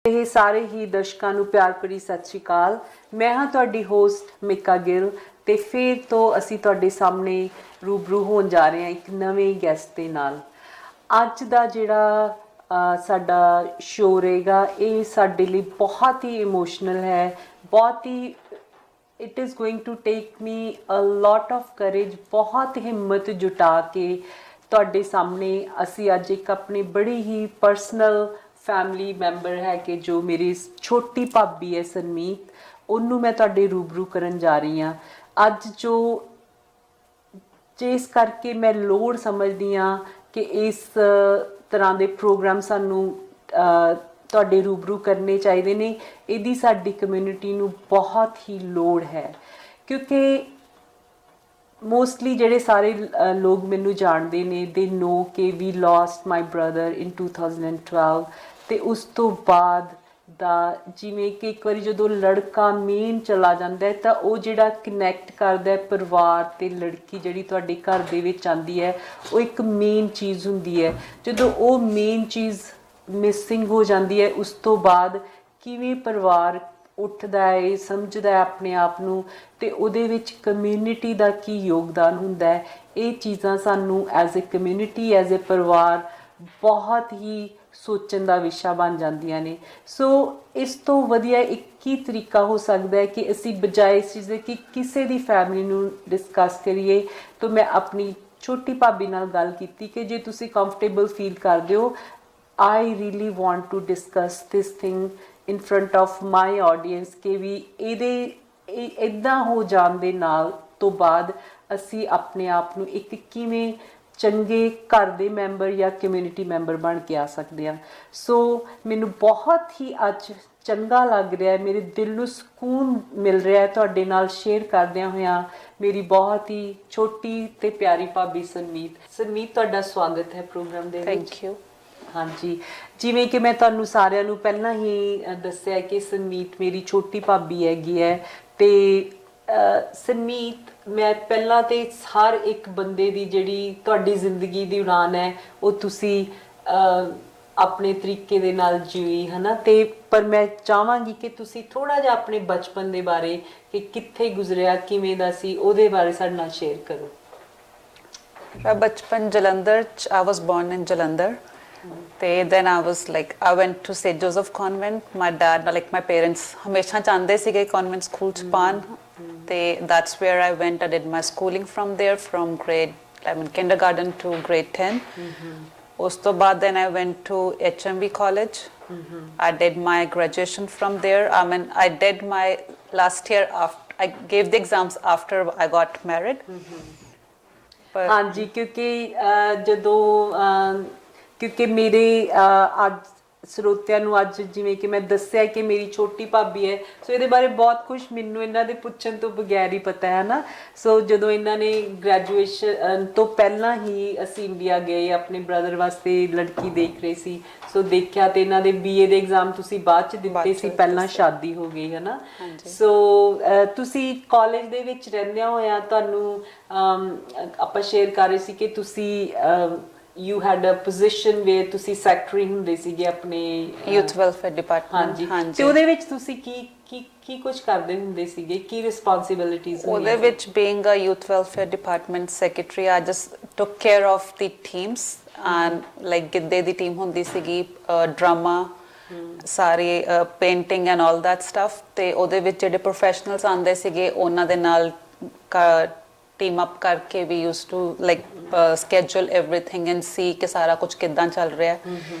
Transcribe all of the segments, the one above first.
ਇਹ ਸਾਰੇ ਹੀ ਦਰਸ਼ਕਾਂ ਨੂੰ ਪਿਆਰ ਭਰੀ ਸਤਿ ਸ਼੍ਰੀ ਅਕਾਲ। ਮੈਂ ਹਾਂ ਤੁਹਾਡੀ ਹੋਸਟ ਮਿਕਾ ਗਿੱਲ ਤੇ ਫਿਰ ਤੋਂ ਅਸੀਂ ਤੁਹਾਡੇ ਸਾਹਮਣੇ ਰੂਬਰੂ ਹੋਣ ਜਾ ਰਹੇ ਹਾਂ ਇੱਕ ਨਵੇਂ ਗੈਸਟ ਦੇ ਨਾਲ। ਅੱਜ ਦਾ ਜਿਹੜਾ ਸਾਡਾ ਸ਼ੋਅ ਰਹੇਗਾ ਇਹ ਸਾਡੇ ਲਈ ਬਹੁਤ ਹੀ ਇਮੋਸ਼ਨਲ ਹੈ, ਬਹੁਤ ਹੀ it is going to take me a lot of courage. ਬਹੁਤ ਹਿੰਮਤ ਜੁਟਾ ਕੇ ਤੁਹਾਡੇ ਸਾਹਮਣੇ ਅਸੀਂ ਅੱਜ ਇੱਕ ਆਪਣੀ ਬੜੀ ਹੀ ਪਰਸਨਲ ਫੈਮਿਲੀ ਮੈਂਬਰ ਹੈ ਕਿ ਜੋ ਮੇਰੀ ਛੋਟੀ ਭਾਬੀ ਹੈ ਸਰਮੀਤ, ਉਹਨੂੰ ਮੈਂ ਤੁਹਾਡੇ ਰੂਬਰੂ ਕਰਨ ਜਾ ਰਹੀ ਹਾਂ ਅੱਜ। ਜਿਸ ਕਰਕੇ ਮੈਂ ਲੋੜ ਸਮਝਦੀ ਹਾਂ ਕਿ ਇਸ ਤਰ੍ਹਾਂ ਦੇ ਪ੍ਰੋਗਰਾਮ ਸਾਨੂੰ ਤੁਹਾਡੇ ਰੂਬਰੂ ਕਰਨੇ ਚਾਹੀਦੇ ਨੇ। ਇਹਦੀ ਸਾਡੀ ਕਮਿਊਨਿਟੀ ਨੂੰ ਬਹੁਤ ਹੀ ਲੋੜ ਹੈ ਕਿਉਂਕਿ ਮੋਸਟਲੀ ਜਿਹੜੇ ਸਾਰੇ ਲੋਕ ਮੈਨੂੰ ਜਾਣਦੇ ਨੇ ਦੇ ਨੋ ਕਿ ਵੀ ਲੋਸਟ ਮਾਈ ਬ੍ਰਦਰ ਇਨ 2012 ਅਤੇ ਉਸ ਤੋਂ ਬਾਅਦ ਦਾ ਜਿਵੇਂ ਕਿ ਇੱਕ ਵਾਰੀ ਜਦੋਂ ਲੜਕਾ ਮੇਨ ਚਲਾ ਜਾਂਦਾ ਤਾਂ ਉਹ ਜਿਹੜਾ ਕਨੈਕਟ ਕਰਦਾ ਪਰਿਵਾਰ ਅਤੇ ਲੜਕੀ ਜਿਹੜੀ ਤੁਹਾਡੇ ਘਰ ਦੇ ਵਿੱਚ ਆਉਂਦੀ ਹੈ ਉਹ ਇੱਕ ਮੇਨ ਚੀਜ਼ ਹੁੰਦੀ ਹੈ। ਜਦੋਂ ਉਹ ਮੇਨ ਚੀਜ਼ ਮਿਸਿੰਗ ਹੋ ਜਾਂਦੀ ਹੈ ਉਸ ਤੋਂ ਬਾਅਦ ਕਿਵੇਂ ਪਰਿਵਾਰ ਉੱਠਦਾ ਹੈ, ਸਮਝਦਾ ਹੈ ਆਪਣੇ ਆਪ ਨੂੰ ਅਤੇ ਉਹਦੇ ਵਿੱਚ ਕਮਿਊਨਿਟੀ ਦਾ ਕੀ ਯੋਗਦਾਨ ਹੁੰਦਾ ਹੈ, ਇਹ ਚੀਜ਼ਾਂ ਸਾਨੂੰ as a community as a ਪਰਿਵਾਰ ਬਹੁਤ ਹੀ ਸੋਚਣ ਦਾ ਵਿਸ਼ਾ ਬਣ ਜਾਂਦੀਆਂ ਨੇ। ਸੋ ਇਸ ਤੋਂ ਵਧੀਆ ਇੱਕ ਹੀ ਤਰੀਕਾ ਹੋ ਸਕਦਾ ਹੈ ਕਿ ਅਸੀਂ ਬਜਾਏ ਇਸ ਚੀਜ਼ ਦੇ ਕਿ ਕਿਸੇ ਦੀ ਫੈਮਿਲੀ ਨੂੰ ਡਿਸਕਸ ਕਰੀਏ ਤਾਂ ਮੈਂ ਆਪਣੀ ਛੋਟੀ ਭਾਬੀ ਨਾਲ ਗੱਲ ਕੀਤੀ ਕਿ ਜੇ ਤੁਸੀਂ ਕੰਫਰਟੇਬਲ ਫੀਲ ਕਰਦੇ ਹੋ I really want to discuss this thing in front of my audience ਕਿ ਵੀ ਇੱਦਾਂ ਹੋ ਜਾਣ ਦੇ ਨਾਲ ਤੋਂ ਬਾਅਦ ਅਸੀਂ ਆਪਣੇ ਆਪ ਨੂੰ ਇੱਕ ਕਿਵੇਂ ਚੰਗੇ ਘਰ ਦੇ ਮੈਂਬਰ ਜਾਂ ਕਮਿਊਨਿਟੀ ਮੈਂਬਰ ਬਣ ਕੇ ਆ ਸਕਦੇ ਹਾਂ। ਸੋ ਮੈਨੂੰ ਬਹੁਤ ਹੀ ਅੱਜ ਚੰਗਾ ਲੱਗ ਰਿਹਾ ਹੈ, ਮੇਰੇ ਦਿਲ ਨੂੰ ਸਕੂਨ ਮਿਲ ਰਿਹਾ ਹੈ ਤੁਹਾਡੇ ਨਾਲ ਸ਼ੇਅਰ ਕਰਦਿਆਂ ਹੋਇਆਂ ਮੇਰੀ ਬਹੁਤ ਹੀ ਛੋਟੀ ਅਤੇ ਪਿਆਰੀ ਭਾਬੀ ਸਰਮੀਤ ਤੁਹਾਡਾ ਸਵਾਗਤ ਹੈ ਪ੍ਰੋਗਰਾਮ ਦੇ ਵਿੱਚ। Thank you. ਹਾਂਜੀ, ਜਿਵੇਂ ਕਿ ਮੈਂ ਤੁਹਾਨੂੰ ਸਾਰਿਆਂ ਨੂੰ ਪਹਿਲਾਂ ਹੀ ਦੱਸਿਆ ਕਿ ਸਰਮੀਤ ਮੇਰੀ ਛੋਟੀ ਭਾਬੀ ਹੈਗੀ ਹੈ ਅਤੇ ਸਰਮੀਤ ਮੈਂ ਪਹਿਲਾਂ ਤਾਂ ਹਰ ਇੱਕ ਬੰਦੇ ਦੀ ਜਿਹੜੀ ਤੁਹਾਡੀ ਜ਼ਿੰਦਗੀ ਦੀ ਉਡਾਨ ਹੈ ਉਹ ਤੁਸੀਂ ਆਪਣੇ ਤਰੀਕੇ ਦੇ ਨਾਲ ਜੀਈ ਹੈ ਨਾ, ਅਤੇ ਪਰ ਮੈਂ ਚਾਹਾਂਗੀ ਕਿ ਤੁਸੀਂ ਥੋੜ੍ਹਾ ਜਿਹਾ ਆਪਣੇ ਬਚਪਨ ਦੇ ਬਾਰੇ ਕਿ ਕਿੱਥੇ ਗੁਜ਼ਰਿਆ ਕਿਵੇਂ ਦਾ ਸੀ ਉਹਦੇ ਬਾਰੇ ਸਾਡੇ ਨਾਲ ਸ਼ੇਅਰ ਕਰੋ। ਮੈਂ ਬਚਪਨ ਜਲੰਧਰ 'ਚ I was born in Jalandhar ਤੇ then I went to St. Joseph Convent. My dad my parents ਹਮੇਸ਼ਾ ਚਾਹੁੰਦੇ ਸੀਗੇ ਕਨਵੈਂਟ ਸਕੂਲ 'ਚ ਪਾਉਣ ਤੇ that's where I went. I did my schooling from there from kindergarten to grade 10. ਉਸ ਤੋਂ ਬਾਅਦ then I went to HMV College. I did my graduation from there. I did my last year after I gave the exams after I got married. ਹਾਂਜੀ, ਕਿਉਂਕਿ ਮੇਰੇ ਅੱਜ ਸਰੋਤਿਆਂ ਨੂੰ ਅੱਜ ਜਿਵੇਂ ਕਿ ਮੈਂ ਦੱਸਿਆ ਕਿ ਮੇਰੀ ਛੋਟੀ ਭਾਬੀ ਹੈ ਸੋ ਇਹਦੇ ਬਾਰੇ ਬਹੁਤ ਕੁਝ ਮੈਨੂੰ ਇਹਨਾਂ ਦੇ ਪੁੱਛਣ ਤੋਂ ਬਗੈਰ ਹੀ ਪਤਾ ਹੈ ਨਾ। ਸੋ ਜਦੋਂ ਇਹਨਾਂ ਨੇ ਗ੍ਰੈਜੂਏਸ਼ਨ ਤੋਂ ਪਹਿਲਾਂ ਹੀ ਅਸੀਂ ਇੰਡੀਆ ਗਏ ਆਪਣੇ ਬ੍ਰਦਰ ਵਾਸਤੇ ਲੜਕੀ ਦੇਖ ਰਹੇ ਸੀ, ਸੋ ਦੇਖਿਆ ਤੇ ਇਹਨਾਂ ਦੇ BA ਦੇ ਐਗਜ਼ਾਮ ਤੁਸੀਂ ਬਾਅਦ 'ਚ ਦਿੱਤੇ ਸੀ, ਪਹਿਲਾਂ ਸ਼ਾਦੀ ਹੋ ਗਈ ਹੈ ਨਾ। ਸੋ ਤੁਸੀਂ ਕਾਲਜ ਦੇ ਵਿੱਚ ਰਹਿੰਦਿਆਂ ਹੋਇਆਂ ਤੁਹਾਨੂੰ ਆਪਾਂ ਸ਼ੇਅਰ ਕਰ ਰਹੇ ਸੀ ਕਿ ਤੁਸੀਂ you had a position where ਤੁਸੀਂ ਸੈਕਟਰੀ ਹੁੰਦੇ ਸੀਗੇ ਆਪਣੇ ਯੂਥ ਵੈਲਫੇਅਰ ਡਿਪਾਰਟਮੈਂਟ। ਹਾਂਜੀ, ਤੇ ਉਹਦੇ ਵਿੱਚ ਤੁਸੀਂ ਕੀ ਕੁਝ ਕਰਦੇ ਹੁੰਦੇ ਸੀਗੇ, ਕੀ ਰਿਸਪੌਂਸਿਬਿਲਿਟੀਜ਼ ਉਹਦੇ ਵਿੱਚ being a youth welfare department secretary I just took care of the teams and ਗਿੱਧੇ ਦੀ ਟੀਮ ਹੁੰਦੀ ਸੀਗੀ, ਡਰਾਮਾ ਸਾਰੇ painting and all that stuff, ਤੇ ਉਹਦੇ ਵਿੱਚ ਜਿਹੜੇ ਪ੍ਰੋਫੈਸ਼ਨਲਸ ਆਉਂਦੇ ਸੀਗੇ ਉਹਨਾਂ ਦੇ ਨਾਲ team up ਕਰਕੇ we used to schedule everything and see ਕਿ ਸਾਰਾ ਕੁਝ ਕਿੱਦਾਂ ਚੱਲ ਰਿਹਾ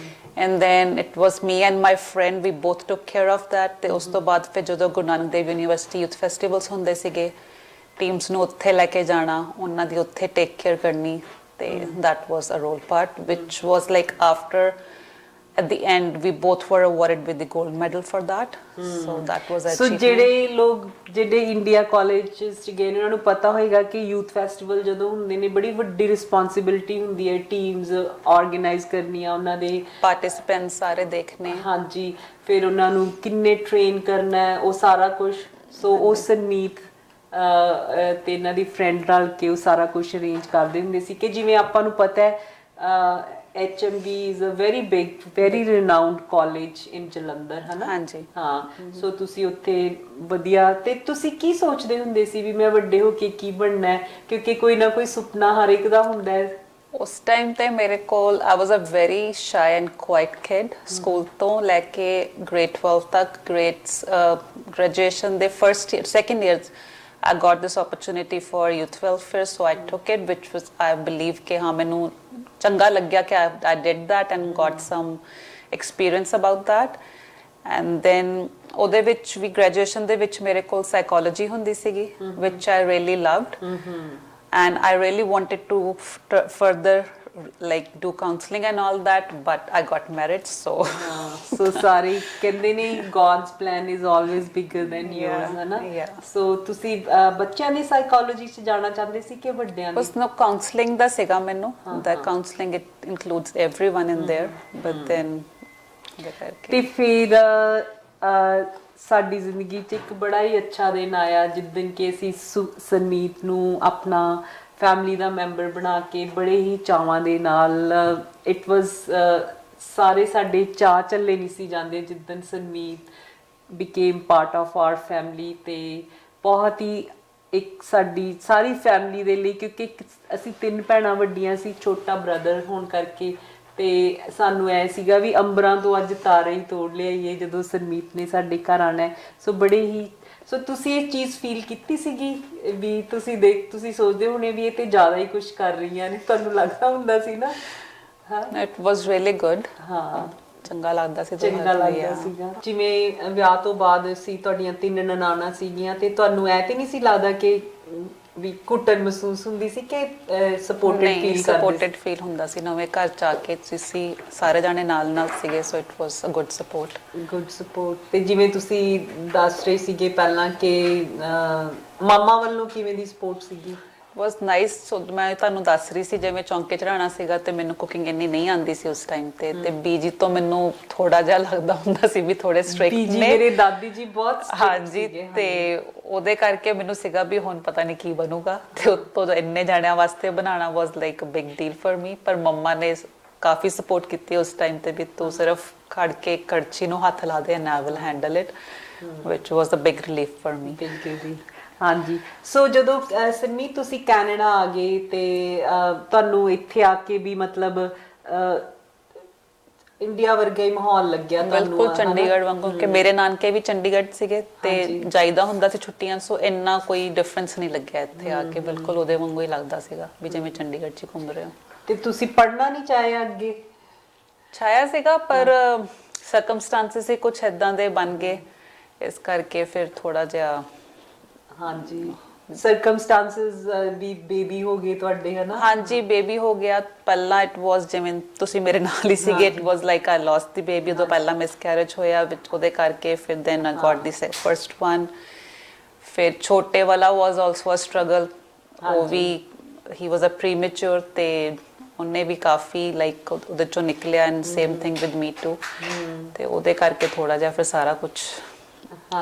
and then it was me and my friend we both took care of that. ਤੇ ਉਸ ਤੋਂ ਬਾਅਦ ਫਿਰ ਜਦੋਂ Guru Nanak Dev university youth festivals ਹੁੰਦੇ ਸੀਗੇ ਟੀਮਸ ਨੂੰ ਉੱਥੇ ਲੈ ਕੇ ਜਾਣਾ, ਉਹਨਾਂ ਦੀ ਉੱਥੇ ਟੇਕ ਕੇਅਰ ਕਰਨੀ, ਤੇ that was a role part which was after at the end we both were awarded with the gold medal for that. So that was so ਜਿਹੜੇ ਲੋਕ ਜਿਹੜੇ ਇੰਡੀਆ ਕਾਲਜ 'ਚ ਗਏ ਨੇ ਉਹਨਾਂ ਨੂੰ ਪਤਾ ਹੋਏਗਾ ਕਿ ਯੂਥ ਫੈਸਟੀਵਲ ਜਦੋਂ ਹੁੰਦੇ ਨੇ ਬੜੀ ਵੱਡੀ ਰਿਸਪੌਂਸਿਬਿਲਿਟੀ ਹੁੰਦੀ ਹੈ ਟੀਮਸ ਆਰਗੇਨਾਈਜ਼ ਕਰਨੀਆਂ, ਉਹਨਾਂ ਦੇ ਪਾਰਟਿਸਿਪੈਂਟਸ ਸਾਰੇ ਦੇਖਣੇ। ਹਾਂਜੀ, ਫਿਰ ਉਹਨਾਂ ਨੂੰ ਕਿੰਨੇ ਟ੍ਰੇਨ ਕਰਨਾ ਹੈ ਉਹ ਸਾਰਾ ਕੁਝ। ਸੋ ਉਹ ਸਰਮੀਤ ਤੇ ਇਹਨਾਂ ਦੀ ਫਰੈਂਡ ਰਲ ਕੇ ਉਹ ਸਾਰਾ ਕੁਝ ਅਰੇਂਜ ਕਰਦੇ ਹੁੰਦੇ ਸੀ ਕਿ ਜਿਵੇਂ ਆਪਾਂ ਨੂੰ ਪਤਾ ਹੈ HMB is a very big very renowned college in Jalandhar ਹੈ ਨਾ ਹਾਂਜੀ। ਹਾਂ ਸੋ ਤੁਸੀਂ ਉੱਥੇ ਵਧੀਆ ਤੇ ਤੁਸੀਂ ਕੀ ਸੋਚਦੇ ਹੁੰਦੇ ਸੀ ਵੀ ਮੈਂ ਵੱਡੇ ਹੋ ਕੇ ਕੀ ਬਣਨਾ ਹੈ ਕਿਉਂਕਿ ਕੋਈ ਨਾ ਕੋਈ ਸੁਪਨਾ ਹਰ ਇੱਕ ਦਾ ਹੁੰਦਾ ਹੈ ਉਸ ਟਾਈਮ ਤੇ ਮੇਰੇ ਕੋਲ I was a very shy and quiet kid school ਤੋਂ ਲੈ ਕੇ grade 12 ਤੱਕ grades graduation ਦੇ first year second year I got this opportunity for youth welfare so I took it which was I believe ਕਿ ਹਾਂ ਮੈਨੂੰ ਚੰਗਾ ਲੱਗਿਆ ਕਿ I did that and got some experience about that and then ਉਹਦੇ ਵਿੱਚ ਵੀ graduation ਦੇ ਵਿੱਚ ਮੇਰੇ ਕੋਲ psychology ਹੁੰਦੀ ਸੀਗੀ which I really loved and I really wanted to further like do counseling and all that but I got married so so ਸਾਰੇ ਕਹਿੰਦੇ ਨੇ God's plan is always bigger than yours ਹੈ ਨਾ so ਤੁਸੀਂ ਬੱਚਿਆਂ ਦੀ psychology ਚ ਜਾਣਾ ਚਾਹੁੰਦੇ ਸੀ ਕਿ ਵੱਡਿਆਂ ਦੀ ਬਸ ਨਾ ਕਾਉਂਸਲਿੰਗ ਦਾ ਸੀਗਾ ਮੈਨੂੰ ਦਾ counselling it includes everyone in there but then ਤੇ ਫਿਰ ਸਾਡੀ ਜ਼ਿੰਦਗੀ 'ਚ ਇੱਕ ਬੜਾ ਹੀ ਅੱਛਾ ਦਿਨ ਆਇਆ ਜਿੱਦਣ ਕਿ ਅਸੀਂ ਸੰਮੀਤ ਨੂੰ ਆਪਣਾ ਫੈਮਿਲੀ ਦਾ ਮੈਂਬਰ ਬਣਾ ਕੇ ਬੜੇ ਹੀ ਚਾਵਾਂ ਦੇ ਨਾਲ ਇਟ ਵਾਸ ਸਾਰੇ ਸਾਡੇ ਚਾਅ ਚੱਲੇ ਨਹੀਂ ਸੀ ਜਾਂਦੇ ਜਿੱਦਣ ਸੰਮੀਤ became part of our family ਤੇ ਬਹੁਤ ਹੀ ਇੱਕ ਸਾਡੀ ਸਾਰੀ ਫੈਮਿਲੀ ਦੇ ਲਈ ਕਿਉਂਕਿ ਅਸੀਂ 3 ਭੈਣਾਂ ਵੱਡੀਆਂ ਸੀ ਛੋਟਾ ਬ੍ਰਦਰ ਹੋਣ ਕਰਕੇ ਤੇ ਸਾਨੂੰ ਐ ਸੀਗਾ ਵੀ ਅੰਬਰਾਂ ਤੋਂ ਅੱਜ ਤਾਰੇ ਹੀ ਤੋੜ ਲਿਆਈਏ ਜਦੋਂ ਸੰਮੀਤ ਨੇ ਸਾਡੇ ਘਰ ਆਣਾ ਸੋ ਬੜੇ ਹੀ ਸੋ ਤੁਸੀਂ ਇਹ ਚੀਜ਼ ਫੀਲ ਕੀਤੀ ਸੀਗੀ ਵੀ ਤੁਸੀਂ ਸੋਚਦੇ ਹੋਣੇ ਵੀ ਇਹ ਤੇ ਜ਼ਿਆਦਾ ਹੀ ਕੁਝ ਕਰ ਰਹੀਆਂ ਨੇ ਤੁਹਾਨੂੰ ਲੱਗਦਾ ਹੁੰਦਾ ਸੀ ਨਾ ਹਾਂ ਇਟ ਵਾਸ ਰੀਅਲੀ ਗੁੱਡ ਹਾਂ ਚੰਗਾ ਲੱਗਦਾ ਸੀ ਚੰਗਾ ਲੱਗਦਾ ਸੀਗਾ ਜਿਵੇਂ ਵਿਆਹ ਤੋਂ ਬਾਅਦ ਸੀ ਤੁਹਾਡੀਆਂ 3 ਨਨਾਣਾ ਸੀਗੀਆਂ ਤੇ ਤੁਹਾਨੂੰ ਐ ਤੇ ਨਹੀਂ ਸੀ ਲੱਗਦਾ ਕਿ ਵੀ ਘੁੱਟਣ ਮਹਿਸੂਸ ਹੁੰਦੀ ਸੀ ਕਿ ਸਪੋਰਟਡ ਫੀਲ ਹੁੰਦਾ ਸੀ ਨਵੇਂ ਘਰ ਚ ਆ ਕੇ ਤੁਸੀਂ ਸਾਰੇ ਜਾਣੇ ਨਾਲ ਸੀਗੇ so it was a good support ਤੇ ਜਿਵੇਂ ਤੁਸੀਂ ਦੱਸ ਰਹੇ ਸੀਗੇ ਪਹਿਲਾਂ ਕਿ ਮਾਮਾ ਵੱਲੋਂ ਕਿਵੇਂ ਦੀ ਸਪੋਰਟ ਸੀਗੀ ਵਾਸ ਨਾਈਸ ਸੋ ਮੈਂ ਤੁਹਾਨੂੰ ਦੱਸ ਰਹੀ ਸੀ ਜਿਵੇਂ ਚੌਂਕੇ ਚੜਾਉਣਾ ਸੀਗਾ ਤੇ ਮੈਨੂੰ ਕੁਕਿੰਗ ਇੰਨੀ ਨਹੀਂ ਆਉਂਦੀ ਸੀ ਉਸ ਟਾਈਮ ਤੇ ਬੀਜੀ ਤੋਂ ਮੈਨੂੰ ਥੋੜਾ ਜਿਹਾ ਲੱਗਦਾ ਹੁੰਦਾ ਸੀ ਵੀ ਥੋੜੇ ਸਟ੍ਰਿਕਟ ਨੇ ਮੇਰੇ ਦਾਦੀ ਜੀ ਬਹੁਤ ਹਾਂਜੀ ਤੇ ਉਹਦੇ ਕਰਕੇ ਮੈਨੂੰ ਸੀਗਾ ਵੀ ਹੁਣ ਪਤਾ ਨਹੀਂ ਕੀ ਬਣੂਗਾ ਤੇ ਉੱਤੋਂ ਇੰਨੇ ਜਾਣਿਆਂ ਵਾਸਤੇ ਬਣਾਉਣਾ was like a big deal for me ਪਰ ਮੰਮਾ ਨੇ ਕਾਫੀ ਸਪੋਰਟ ਕੀਤੀ ਉਸ ਟਾਈਮ ਤੇ ਵੀ ਤੂੰ ਸਿਰਫ ਖੜ ਕੇ ਕੜਛੀ ਨੂੰ ਹੱਥ ਲਾ ਦੇ and I will handle it which was a big relief for me ਹਾਂਜੀ ਸੋ ਜਦੋਂ ਸੰਮੀ ਤੁਸੀਂ ਕੈਨੇਡਾ ਆ ਗਏ ਤੇ ਤੁਹਾਨੂੰ ਇੱਥੇ ਆ ਕੇ ਵੀ ਮਤਲਬ ਇੰਡੀਆ ਵਰਗਾ ਹੀ ਮਾਹੌਲ ਲੱਗਿਆ ਤੁਹਾਨੂੰ ਬਿਲਕੁਲ ਚੰਡੀਗੜ੍ਹ ਵਾਂਗੂ ਕਿ ਮੇਰੇ ਨਾਨਕੇ ਵੀ ਚੰਡੀਗੜ੍ਹ ਸੀਗੇ ਤੇ ਜਾਈਦਾ ਹੁੰਦਾ ਸੀ ਛੁੱਟੀਆਂ ਸੋ ਇੰਨਾ ਕੋਈ ਡਿਫਰੈਂਸ ਨਹੀਂ ਲੱਗਿਆ ਇੱਥੇ ਆ ਕੇ ਬਿਲਕੁਲ ਉਹਦੇ ਵਾਂਗੂ ਹੀ ਲੱਗਦਾ ਸੀਗਾ ਵੀ ਜਿਵੇਂ ਚੰਡੀਗੜ੍ਹ 'ਚ ਘੁੰਮ ਰਹੇ ਹੋ ਤੇ ਤੁਸੀਂ ਪੜ੍ਹਨਾ ਨਹੀਂ ਚਾਹਿਆ ਅੱਗੇ ਚਾਹਿਆ ਸੀਗਾ ਪਰ ਸਰਕਮਸਟੈਂਸਸ ਹੀ ਕੁਝ ਏਦਾਂ ਦੇ ਬਣ ਗਏ ਇਸ ਕਰਕੇ ਫਿਰ ਥੋੜਾ ਜਿਹਾ ਹਾਂਜੀ ਸਰਕਮਸਟੈਂਸਸ ਵੀ ਬੇਬੀ ਹੋ ਗਏ ਤੁਹਾਡੇ ਹੈ ਨਾ ਹਾਂਜੀ ਬੇਬੀ ਹੋ ਗਿਆ ਪਹਿਲਾਂ ਇਟ ਵਾਸ ਜਿਵੇਂ ਤੁਸੀਂ ਮੇਰੇ ਨਾਲ ਹੀ ਸੀਗੇ it was like I lost the baby ਉਦੋਂ ਪਹਿਲਾਂ ਮਿਸਕੈਰੇਜ ਹੋਇਆ ਵਿੱਚ ਉਹਦੇ ਕਰਕੇ ਫਿਰ then I got the first one ਫਿਰ ਛੋਟੇ ਵਾਲਾ ਵਾਸ ਆਲਸੋ ਅ ਸਟਰਗਲ ਉਹ ਵੀ ਹੀ ਵਾਸ ਅ ਪ੍ਰੀਮੈਚੁਰ ਤੇ ਉਹਨੇ ਵੀ ਕਾਫੀ ਲਾਈਕ ਉਹਦੇ ਚੋਂ ਨਿਕਲਿਆ and same thing with me too ਤੇ ਉਹਦੇ ਕਰਕੇ ਥੋੜਾ ਜਿਹਾ ਫਿਰ ਸਾਰਾ ਕੁਝ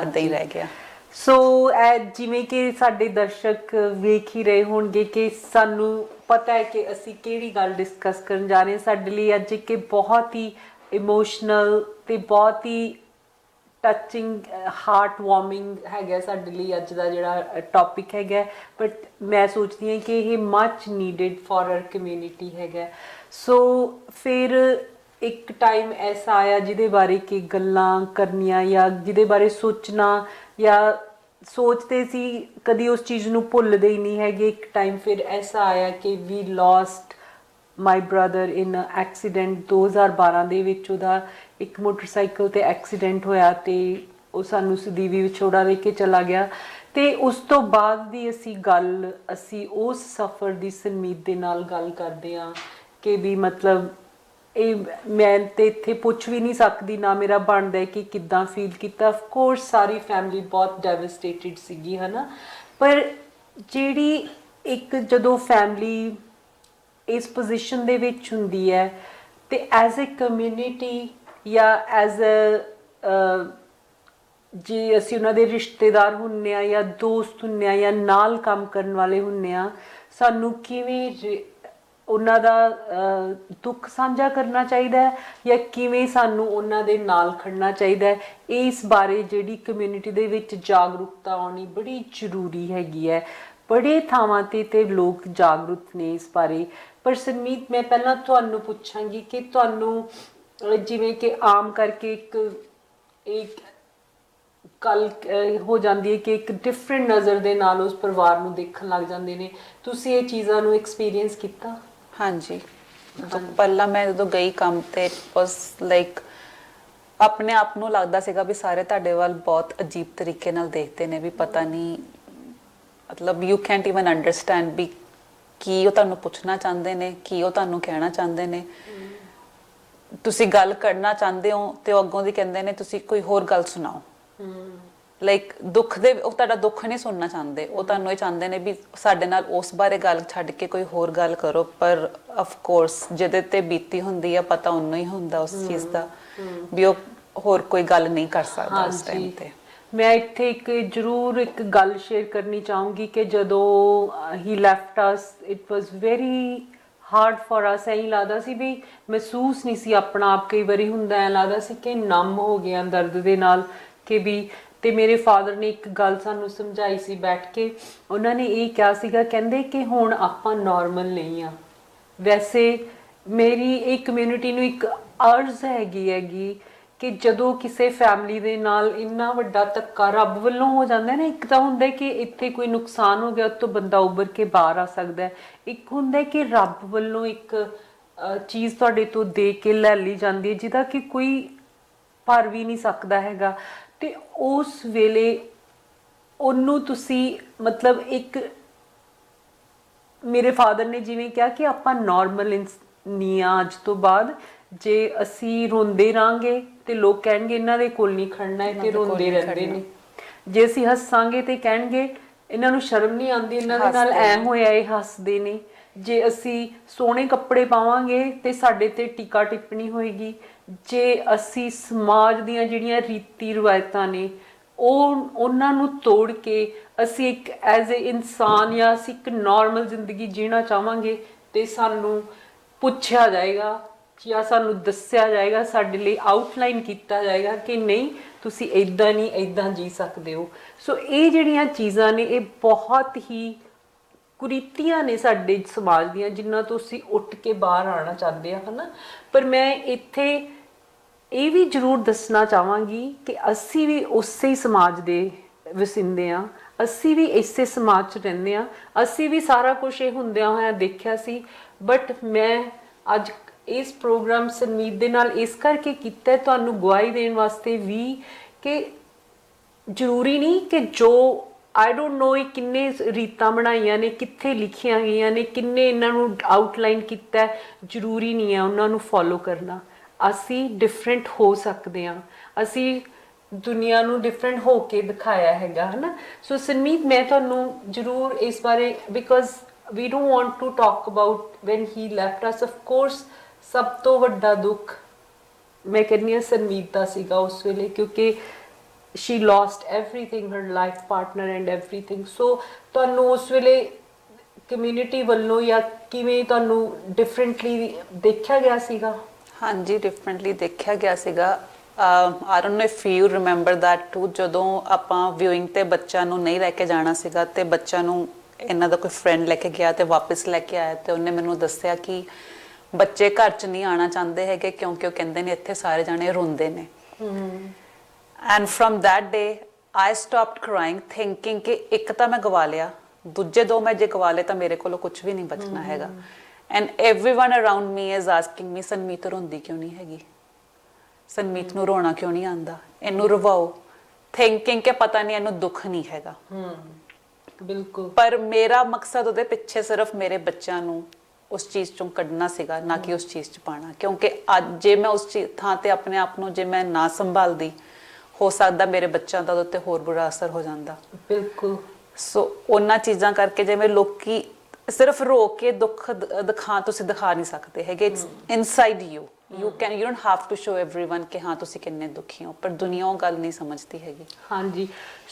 ਏਦਾਂ ਹੀ ਰਹਿ ਗਿਆ ਸੋ ਜਿਵੇਂ ਕਿ ਸਾਡੇ ਦਰਸ਼ਕ ਵੇਖ ਹੀ ਰਹੇ ਹੋਣਗੇ ਕਿ ਸਾਨੂੰ ਪਤਾ ਹੈ ਕਿ ਅਸੀਂ ਕਿਹੜੀ ਗੱਲ ਡਿਸਕਸ ਕਰਨ ਜਾ ਰਹੇ ਹਾਂ ਸਾਡੇ ਲਈ ਅੱਜ ਇੱਕ ਬਹੁਤ ਹੀ ਇਮੋਸ਼ਨਲ ਤੇ ਬਹੁਤ ਹੀ ਟੱਚਿੰਗ ਹਾਰਟ ਵਾਰਮਿੰਗ ਹੈਗਾ ਸਾਡੇ ਲਈ ਅੱਜ ਦਾ ਜਿਹੜਾ ਟੌਪਿਕ ਹੈਗਾ ਬਟ ਮੈਂ ਸੋਚਦੀ ਹਾਂ ਕਿ ਇਹ ਮੱਚ ਨੀਡਡ ਫॉर ਆਰ ਕਮਿਊਨਿਟੀ ਹੈਗਾ ਸੋ ਫਿਰ ਇੱਕ ਟਾਈਮ ਐਸਾ ਆਇਆ ਜਿਹਦੇ ਬਾਰੇ ਕਿ ਗੱਲਾਂ ਕਰਨੀਆਂ ਜਾਂ ਜਿਹਦੇ ਬਾਰੇ ਸੋਚਣਾ ਜਾਂ ਸੋਚਦੇ ਸੀ ਕਦੀ ਉਸ ਚੀਜ਼ ਨੂੰ ਭੁੱਲਦੇ ਹੀ ਨਹੀਂ ਹੈਗੇ ਇੱਕ ਟਾਈਮ ਫਿਰ ਐਸਾ ਆਇਆ ਕਿ we lost my brother in accident 2012 ਦੇ ਵਿੱਚ ਉਹਦਾ ਇੱਕ ਮੋਟਰਸਾਈਕਲ ਤੇ ਐਕਸੀਡੈਂਟ ਹੋਇਆ ਤੇ ਉਹ ਸਾਨੂੰ ਸਦੀਵੀ ਵਿਛੋੜਾ ਦੇ ਕੇ ਚਲਾ ਗਿਆ ਤੇ ਉਸ ਤੋਂ ਬਾਅਦ ਦੀ ਅਸੀਂ ਉਸ ਸਫ਼ਰ ਦੀ ਸੰਮੀਤ ਦੇ ਨਾਲ ਗੱਲ ਕਰਦੇ ਹਾਂ ਕਿ ਵੀ ਮਤਲਬ ਇਹ ਮੈਂ ਤੇ ਇੱਥੇ ਪੁੱਛ ਵੀ ਨਹੀਂ ਸਕਦੀ ਨਾ ਮੇਰਾ ਬਣਦਾ ਕਿ ਕਿੱਦਾਂ ਫੀਲ ਕੀਤਾ ਆਫ ਕੋਰਸ ਸਾਰੀ ਫੈਮਿਲੀ ਬਹੁਤ ਡੈਵਸਟੇਟਿਡ ਸੀਗੀ ਹੈ ਨਾ ਪਰ ਜਿਹੜੀ ਇੱਕ ਜਦੋਂ ਫੈਮਿਲੀ ਇਸ ਪੋਜੀਸ਼ਨ ਦੇ ਵਿੱਚ ਹੁੰਦੀ ਹੈ ਤੇ ਐਜ਼ ਅ ਕਮਿਊਨਿਟੀ ਜਾਂ ਐਜ਼ ਅ ਜੇ ਅਸੀਂ ਉਹਨਾਂ ਦੇ ਰਿਸ਼ਤੇਦਾਰ ਹੁੰਦੇ ਹਾਂ ਜਾਂ ਦੋਸਤ ਹੁੰਦੇ ਹਾਂ ਜਾਂ ਨਾਲ ਕੰਮ ਕਰਨ ਵਾਲੇ ਹੁੰਦੇ ਹਾਂ ਸਾਨੂੰ ਕਿਵੇਂ ਉਹਨਾਂ ਦਾ ਦੁੱਖ ਸਾਂਝਾ ਕਰਨਾ ਚਾਹੀਦਾ ਹੈ ਜਾਂ ਕਿਵੇਂ ਸਾਨੂੰ ਉਹਨਾਂ ਦੇ ਨਾਲ ਖੜਨਾ ਚਾਹੀਦਾ ਹੈ, ਇਸ ਬਾਰੇ ਜਿਹੜੀ ਕਮਿਊਨਿਟੀ ਦੇ ਵਿੱਚ ਜਾਗਰੂਕਤਾ ਆਉਣੀ ਬੜੀ ਜ਼ਰੂਰੀ ਹੈਗੀ ਹੈ। ਬੜੇ ਥਾਵਾਂ ਤੇ ਲੋਕ ਜਾਗਰੂਕ ਨੇ ਇਸ ਬਾਰੇ। ਪਰ ਸਰਮੀਤ, ਮੈਂ ਪਹਿਲਾਂ ਤੁਹਾਨੂੰ ਪੁੱਛਾਂਗੀ ਕਿ ਤੁਹਾਨੂੰ ਜਿਵੇਂ ਕਿ ਆਮ ਕਰਕੇ ਇੱਕ ਗੱਲ ਹੋ ਜਾਂਦੀ ਹੈ ਕਿ ਇੱਕ ਡਿਫਰੈਂਟ ਨਜ਼ਰ ਦੇ ਨਾਲ ਉਸ ਪਰਿਵਾਰ ਨੂੰ ਦੇਖਣ ਲੱਗ ਜਾਂਦੇ ਨੇ, ਤੁਸੀਂ ਇਹ ਚੀਜ਼ਾਂ ਨੂੰ ਐਕਸਪੀਰੀਅੰਸ ਕੀਤਾ? ਹਾਂਜੀ, ਪਹਿਲਾਂ ਮੈਂ ਜਦੋਂ ਗਈ ਕੰਮ ਤੇ ਵਾਸ ਲਾਈਕ ਆਪਣੇ ਆਪ ਨੂੰ ਲੱਗਦਾ ਸੀਗਾ ਵੀ ਸਾਰੇ ਤੁਹਾਡੇ ਵੱਲ ਬਹੁਤ ਅਜੀਬ ਤਰੀਕੇ ਨਾਲ ਦੇਖਦੇ ਨੇ, ਵੀ ਪਤਾ ਨਹੀਂ ਮਤਲਬ ਯੂ ਕੈਨਟ ਇਵਨ ਅੰਡਰਸਟੈਂਡ ਵੀ ਕੀ ਉਹ ਤੁਹਾਨੂੰ ਪੁੱਛਣਾ ਚਾਹੁੰਦੇ ਨੇ, ਕੀ ਉਹ ਤੁਹਾਨੂੰ ਕਹਿਣਾ ਚਾਹੁੰਦੇ ਨੇ। ਤੁਸੀਂ ਗੱਲ ਕਰਨਾ ਚਾਹੁੰਦੇ ਹੋ ਤੇ ਉਹ ਅੱਗੋਂ ਦੀ ਕਹਿੰਦੇ ਨੇ ਤੁਸੀਂ ਕੋਈ ਹੋਰ ਗੱਲ ਸੁਣਾਓ। ਲਾਈਕ ਦੁੱਖ ਦੇ ਉਹ ਤੁਹਾਡਾ ਦੁੱਖ ਨਹੀਂ ਸੁਣਨਾ ਚਾਹੁੰਦੇ, ਉਹ ਤੁਹਾਨੂੰ ਇਹ ਚਾਹੁੰਦੇ ਨੇ ਵੀ ਸਾਡੇ ਨਾਲ ਉਸ ਬਾਰੇ ਗੱਲ ਛੱਡ ਕੇ ਕੋਈ ਹੋਰ ਗੱਲ ਕਰੋ। ਪਰ ਆਫ ਕੋਰਸ ਜਿਹਦੇ ਤੇ ਬੀਤੀ ਹੁੰਦੀ ਆ ਪਤਾ ਉਹਨੂੰ ਹੀ ਹੁੰਦਾ ਉਸ ਚੀਜ਼ ਦਾ, ਵੀ ਉਹ ਹੋਰ ਕੋਈ ਗੱਲ ਨਹੀਂ ਕਰ ਸਕਦਾ ਉਸ ਟਾਈਮ ਤੇ। ਮੈਂ ਇੱਥੇ ਜ਼ਰੂਰ ਇੱਕ ਗੱਲ ਸ਼ੇਅਰ ਕਰਨੀ ਚਾਹੂੰਗੀ ਕਿ ਜਦੋਂ ਹੀ left us it was very hard for us. ਐਂ ਲੱਗਦਾ ਸੀ ਵੀ ਮਹਿਸੂਸ ਨਹੀਂ ਸੀ ਆਪਣਾ ਆਪ, ਕਈ ਵਾਰੀ ਹੁੰਦਾ ਐਂ ਲੱਗਦਾ ਸੀ ਕਿ ਨਮ ਹੋ ਗਿਆ ਦਰਦ ਦੇ ਨਾਲ ਕਿ ਵੀ। ਤੇ ਮੇਰੇ ਫਾਦਰ ਨੇ ਇੱਕ ਗੱਲ ਸਾਨੂੰ ਸਮਝਾਈ ਸੀ ਬੈਠ ਕੇ, ਉਹਨਾਂ ਨੇ ਇਹ ਕਿਹਾ ਸੀਗਾ, ਕਹਿੰਦੇ ਕਿ ਹੁਣ ਆਪਾਂ ਨਾਰਮਲ ਨਹੀਂ ਆ। ਵੈਸੇ ਮੇਰੀ ਇਹ ਕਮਿਊਨਿਟੀ ਨੂੰ ਇੱਕ ਅਰਜ਼ ਹੈਗੀ ਕਿ ਜਦੋਂ ਕਿਸੇ ਫੈਮਿਲੀ ਦੇ ਨਾਲ ਇੰਨਾ ਵੱਡਾ ਧੱਕਾ ਰੱਬ ਵੱਲੋਂ ਹੋ ਜਾਂਦਾ ਨਾ, ਇੱਕ ਤਾਂ ਹੁੰਦਾ ਕਿ ਇੱਥੇ ਕੋਈ ਨੁਕਸਾਨ ਹੋ ਗਿਆ, ਉਹ ਤੋਂ ਬੰਦਾ ਉੱਭਰ ਕੇ ਬਾਹਰ ਆ ਸਕਦਾ, ਇੱਕ ਹੁੰਦਾ ਕਿ ਰੱਬ ਵੱਲੋਂ ਇੱਕ ਚੀਜ਼ ਤੁਹਾਡੇ ਤੋਂ ਦੇ ਕੇ ਲੈ ਲਈ ਜਾਂਦੀ ਹੈ ਜਿਹਦਾ ਕਿ ਕੋਈ ਭਰ ਵੀ ਨਹੀਂ ਸਕਦਾ ਹੈਗਾ। ਤੇ ਉਸ ਵੇਲੇ ਉਹਨੂੰ ਤੁਸੀਂ ਮਤਲਬ ਇੱਕ ਮੇਰੇ ਫਾਦਰ ਨੇ ਜਿਵੇਂ ਕਿਹਾ ਕਿ ਆਪਾਂ ਨਾਰਮਲ ਨਹੀਂ ਆ ਅੱਜ ਤੋਂ ਬਾਅਦ। ਜੇ ਅਸੀਂ ਰੋਂਦੇ ਰਾਂਗੇ ਤੇ ਲੋਕ ਕਹਿਣਗੇ ਇਹਨਾਂ ਦੇ ਕੋਲ ਨਹੀਂ ਖੜਨਾ ਹੈ ਤੇ ਰੋਂਦੇ ਰਹਿੰਦੇ ਨੇ। ਜੇ ਅਸੀਂ ਹੱਸਾਂਗੇ ਤੇ ਕਹਿਣਗੇ ਇਹਨਾਂ ਨੂੰ ਸ਼ਰਮ ਨਹੀਂ ਆਉਂਦੀ, ਇਹਨਾਂ ਦੇ ਨਾਲ ਐ ਹੋਇਆ, ਇਹ ਹੱਸਦੇ ਨੇ। ਜੇ ਅਸੀਂ ਸੋਹਣੇ ਕੱਪੜੇ ਪਾਵਾਂਗੇ ਤੇ ਸਾਡੇ ਤੇ ਟੀਕਾ ਟਿੱਪਣੀ ਹੋਏਗੀ। ਜੇ ਅਸੀਂ ਸਮਾਜ ਦੀਆਂ ਜਿਹੜੀਆਂ ਰੀਤੀ ਰਿਵਾਇਤਾਂ ਨੇ ਉਹਨਾਂ ਨੂੰ ਤੋੜ ਕੇ ਅਸੀਂ ਇੱਕ ਐਜ਼ ਏ ਇਨਸਾਨ ਜਾਂ ਅਸੀਂ ਇੱਕ ਨਾਰਮਲ ਜ਼ਿੰਦਗੀ ਜੀਣਾ ਚਾਹਾਂਗੇ ਤੇ ਸਾਨੂੰ ਪੁੱਛਿਆ ਜਾਏਗਾ ਜਾਂ ਸਾਨੂੰ ਦੱਸਿਆ ਜਾਏਗਾ, ਸਾਡੇ ਲਈ ਆਊਟਲਾਈਨ ਕੀਤਾ ਜਾਏਗਾ ਕਿ ਨਹੀਂ ਤੁਸੀਂ ਇੱਦਾਂ ਨਹੀਂ ਇੱਦਾਂ ਜੀ ਸਕਦੇ ਹੋ। ਸੋ ਇਹ ਜਿਹੜੀਆਂ ਚੀਜ਼ਾਂ ਨੇ ਇਹ ਬਹੁਤ ਹੀ ਕੁਰੀਤੀਆਂ ਨੇ ਸਾਡੇ ਸਮਾਜ ਦੀਆਂ, ਜਿਨ੍ਹਾਂ ਤੋਂ ਅਸੀਂ ਉੱਠ ਕੇ ਬਾਹਰ ਆਉਣਾ ਚਾਹੁੰਦੇ ਆ, ਹੈ ਨਾ। ਪਰ ਮੈਂ ਇੱਥੇ ਇਹ ਵੀ ਜ਼ਰੂਰ ਦੱਸਣਾ ਚਾਹਾਂਗੀ ਕਿ ਅਸੀਂ ਵੀ ਉਸੇ ਹੀ ਸਮਾਜ ਦੇ ਵਸਿੰਦੇ ਹਾਂ, ਅਸੀਂ ਵੀ ਇਸੇ ਸਮਾਜ 'ਚ ਰਹਿੰਦੇ ਹਾਂ, ਅਸੀਂ ਵੀ ਸਾਰਾ ਕੁਛ ਇਹ ਹੁੰਦਿਆਂ ਹੋਇਆਂ ਦੇਖਿਆ ਸੀ। ਬਟ ਮੈਂ ਅੱਜ ਇਸ ਪ੍ਰੋਗਰਾਮ ਸਰਮੀਤ ਦੇ ਨਾਲ ਇਸ ਕਰਕੇ ਕੀਤਾ ਤੁਹਾਨੂੰ ਗਵਾਹੀ ਦੇਣ ਵਾਸਤੇ ਵੀ ਕਿ ਜ਼ਰੂਰੀ ਨਹੀਂ ਕਿ ਜੋ ਆਈ ਡੋਂਟ ਨੋ ਇਹ ਕਿੰਨੇ ਰੀਤਾਂ ਬਣਾਈਆਂ ਨੇ, ਕਿੱਥੇ ਲਿਖੀਆਂ ਗਈਆਂ ਨੇ, ਕਿੰਨੇ ਇਹਨਾਂ ਨੂੰ ਆਊਟਲਾਈਨ ਕੀਤਾ, ਜ਼ਰੂਰੀ ਨਹੀਂ ਹੈ ਉਹਨਾਂ ਨੂੰ ਫੋਲੋ ਕਰਨਾ। ਅਸੀਂ ਡਿਫਰੈਂਟ ਹੋ ਸਕਦੇ ਹਾਂ, ਅਸੀਂ ਦੁਨੀਆ ਨੂੰ ਡਿਫਰੈਂਟ ਹੋ ਕੇ ਦਿਖਾਇਆ ਹੈਗਾ, ਹੈ ਨਾ। ਸੋ ਸਰਮੀਤ, ਮੈਂ ਤੁਹਾਨੂੰ ਜ਼ਰੂਰ ਇਸ ਬਾਰੇ because we don't want to talk about when he left us. Of course ਸਭ ਤੋਂ ਵੱਡਾ ਦੁੱਖ ਮੈਂ ਕਹਿੰਦੀ ਹਾਂ ਸਰਮੀਤ ਦਾ ਸੀਗਾ ਉਸ ਵੇਲੇ, ਕਿਉਂਕਿ she lost everything, her life partner and everything. So ਤੁਹਾਨੂੰ ਉਸ ਵੇਲੇ ਕਮਿਊਨਿਟੀ ਵੱਲੋਂ ਜਾਂ ਕਿਵੇਂ ਤੁਹਾਨੂੰ ਡਿਫਰੈਂਟਲੀ ਦੇਖਿਆ ਗਿਆ ਸੀਗਾ? ਹਾਂਜੀ, ਡਿਫਰੈਂਟਲੀ ਦੇਖਿਆ ਗਿਆ ਸੀਗਾ। I don't know if you remember that too, ਜਦੋਂ ਆਪਾਂ ਵਿਊਇੰਗ ਤੇ ਬੱਚਿਆਂ ਨੂੰ ਨਹੀਂ ਲੈ ਕੇ ਜਾਣਾ ਸੀਗਾ ਤੇ ਬੱਚਿਆਂ ਨੂੰ ਇਹਨਾਂ ਦਾ ਕੋਈ ਫਰੈਂਡ ਲੈ ਕੇ ਗਿਆ ਤੇ ਵਾਪਸ ਲੈ ਕੇ ਆਇਆ ਤੇ ਉਹਨੇ ਮੈਨੂੰ ਦੱਸਿਆ ਕਿ ਬੱਚੇ ਘਰ 'ਚ ਨਹੀਂ ਆਉਣਾ ਚਾਹੁੰਦੇ ਹੈਗੇ ਕਿਉਂਕਿ ਉਹ ਕਹਿੰਦੇ ਨੇ ਇੱਥੇ ਸਾਰੇ ਜਾਣੇ ਰੋਂਦੇ ਨੇ। And from that day I stopped crying, thinking ਕਿ ਇੱਕ ਤਾਂ ਮੈਂ ਗਵਾ ਲਿਆ, ਦੂਜੇ ਦੋ ਮੈਂ ਜੇ ਗਵਾ ਲਏ ਤਾਂ ਮੇਰੇ ਕੋਲੋਂ ਕੁਝ ਵੀ ਨਹੀਂ ਬਚਣਾ ਹੈਗਾ। And everyone around me is asking me, ਸੰਮੀਤ ਰੋਂਦੀ ਕਿਉਂ ਨਹੀਂ ਹੈਗੀ, ਸੰਮੀਤ ਨੂੰ ਰੋਣਾ ਕਿਉਂ ਨਹੀਂ ਆਉਂਦਾ, ਇਹਨੂੰ ਰਵਾਓ, thinking ਕਿ ਪਤਾ ਨਹੀਂ ਇਹਨੂੰ ਦੁੱਖ ਨਹੀਂ ਹੈਗਾ। ਬਿਲਕੁਲ। ਪਰ ਮੇਰਾ ਮਕਸਦ ਉਹਦੇ ਪਿੱਛੇ ਸਿਰਫ ਮੇਰੇ ਬੱਚਿਆਂ ਨੂੰ ਉਸ ਚੀਜ਼ ਚੋਂ ਕੱਢਣਾ ਸੀਗਾ, ਨਾ ਕਿ ਉਸ ਚੀਜ਼ 'ਚ ਪਾਉਣਾ। ਕਿਉਂਕਿ ਅੱਜ ਜੇ ਮੈਂ ਉਸ ਥਾਂ ਤੇ ਆਪਣੇ ਆਪ ਨੂੰ ਜੇ ਮੈਂ ਨਾ ਸੰਭਾਲਦੀ, ਹੋ ਸਕਦਾ ਮੇਰੇ ਬੱਚਿਆਂ ਦਾ ਉਹਦੇ ਉੱਤੇ ਹੋਰ ਬੁਰਾ ਅਸਰ ਹੋ ਜਾਂਦਾ। ਬਿਲਕੁਲ। ਸੋ ਉਹਨਾਂ ਚੀਜ਼ਾਂ ਕਰਕੇ ਜਿਵੇਂ ਲੋਕੀ ਸਿਰਫ ਰੋ ਕੇ ਦੁੱਖ ਤੁਸੀਂ ਦਿਖਾ ਨਹੀਂ ਸਕਦੇ ਹੈਗੇ, it's inside you. you don't have to show everyone ਕਿ ਹਾਂ ਤੁਸੀਂ ਕਿੰਨੇ ਦੁਖੀ ਹੋ, ਪਰ ਦੁਨੀਆ ਉਹ ਗੱਲ ਨਹੀਂ ਸਮਝਦੀ ਹੈਗੀ। ਹਾਂਜੀ,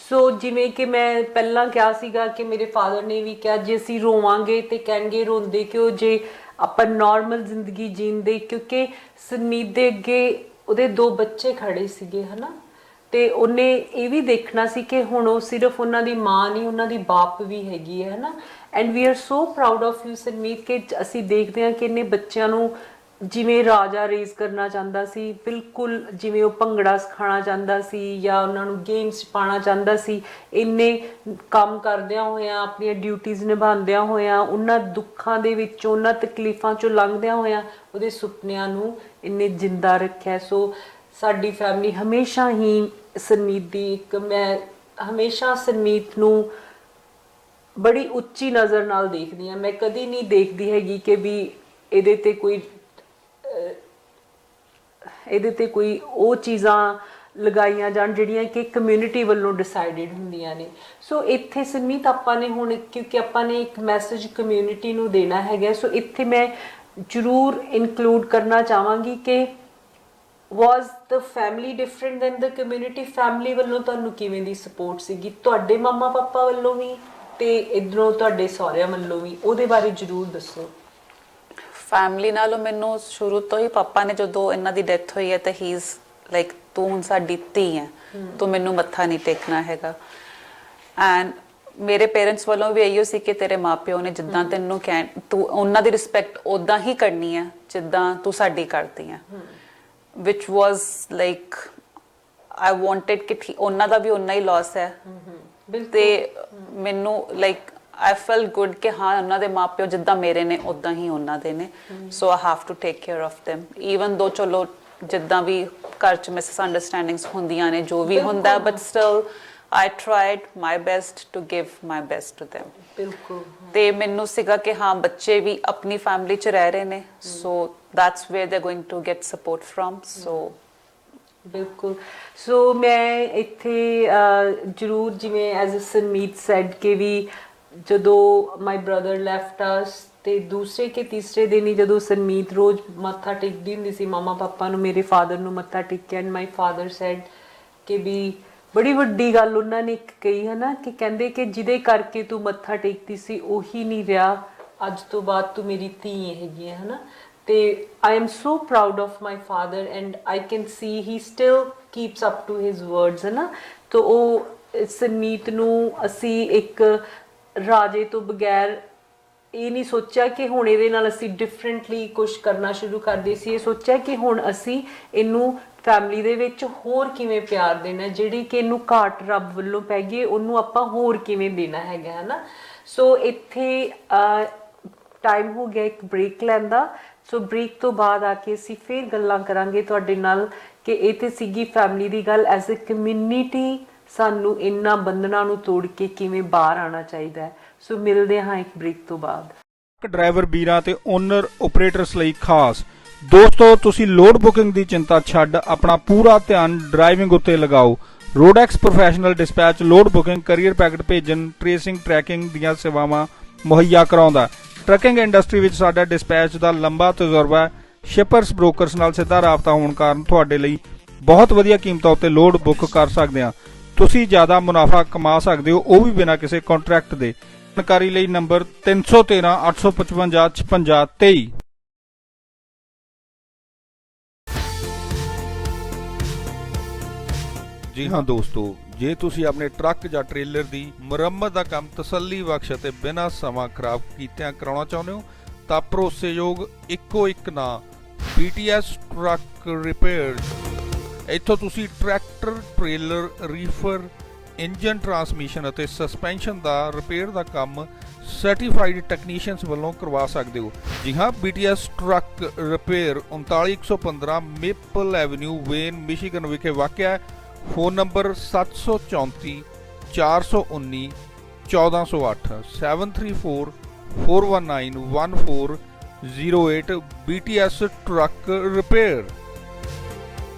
ਸੋ ਜਿਵੇਂ ਕਿ ਮੈਂ ਪਹਿਲਾਂ ਕਿਹਾ ਸੀਗਾ ਕਿ ਮੇਰੇ ਫਾਦਰ ਨੇ ਵੀ ਕਿਹਾ ਜੇ ਅਸੀਂ ਰੋਵਾਂਗੇ ਤੇ ਕਹਿਣਗੇ ਰੋਂਦੇ ਕਿਉਂ, ਜੇ ਆਪਾਂ ਨਾਰਮਲ ਜ਼ਿੰਦਗੀ ਜੀਂਦੇ, ਕਿਉਂਕਿ ਸੁਰਮੀਤ ਦੇ ਅੱਗੇ ਉਹਦੇ 2 ਬੱਚੇ ਖੜੇ ਸੀਗੇ ਹਨਾ, ਤੇ ਉਹਨੇ ਇਹ ਵੀ ਦੇਖਣਾ ਸੀ ਕਿ ਹੁਣ ਉਹ ਸਿਰਫ ਉਹਨਾਂ ਦੀ ਮਾਂ ਨਹੀਂ, ਉਹਨਾਂ ਦੀ ਬਾਪ ਵੀ ਹੈਗੀ ਹੈ ਹਨਾ। And we are so proud of you Surmeet, ਕਿ ਅਸੀਂ ਦੇਖਦੇ ਹਾਂ ਕਿ ਇਹਨੇ ਬੱਚਿਆਂ ਨੂੰ ਜਿਵੇਂ ਰਾਜਾ ਰੇਜ਼ ਕਰਨਾ ਚਾਹੁੰਦਾ ਸੀ, ਬਿਲਕੁਲ ਜਿਵੇਂ ਉਹ ਭੰਗੜਾ ਸਿਖਾਉਣਾ ਚਾਹੁੰਦਾ ਸੀ ਜਾਂ ਉਹਨਾਂ ਨੂੰ ਗੇਮਸ ਪਾਉਣਾ ਚਾਹੁੰਦਾ ਸੀ, ਇੰਨੇ ਕੰਮ ਕਰਦਿਆਂ ਹੋਇਆਂ, ਆਪਣੀਆਂ ਡਿਊਟੀਆਂ ਨਿਭਾਉਂਦਿਆਂ ਹੋਇਆਂ, ਉਹਨਾਂ ਦੁੱਖਾਂ ਦੇ ਵਿੱਚੋਂ, ਉਹਨਾਂ ਤਕਲੀਫਾਂ ਚੋਂ ਲੰਘਦਿਆਂ ਹੋਇਆਂ ਉਹਦੇ ਸੁਪਨਿਆਂ ਨੂੰ ਇੰਨੇ ਜਿੰਦਾ ਰੱਖਿਆ। ਸੋ ਸਾਡੀ ਫੈਮਿਲੀ ਹਮੇਸ਼ਾ ਹੀ ਸੁਰਮੀਤ ਦੀ ਮੈਂ ਹਮੇਸ਼ਾ ਸੁਰਮੀਤ ਨੂੰ ਬੜੀ ਉੱਚੀ ਨਜ਼ਰ ਨਾਲ ਦੇਖਦੀ ਹਾਂ। ਮੈਂ ਕਦੀ ਨਹੀਂ ਦੇਖਦੀ ਹੈਗੀ ਕਿ ਵੀ ਇਹਦੇ ਤੇ ਕੋਈ ਉਹ ਚੀਜ਼ਾਂ ਲਗਾਈਆਂ ਜਾਣ ਜਿਹੜੀਆਂ ਕਿ ਕਮਿਊਨਿਟੀ ਵੱਲੋਂ ਡਿਸਾਈਡਡ ਹੁੰਦੀਆਂ ਨੇ। ਸੋ ਇੱਥੇ ਸੁਰਮੀਤ ਆਪਾਂ ਨੇ ਹੁਣ, ਕਿਉਂਕਿ ਆਪਾਂ ਨੇ ਇੱਕ ਮੈਸੇਜ ਕਮਿਊਨਿਟੀ ਨੂੰ ਦੇਣਾ ਹੈਗਾ, ਸੋ ਇੱਥੇ ਮੈਂ ਜ਼ਰੂਰ ਇਨਕਲੂਡ ਕਰਨਾ ਚਾਹਾਂਗੀ ਕਿ was the family different than the community? Family ਵੱਲੋਂ ਤੁਹਾਨੂੰ ਕਿਵੇਂ ਦੀ ਸਪੋਰਟ ਸੀਗੀ, ਤੁਹਾਡੇ ਮੰਮਾ ਪਾਪਾ ਵੱਲੋਂ ਵੀ ਤੇ ਇਧਰੋਂ ਤੁਹਾਡੇ ਸਹੁਰਿਆਂ ਵੱਲੋਂ ਵੀ, ਉਹਦੇ ਬਾਰੇ ਜ਼ਰੂਰ ਦੱਸੋ। ਫੈਮਿਲੀ ਨਾਲੋਂ ਮੈਨੂੰ ਸ਼ੁਰੂ ਤੋਂ ਹੀ ਪਾਪਾ ਨੇ, ਜਦੋਂ ਇਹਨਾਂ ਦੀ ਡੈਥ ਹੋਈ ਹੈ ਤਾਂ ਹੀ ਇਜ਼ ਲਾਈਕ ਤੂੰ ਹੁਣ ਸਾਡੀ ਧੀ ਹੈ, ਤੂੰ ਮੈਨੂੰ ਮੱਥਾ ਨਹੀਂ ਟੇਕਣਾ ਹੈਗਾ। ਐਂਡ ਮੇਰੇ ਪੇਰੈਂਟਸ ਵੱਲੋਂ ਵੀ ਇਹੋ ਸੀ ਕਿ ਤੇਰੇ ਮਾਪਿਓ ਨੇ ਜਿੱਦਾਂ ਤੈਨੂੰ ਤੂੰ ਉਹਨਾਂ ਦੀ ਰਿਸਪੈਕਟ ਉਦਾਂ ਹੀ ਕਰਨੀ ਹੈ ਜਿੱਦਾਂ ਤੂੰ ਸਾਡੀ ਕਰਦੀ ਹੈ, which was like I wanted ਕਿ ਉਹਨਾਂ ਦਾ ਵੀ ਉਨਾ ਹੀ ਲਾਸ ਹੈ ਤੇ ਮੈਨੂੰ like I felt good ਕਿ ਹਾਂ ਉਹਨਾਂ ਦੇ ਮਾਪਿਓ ਜਿੱਦਾਂ ਮੇਰੇ ਨੇ ਉਦਾਂ ਹੀ ਉਹਨਾਂ ਦੇ ਨੇ, so I have to take care of them even though ਚਲੋ ਜਿੱਦਾਂ ਵੀ ਘਰ 'ਚ ਮਿਸਅੰਡਰਸਟੈਂਡਿੰਗਸ ਹੁੰਦੀਆਂ ਨੇ, ਜੋ ਵੀ ਹੁੰਦਾ, but still I tried my best to give my best to them। ਬਿਲਕੁਲ। ਤੇ ਮੈਨੂੰ ਸੀਗਾ ਕਿ ਹਾਂ ਬੱਚੇ ਵੀ ਆਪਣੀ ਫੈਮਿਲੀ 'ਚ ਰਹਿ ਰਹੇ ਨੇ, so that's where they're going to get support from, so ਬਿਲਕੁਲ। ਸੋ ਮੈਂ ਇੱਥੇ ਜ਼ਰੂਰ ਜਿਵੇਂ ਐਜ਼ ਅ ਸੁਰਮੀਤ ਸੈਡ ਕਿ ਵੀ ਜਦੋਂ ਮਾਈ ਬ੍ਰਦਰ ਲੈਫਟ ਅਸ ਤੇ ਦੂਸਰੇ ਕਿ ਤੀਸਰੇ ਦਿਨ ਹੀ ਜਦੋਂ ਸੁਰਮੀਤ ਰੋਜ਼ ਮੱਥਾ ਟੇਕਦੀ ਹੁੰਦੀ ਸੀ ਮਾਮਾ ਪਾਪਾ ਨੂੰ, ਮੇਰੇ ਫਾਦਰ ਨੂੰ ਮੱਥਾ ਟੇਕਿਆ, ਐਂਡ ਮਾਈ ਫਾਦਰ ਸੈਡ ਕਿ ਵੀ ਬੜੀ ਵੱਡੀ ਗੱਲ ਉਹਨਾਂ ਨੇ ਇੱਕ ਕਹੀ ਹੈ ਨਾ, ਕਿ ਕਹਿੰਦੇ ਕਿ ਜਿਹਦੇ ਕਰਕੇ ਤੂੰ ਮੱਥਾ ਟੇਕਦੀ ਸੀ ਉਹੀ ਨਹੀਂ ਰਿਹਾ, ਅੱਜ ਤੋਂ ਬਾਅਦ ਤੂੰ ਮੇਰੀ ਧੀ ਹੈਗੀ ਹੈ ਨਾ। ਤੇ I am so proud of my father and I can see he still keeps up to his words ਹੈ ਨਾ। ਤਾਂ ਉਹ ਸੁਰਮੀਤ ਨੂੰ ਅਸੀਂ ਇੱਕ ਰਾਜੇ ਤੋਂ ਬਗੈਰ ਇਹ ਨਹੀਂ ਸੋਚਿਆ ਕਿ ਹੁਣ ਇਹਦੇ ਨਾਲ ਅਸੀਂ ਡਿਫਰੈਂਟਲੀ ਕੁਝ ਕਰਨਾ ਸ਼ੁਰੂ ਕਰਦੇ ਸੀ, ਇਹ ਸੋਚਿਆ ਕਿ ਹੁਣ ਅਸੀਂ ਇਹਨੂੰ ਫੈਮਿਲੀ ਦੇ ਵਿੱਚ ਹੋਰ ਕਿਵੇਂ ਪਿਆਰ ਦੇਣਾ, ਜਿਹੜੀ ਕਿ ਇਹਨੂੰ ਘਾਟ ਰੱਬ ਵੱਲੋਂ ਪੈ ਗਈ ਉਹਨੂੰ ਆਪਾਂ ਹੋਰ ਕਿਵੇਂ ਦੇਣਾ ਹੈਗਾ ਹੈ ਨਾ। ਸੋ ਇੱਥੇ ਟਾਈਮ ਹੋ ਗਿਆ ਇੱਕ ਬ੍ਰੇਕ ਲੈਣ ਦਾ, ਸੋ ਬ੍ਰੇਕ ਤੋਂ ਬਾਅਦ ਆ ਕੇ ਅਸੀਂ ਫਿਰ ਗੱਲਾਂ ਕਰਾਂਗੇ ਤੁਹਾਡੇ ਨਾਲ ਕਿ ਇਹ ਤੇ ਸੀਗੀ ਫੈਮਿਲੀ ਦੀ ਗੱਲ। ਐਜ਼ ਅ ਕਮਿਊਨਿਟੀ ਸਾਨੂੰ ਇਹਨਾਂ ਬੰਧਨਾਂ ਨੂੰ ਤੋੜ ਕੇ ਕਿਵੇਂ ਬਾਹਰ ਆਉਣਾ ਚਾਹੀਦਾ ਹੈ। ਸੋ ਮਿਲਦੇ ਹਾਂ ਇੱਕ ਬ੍ਰੇਕ ਤੋਂ ਬਾਅਦ। ਡਰਾਈਵਰ ਵੀਰਾਂ ਤੇ ਓਨਰ ਆਪਰੇਟਰਸ ਲਈ ਖਾਸ ਦੋਸਤੋ, ਤੁਸੀਂ ਲੋਡ ਬੁਕਿੰਗ ਦੀ ਚਿੰਤਾ ਛੱਡ ਆਪਣਾ ਪੂਰਾ ਧਿਆਨ ਡਰਾਈਵਿੰਗ ਉੱਤੇ ਲਗਾਓ। Roadex professional dispatch load booking, carrier packet ਭੇਜਣ, ਟ੍ਰੇਸਿੰਗ, ਟਰੈਕਿੰਗ ਦੀਆਂ ਸੇਵਾਵਾਂ ਮੁਹੱਈਆ ਕਰਾਉਂਦਾ। ਟਰੱਕਿੰਗ ਇੰਡਸਟਰੀ ਵਿੱਚ ਸਾਡਾ ਡਿਸਪੈਚ ਦਾ ਲੰਬਾ ਤਜਰਬਾ ਹੈ। ਸ਼ਿਪਰਸ ਬ੍ਰੋਕਰਸ ਨਾਲ ਸਿੱਧਾ ਰਾਬਤਾ ਹੋਣ ਕਾਰਨ ਤੁਹਾਡੇ ਲਈ ਬਹੁਤ ਵਧੀਆ ਕੀਮਤਾਂ ਉੱਤੇ ਲੋਡ ਬੁੱਕ ਕਰ ਸਕਦੇ ਹਾਂ। ਤੁਸੀਂ ਜ਼ਿਆਦਾ ਮੁਨਾਫਾ ਕਮਾ ਸਕਦੇ ਹੋ, ਉਹ ਵੀ ਬਿਨਾਂ ਕਿਸੇ ਕੰਟਰੈਕਟ ਦੇ। ਜਾਣਕਾਰੀ ਲਈ ਨੰਬਰ 313 855 56 23। ਜੀ ਹਾਂ ਦੋਸਤੋ, ਜੇ ਤੁਸੀਂ ਆਪਣੇ ਟਰੱਕ ਜਾਂ ਟ੍ਰੇਲਰ ਦੀ ਮੁਰੰਮਤ ਦਾ ਕੰਮ ਤਸੱਲੀ ਬਖਸ਼ ਅਤੇ ਬਿਨਾਂ ਸਮਾਂ ਖਰਾਬ ਕੀਤਿਆਂ ਕਰਾਉਣਾ ਚਾਹੁੰਦੇ ਹੋ ਤਾਂ ਭਰੋਸੇਯੋਗ ਇੱਕੋ ਇੱਕ ਨਾਂ BTS ਟਰੱਕ ਰਿਪੇਅਰ। ਇੱਥੋਂ ਤੁਸੀਂ tractor, trailer, refer, engine, transmission ਅਤੇ ਸਸਪੈਂਸ਼ਨ ਦਾ ਰਿਪੇਅਰ ਦਾ ਕੰਮ ਸਰਟੀਫਾਈਡ ਟੈਕਨੀਸ਼ੀਅਨਸ ਵੱਲੋਂ ਕਰਵਾ ਸਕਦੇ ਹੋ। ਜੀ ਹਾਂ, BTS truck repair 39115 maple avenue, vein, Michigan ਵਿਖੇ ਵਾਕਿਆ ਹੈ। Phone number 734 419 1408 734 419 1408 BTS truck repair.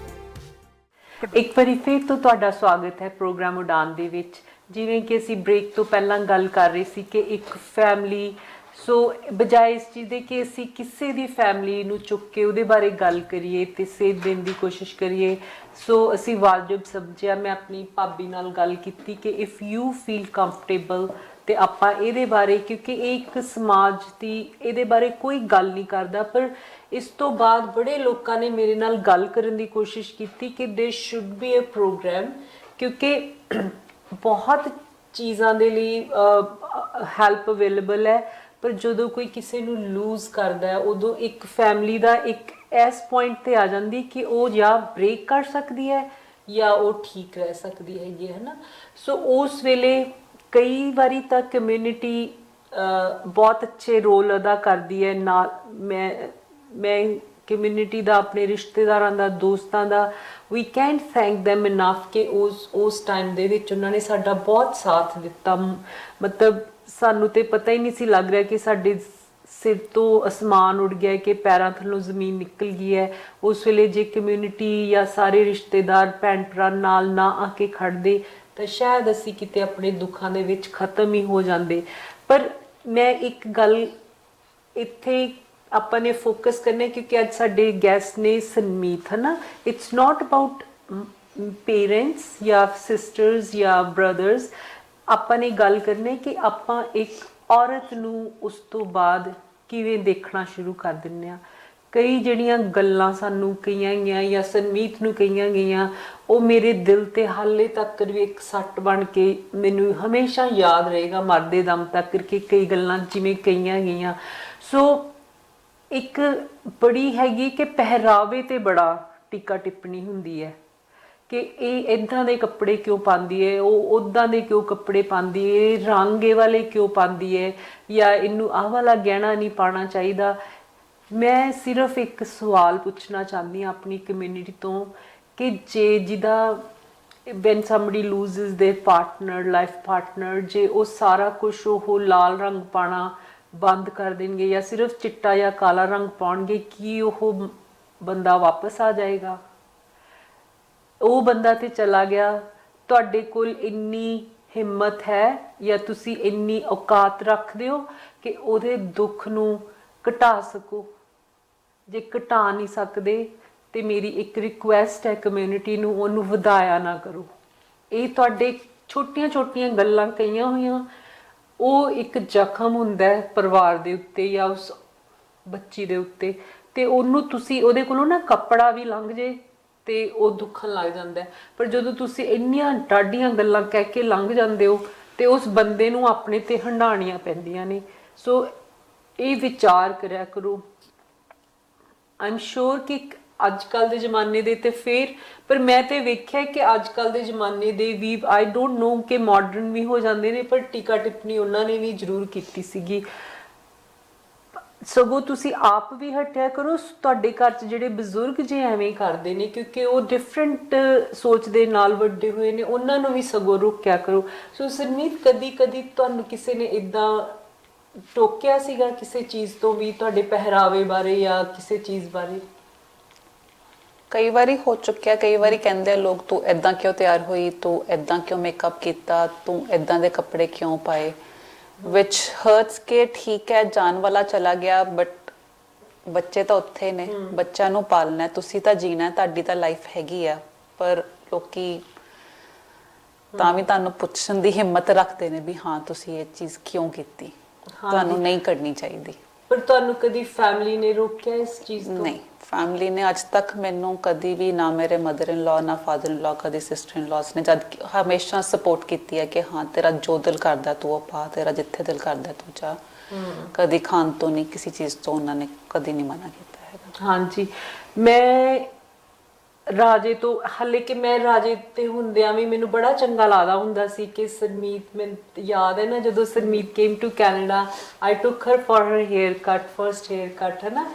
ਇੱਕ ਵਾਰੀ ਫਿਰ ਤੋਂ ਤੁਹਾਡਾ ਸਵਾਗਤ ਹੈ ਪ੍ਰੋਗਰਾਮ ਉਡਾਨ ਦੇ ਵਿੱਚ। ਜਿਵੇਂ ਕਿ ਅਸੀਂ ਬ੍ਰੇਕ ਤੋਂ ਪਹਿਲਾਂ ਗੱਲ ਕਰ ਰਹੇ ਸੀ ਕਿ ਇੱਕ ਫੈਮਿਲੀ ਸੋ ਬਜਾਏ ਇਸ ਚੀਜ਼ ਦੇ ਕਿ ਅਸੀਂ ਕਿਸੇ ਦੀ ਫੈਮਿਲੀ ਨੂੰ ਚੁੱਕ ਕੇ ਉਹਦੇ ਬਾਰੇ ਗੱਲ ਕਰੀਏ ਤੇ ਸੇਧ ਦੇਣ ਦੀ ਕੋਸ਼ਿਸ਼ ਕਰੀਏ, ਸੋ ਅਸੀਂ ਵਾਜਬ ਸਮਝਿਆ, ਮੈਂ ਆਪਣੀ ਭਾਬੀ ਨਾਲ ਗੱਲ ਕੀਤੀ ਕਿ ਇਫ ਯੂ ਫੀਲ ਕੰਫਰਟੇਬਲ ਤੇ ਆਪਾਂ ਇਹਦੇ ਬਾਰੇ, ਕਿਉਂਕਿ ਇਹ ਇੱਕ ਸਮਾਜ ਦੀ ਇਹਦੇ ਬਾਰੇ ਕੋਈ ਗੱਲ ਨਹੀਂ ਕਰਦਾ, ਪਰ ਇਸ ਤੋਂ ਬਾਅਦ ਬੜੇ ਲੋਕਾਂ ਨੇ ਮੇਰੇ ਨਾਲ ਗੱਲ ਕਰਨ ਦੀ ਕੋਸ਼ਿਸ਼ ਕੀਤੀ ਕਿ ਦੇयर ਸ਼ੁੱਡ ਬੀ ਅ ਪ੍ਰੋਗਰਾਮ, ਕਿਉਂਕਿ ਬਹੁਤ ਚੀਜ਼ਾਂ ਦੇ ਲਈ ਹੈਲਪ ਅਵੇਲੇਬਲ ਹੈ, ਪਰ ਜਦੋਂ ਕੋਈ ਕਿਸੇ ਨੂੰ ਲੂਜ਼ ਕਰਦਾ ਹੈ ਉਦੋਂ ਇੱਕ ਫੈਮਿਲੀ ਦਾ ਇੱਕ ਇਸ ਪੁਆਇੰਟ ਤੇ ਆ ਜਾਂਦੀ ਕਿ ਉਹ ਜਾਂ ਬ੍ਰੇਕ ਕਰ ਸਕਦੀ ਹੈ ਜਾਂ ਉਹ ਠੀਕ ਰਹਿ ਸਕਦੀ ਹੈਗੀ ਹੈ ਨਾ। ਸੋ ਉਸ ਵੇਲੇ ਕਈ ਵਾਰੀ ਤਾਂ ਕਮਿਊਨਿਟੀ ਬਹੁਤ ਅੱਛੇ ਰੋਲ ਅਦਾ ਕਰਦੀ ਹੈ। ਨਾਲ ਮੈਂ ਕਮਿਊਨਿਟੀ ਦਾ, ਆਪਣੇ ਰਿਸ਼ਤੇਦਾਰਾਂ ਦਾ, ਦੋਸਤਾਂ ਦਾ, we can't thank them enough ਕਿ ਉਸ ਟਾਈਮ ਦੇ ਵਿੱਚ ਉਹਨਾਂ ਨੇ ਸਾਡਾ ਬਹੁਤ ਸਾਥ ਦਿੱਤਾ। ਮਤਲਬ ਸਾਨੂੰ ਤੇ ਪਤਾ ਹੀ ਨਹੀਂ ਸੀ ਲੱਗ ਰਿਹਾ ਕਿ ਸਾਡੇ ਸਿਰ ਤੋਂ ਅਸਮਾਨ ਉੱਡ ਗਿਆ, ਕਿ ਪੈਰਾਂ ਥੱਲੋਂ ਜ਼ਮੀਨ ਨਿਕਲ ਗਈ ਹੈ। ਉਸ ਵੇਲੇ ਜੇ ਕਮਿਊਨਿਟੀ ਜਾਂ ਸਾਰੇ ਰਿਸ਼ਤੇਦਾਰ ਭੈਣ ਭਰਾ ਨਾਲ ਨਾ ਆ ਕੇ ਖੜਦੇ ਤਾਂ ਸ਼ਾਇਦ ਅਸੀਂ ਕਿਤੇ ਆਪਣੇ ਦੁੱਖਾਂ ਦੇ ਵਿੱਚ ਖਤਮ ਹੀ ਹੋ ਜਾਂਦੇ। ਪਰ ਮੈਂ ਇੱਕ ਗੱਲ ਇੱਥੇ ਆਪਾਂ ਨੇ ਫੋਕਸ ਕਰਨਾ, ਕਿਉਂਕਿ ਅੱਜ ਸਾਡੇ ਗੈਸਟ ਨੇ ਸੰਮੀਤ, ਹੈ ਨਾ। ਇਟਸ ਨੋਟ ਅਬਾਊਟ ਪੇਰੈਂਟਸ ਜਾਂ ਸਿਸਟਰਸ ਜਾਂ ਬ੍ਰਦਰਸ। ਆਪਾਂ ਨੇ ਗੱਲ ਕਰਨੀ ਕਿ ਆਪਾਂ ਇੱਕ ਔਰਤ ਨੂੰ ਉਸ ਤੋਂ ਬਾਅਦ ਕਿਵੇਂ ਦੇਖਣਾ ਸ਼ੁਰੂ ਕਰ ਦਿੰਦੇ ਹਾਂ। ਕਈ ਜਿਹੜੀਆਂ ਗੱਲਾਂ ਸਾਨੂੰ ਕਹੀਆਂ ਗਈਆਂ ਜਾਂ ਸੰਮੀਤ ਨੂੰ ਕਹੀਆਂ ਗਈਆਂ, ਉਹ ਮੇਰੇ ਦਿਲ ਤੇ ਹਾਲੇ ਤੱਕ ਵੀ ਇੱਕ ਸੱਟ ਬਣ ਕੇ ਮੈਨੂੰ ਹਮੇਸ਼ਾ ਯਾਦ ਰਹੇਗਾ ਮਰਦੇ ਦਮ ਤੱਕ, ਕਿ ਕਈ ਗੱਲਾਂ ਜਿਵੇਂ ਕਹੀਆਂ ਗਈਆਂ। ਸੋ ਇੱਕ ਬੜੀ ਹੈਗੀ ਕਿ ਪਹਿਰਾਵੇ ਤੇ ਬੜਾ ਟੀਕਾ ਟਿੱਪਣੀ ਹੁੰਦੀ ਹੈ ਕਿ ਇਹ ਇੱਦਾਂ ਦੇ ਕੱਪੜੇ ਕਿਉਂ ਪਾਉਂਦੀ ਹੈ, ਉਹ ਉੱਦਾਂ ਦੇ ਕਿਉਂ ਕੱਪੜੇ ਪਾਉਂਦੀ ਹੈ, ਇਹ ਰੰਗ ਇਹ ਵਾਲੇ ਕਿਉਂ ਪਾਉਂਦੀ ਹੈ, ਜਾਂ ਇਹਨੂੰ ਆਹ ਵਾਲਾ ਗਹਿਣਾ ਨਹੀਂ ਪਾਉਣਾ ਚਾਹੀਦਾ। ਮੈਂ ਸਿਰਫ ਇੱਕ ਸਵਾਲ ਪੁੱਛਣਾ ਚਾਹੁੰਦੀ ਹਾਂ ਆਪਣੀ ਕਮਿਊਨਿਟੀ ਤੋਂ ਕਿ ਜੇ ਜਿਹਦਾ when somebody loses their partner, life partner, ਜੇ ਉਹ ਸਾਰਾ ਕੁਛ ਉਹ ਲਾਲ ਰੰਗ ਪਾਉਣਾ ਬੰਦ ਕਰ ਦੇਣਗੇ ਜਾਂ ਸਿਰਫ ਚਿੱਟਾ ਜਾਂ ਕਾਲਾ ਰੰਗ ਪਾਉਣਗੇ, ਕੀ ਉਹ ਬੰਦਾ ਵਾਪਸ ਆ ਜਾਏਗਾ? ਉਹ ਬੰਦਾ ਤੇ ਚਲਾ ਗਿਆ। ਤੁਹਾਡੇ ਕੋਲ ਇੰਨੀ ਹਿੰਮਤ ਹੈ ਜਾਂ ਤੁਸੀਂ ਇੰਨੀ ਔਕਾਤ ਰੱਖਦੇ ਹੋ ਕਿ ਉਹਦੇ ਦੁੱਖ ਨੂੰ ਘਟਾ ਸਕੋ? ਜੇ ਘਟਾ ਨਹੀਂ ਸਕਦੇ ਤੇ ਮੇਰੀ ਇੱਕ ਰਿਕੁਐਸਟ ਹੈ ਕਮਿਊਨਿਟੀ ਨੂੰ, ਉਹਨੂੰ ਵਧਾਇਆ ਨਾ ਕਰੋ। ਇਹ ਤੁਹਾਡੇ ਛੋਟੀਆਂ ਛੋਟੀਆਂ ਗੱਲਾਂ ਕਹੀਆਂ ਹੋਈਆਂ, ਉਹ ਇੱਕ ਜ਼ਖਮ ਹੁੰਦਾ ਹੈ ਪਰਿਵਾਰ ਦੇ ਉੱਤੇ ਜਾਂ ਉਸ ਬੱਚੀ ਦੇ ਉੱਤੇ, ਤੇ ਉਹਨੂੰ ਤੁਸੀਂ ਉਹਦੇ ਕੋਲੋਂ ਨਾ ਕੱਪੜਾ ਵੀ ਲੰਘ ਜੇ ਤੇ ਉਹ ਦੁੱਖਣ ਲੱਗ ਜਾਂਦਾ ਹੈ। ਪਰ ਜਦੋਂ ਤੁਸੀਂ ਇੰਨੀਆਂ ਡਾਢੀਆਂ ਗੱਲਾਂ ਕਹਿ ਕੇ ਲੰਘ ਜਾਂਦੇ ਹੋ ਤੇ ਉਸ ਬੰਦੇ ਨੂੰ ਆਪਣੇ ਤੇ ਹੰਡਾਣੀਆਂ ਪੈਂਦੀਆਂ ਨੇ। ਸੋ ਇਹ ਵਿਚਾਰ ਕਰਿਆ ਕਰੋ। ਆਈ ਸ਼ੋਰ ਕਿ ਅੱਜ ਕੱਲ੍ਹ ਦੇ ਜ਼ਮਾਨੇ ਦੇ ਤੇ ਫਿਰ, ਪਰ ਮੈਂ ਤੇ ਵੇਖਿਆ ਕਿ ਅੱਜ ਕੱਲ੍ਹ ਦੇ ਜ਼ਮਾਨੇ ਦੇ ਵੀ ਆਈ ਡੋਂਟ ਨੋ ਕਿ ਮਾਡਰਨ ਵੀ ਹੋ ਜਾਂਦੇ ਨੇ, ਪਰ ਟੀਕਾ ਟਿੱਪਣੀ ਉਹਨਾਂ ਨੇ ਵੀ ਜ਼ਰੂਰ ਕੀਤੀ ਸੀਗੀ। ਸਗੋਂ ਤੁਸੀਂ ਆਪ ਵੀ ਹਟਿਆ ਕਰੋ। ਤੁਹਾਡੇ ਘਰ 'ਚ ਜਿਹੜੇ ਬਜ਼ੁਰਗ ਜੇ ਐਵੇਂ ਕਰਦੇ ਨੇ, ਕਿਉਂਕਿ ਉਹ ਡਿਫਰੈਂਟ ਸੋਚ ਦੇ ਨਾਲ ਵੱਡੇ ਹੋਏ ਨੇ, ਉਹਨਾਂ ਨੂੰ ਵੀ ਸਗੋਂ ਰੋਕਿਆ ਕਰੋ। ਸੋ ਸਰਮੀਤ, ਕਦੀ ਕਦੀ ਤੁਹਾਨੂੰ ਕਿਸੇ ਨੇ ਇੱਦਾਂ ਟੋਕਿਆ ਸੀਗਾ ਕਿਸੇ ਚੀਜ਼ ਤੋਂ ਵੀ, ਤੁਹਾਡੇ ਪਹਿਰਾਵੇ ਬਾਰੇ ਜਾਂ ਕਿਸੇ ਚੀਜ਼ ਬਾਰੇ? ਕਈ ਵਾਰੀ ਹੋ ਚੁੱਕਿਆ। ਕਈ ਵਾਰੀ ਕਹਿੰਦੇ ਆ ਲੋਕ, ਤੂੰ ਐਦਾਂ ਕਿਉਂ ਤਿਆਰ ਹੋਈ, ਤੂੰ ਐਦਾਂ ਕਿਉਂ ਮੇਕਅਪ ਕੀਤਾ, ਤੂੰ ਐਦਾਂ ਦੇ ਕੱਪੜੇ ਕਿਉਂ ਪਾਏ, which hurts ਕਿ ਠੀਕ ਹੈ ਜਾਨ ਵਾਲਾ ਚਲਾ ਗਿਆ, ਬਟ ਬੱਚੇ ਤਾਂ ਉੱਥੇ ਨੇ, ਬੱਚਿਆਂ ਨੂੰ ਪਾਲਣਾ, ਤੁਸੀਂ ਤਾਂ ਜੀਣਾ, ਤੁਹਾਡੀ ਤਾਂ ਲਾਈਫ ਹੈਗੀ ਆ। ਪਰ ਲੋਕੀ ਤਾਂ ਵੀ ਤੁਹਾਨੂੰ ਪੁੱਛਣ ਦੀ ਹਿੰਮਤ ਰੱਖਦੇ ਨੇ ਵੀ ਹਾਂ ਤੁਸੀਂ ਇਹ ਚੀਜ਼ ਕਿਉਂ ਕੀਤੀ, ਤੁਹਾਨੂੰ ਨਹੀਂ ਕਰਨੀ ਚਾਹੀਦੀ। ਪਰ ਤੁਹਾਨੂੰ ਕਦੀ ਫੈਮਿਲੀ ਨੇ ਰੋਕਿਆ ਇਸ ਚੀਜ਼ ਤੋਂ? ਨਹੀਂ, ਫੈਮਿਲੀ ਨੇ ਅੱਜ ਤੱਕ ਮੈਨੂੰ ਕਦੀ ਵੀ, ਨਾ ਮੇਰੇ ਮਦਰ ਇਨ ਲਾ, ਨਾ ਫਾਦਰ ਇਨ ਲਾ, ਕਦੀ ਸਿਸਟਰ ਇਨ ਲਾਸ ਨੇ, ਜਦ ਹਮੇਸ਼ਾ ਸਪੋਰਟ ਕੀਤੀ ਹੈ ਕਿ ਹਾਂ ਤੇਰਾ ਜੋ ਦਿਲ ਕਰਦਾ ਤੂੰ ਉਹ ਪਾ, ਤੇਰਾ ਜਿੱਥੇ ਦਿਲ ਕਰਦਾ ਤੂੰ ਜਾ। ਕਦੀ ਖਾਣ ਤੋਂ ਨਹੀਂ, ਕਿਸੇ ਚੀਜ਼ ਤੋਂ ਉਹਨਾਂ ਨੇ ਕਦੀ ਨਹੀਂ ਮਨਾ ਕੀਤਾ ਹੈਗਾ। ਹਾਂਜੀ, ਮੈਂ ਰਾਜੇ ਤੋਂ, ਹਾਲੇ ਕਿ ਮੈਂ ਰਾਜੇ ਤੇ ਹੁੰਦਿਆਂ ਵੀ ਮੈਨੂੰ ਬੜਾ ਚੰਗਾ ਲੱਗਦਾ ਹੁੰਦਾ ਸੀ ਕਿ ਸਰਮੀਤ, ਮੈਨੂੰ ਯਾਦ ਹੈ ਨਾ ਜਦੋਂ Surmeet came to Canada, I took her for her hair cut, first hair cut, ਹੈ ਨਾ।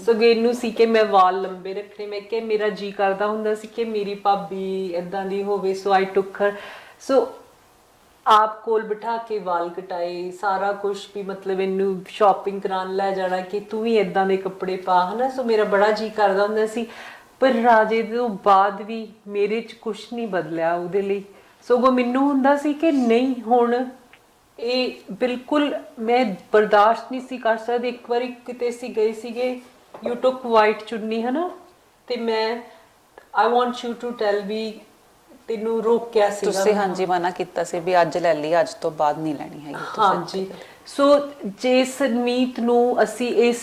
ਸੋ ਇਹਨੂੰ ਸੀ ਕਿ ਮੈਂ ਵਾਲ ਲੰਬੇ ਰੱਖਣੇ, ਮੈਂ ਕਿ ਮੇਰਾ ਜੀ ਕਰਦਾ ਹੁੰਦਾ ਸੀ ਕਿ ਮੇਰੀ ਭਾਬੀ ਇੱਦਾਂ ਦੀ ਹੋਵੇ। ਸੋ ਆਈ ਟੁਕ ਹਰ, ਸੋ ਆਪ ਕੋਲ ਬਿਠਾ ਕੇ ਵਾਲ ਕਟਾਏ, ਸਾਰਾ ਕੁਝ ਵੀ, ਮਤਲਬ ਇਹਨੂੰ ਸ਼ਾਪਿੰਗ ਕਰਾਉਣ ਲੈ ਜਾਣਾ ਕਿ ਤੂੰ ਵੀ ਇੱਦਾਂ ਦੇ ਕੱਪੜੇ ਪਾ, ਹੈ ਨਾ। ਸੋ ਮੇਰਾ ਬੜਾ ਜੀ ਕਰਦਾ ਹੁੰਦਾ ਸੀ। ਪਰ ਰਾਜੇ ਤੋਂ ਬਾਅਦ ਵੀ ਮੇਰੇ 'ਚ ਕੁਛ ਨਹੀਂ ਬਦਲਿਆ ਉਹਦੇ ਲਈ। ਸਗੋਂ ਮੈਨੂੰ ਹੁੰਦਾ ਸੀ ਕਿ ਨਹੀਂ, ਹੁਣ ਇਹ ਬਿਲਕੁਲ ਮੈਂ ਬਰਦਾਸ਼ਤ ਨਹੀਂ ਸੀ ਕਰ ਸਕਦੀ। ਇੱਕ ਵਾਰੀ ਕਿਤੇ ਅਸੀਂ ਗਏ ਸੀਗੇ, ਯੂ ਟੁਕ ਵਾਈਟ ਚੁੰਨੀ ਹੈ ਨਾ, ਤੇ ਮੈਂ I want you to tell ਵੀ ਤੈਨੂੰ ਰੋਕਿਆ ਸੀਗਾ ਤੁਸੀਂ ਹਾਂਜੀ ਮਨਾ ਕੀਤਾ ਸੀ ਵੀ ਅੱਜ ਲੈ ਲਈ, ਅੱਜ ਤੋਂ ਬਾਅਦ ਨਹੀਂ ਲੈਣੀ ਹੈਗੀ ਤੁਸੀਂ। ਹਾਂਜੀ। ਸੋ ਜੇ ਸਰਮੀਤ ਨੂੰ ਅਸੀਂ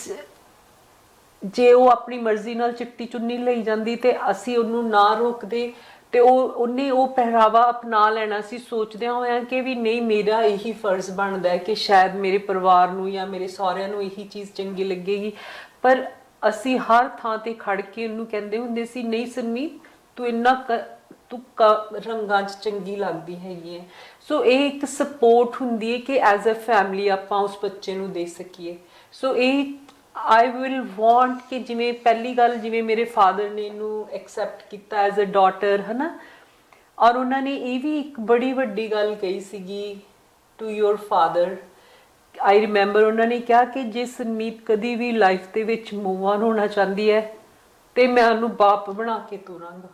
ਜੇ ਉਹ ਆਪਣੀ ਮਰਜ਼ੀ ਨਾਲ ਚਿੱਟੀ ਚੁੰਨੀ ਲਈ ਜਾਂਦੀ ਤੇ ਅਸੀਂ ਉਹਨੂੰ ਨਾ ਰੋਕਦੇ ਤੇ ਉਹਨੇ ਉਹ ਪਹਿਰਾਵਾ ਅਪਣਾ ਲੈਣਾ ਸੀ, ਸੋਚਦਿਆਂ ਹੋਇਆਂ ਕਿ ਵੀ ਨਹੀਂ ਮੇਰਾ ਇਹੀ ਫਰਜ਼ ਬਣਦਾ ਹੈ ਕਿ ਸ਼ਾਇਦ ਮੇਰੇ ਪਰਿਵਾਰ ਨੂੰ ਜਾਂ ਮੇਰੇ ਸਹੁਰਿਆਂ ਨੂੰ ਇਹੀ ਚੀਜ਼ ਚੰਗੀ ਲੱਗੇਗੀ। ਪਰ ਅਸੀਂ ਹਰ ਥਾਂ ਤੇ ਖੜ ਕੇ ਉਹਨੂੰ ਕਹਿੰਦੇ ਹੁੰਦੇ ਸੀ, ਨਹੀਂ ਸਰਮੀਤ ਤੂੰ ਤੂੰ ਰੰਗਾਂ 'ਚ ਚੰਗੀ ਲੱਗਦੀ ਹੈਗੀ ਹੈ। ਸੋ ਇਹ ਇੱਕ ਸਪੋਰਟ ਹੁੰਦੀ ਹੈ ਕਿ ਐਜ਼ ਅ ਫੈਮਿਲੀ ਆਪਾਂ ਉਸ ਬੱਚੇ ਨੂੰ ਦੇ ਸਕੀਏ। ਸੋ ਇਹ ਆਈ ਵਿਲ ਵਾਂਟ ਕਿ ਜਿਵੇਂ ਪਹਿਲੀ ਗੱਲ, ਜਿਵੇਂ ਮੇਰੇ ਫਾਦਰ ਨੇ ਇਹਨੂੰ ਐਕਸੈਪਟ ਕੀਤਾ ਐਜ਼ ਅ ਡਾਟਰ ਹੈ ਨਾ, ਔਰ ਉਹਨਾਂ ਨੇ ਇਹ ਵੀ ਇੱਕ ਬੜੀ ਵੱਡੀ ਗੱਲ ਕਹੀ ਸੀਗੀ to your father. I remember ਉਹਨਾਂ ਨੇ ਕਿਹਾ ਕਿ ਜੇ ਸਰਮੀਤ ਕਦੀ ਵੀ ਲਾਈਫ ਦੇ ਵਿੱਚ ਮੂਵ ਆਨ ਹੋਣਾ ਚਾਹੁੰਦੀ ਹੈ ਤੇ ਮੈਂ ਉਹਨੂੰ ਬਾਪ ਬਣਾ ਕੇ ਤੋਰਾਂਗਾ।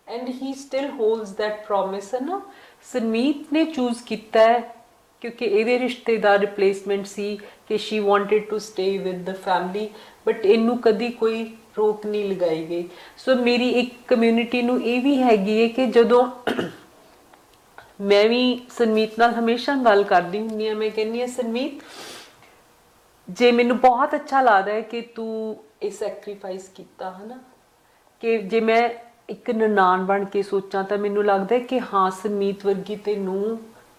And he still holds that promise ਹੈ ਨਾ। ਸਰਮੀਤ ਨੇ ਚੂਜ਼ ਕੀਤਾ ਹੈ ਕਿਉਂਕਿ ਇਹਦੇ ਰਿਸ਼ਤੇ ਦਾ ਰਿਪਲੇਸਮੈਂਟ ਸੀ ਕਿ she wanted to stay with the family, but ਇਹਨੂੰ ਕਦੀ ਕੋਈ ਰੋਕ ਨਹੀਂ ਲਗਾਈ ਗਈ। ਸੋ ਮੇਰੀ ਇੱਕ ਕਮਿਊਨਿਟੀ ਨੂੰ ਇਹ ਵੀ ਹੈਗੀ ਹੈ ਕਿ ਜਦੋਂ ਮੈਂ ਵੀ ਸਰਮੀਤ ਨਾਲ ਹਮੇਸ਼ਾ ਗੱਲ ਕਰਦੀ ਹੁੰਦੀ ਹਾਂ, ਮੈਂ ਕਹਿੰਦੀ ਹਾਂ ਸਰਮੀਤ ਜੇ ਮੈਨੂੰ ਬਹੁਤ ਅੱਛਾ ਲੱਗਦਾ ਹੈ ਕਿ ਤੂੰ ਇਹ ਸੈਕਰੀਫਾਈਸ ਕੀਤਾ ਹੈ ਨਾ, ਕਿ ਜੇ ਮੈਂ ਇੱਕ ਨਨਾਣ ਬਣ ਕੇ ਸੋਚਾਂ ਤਾਂ ਮੈਨੂੰ ਲੱਗਦਾ ਹੈ ਕਿ ਹਾਂ ਸਰਮੀਤ ਵਰਗੀ ਤੈਨੂੰ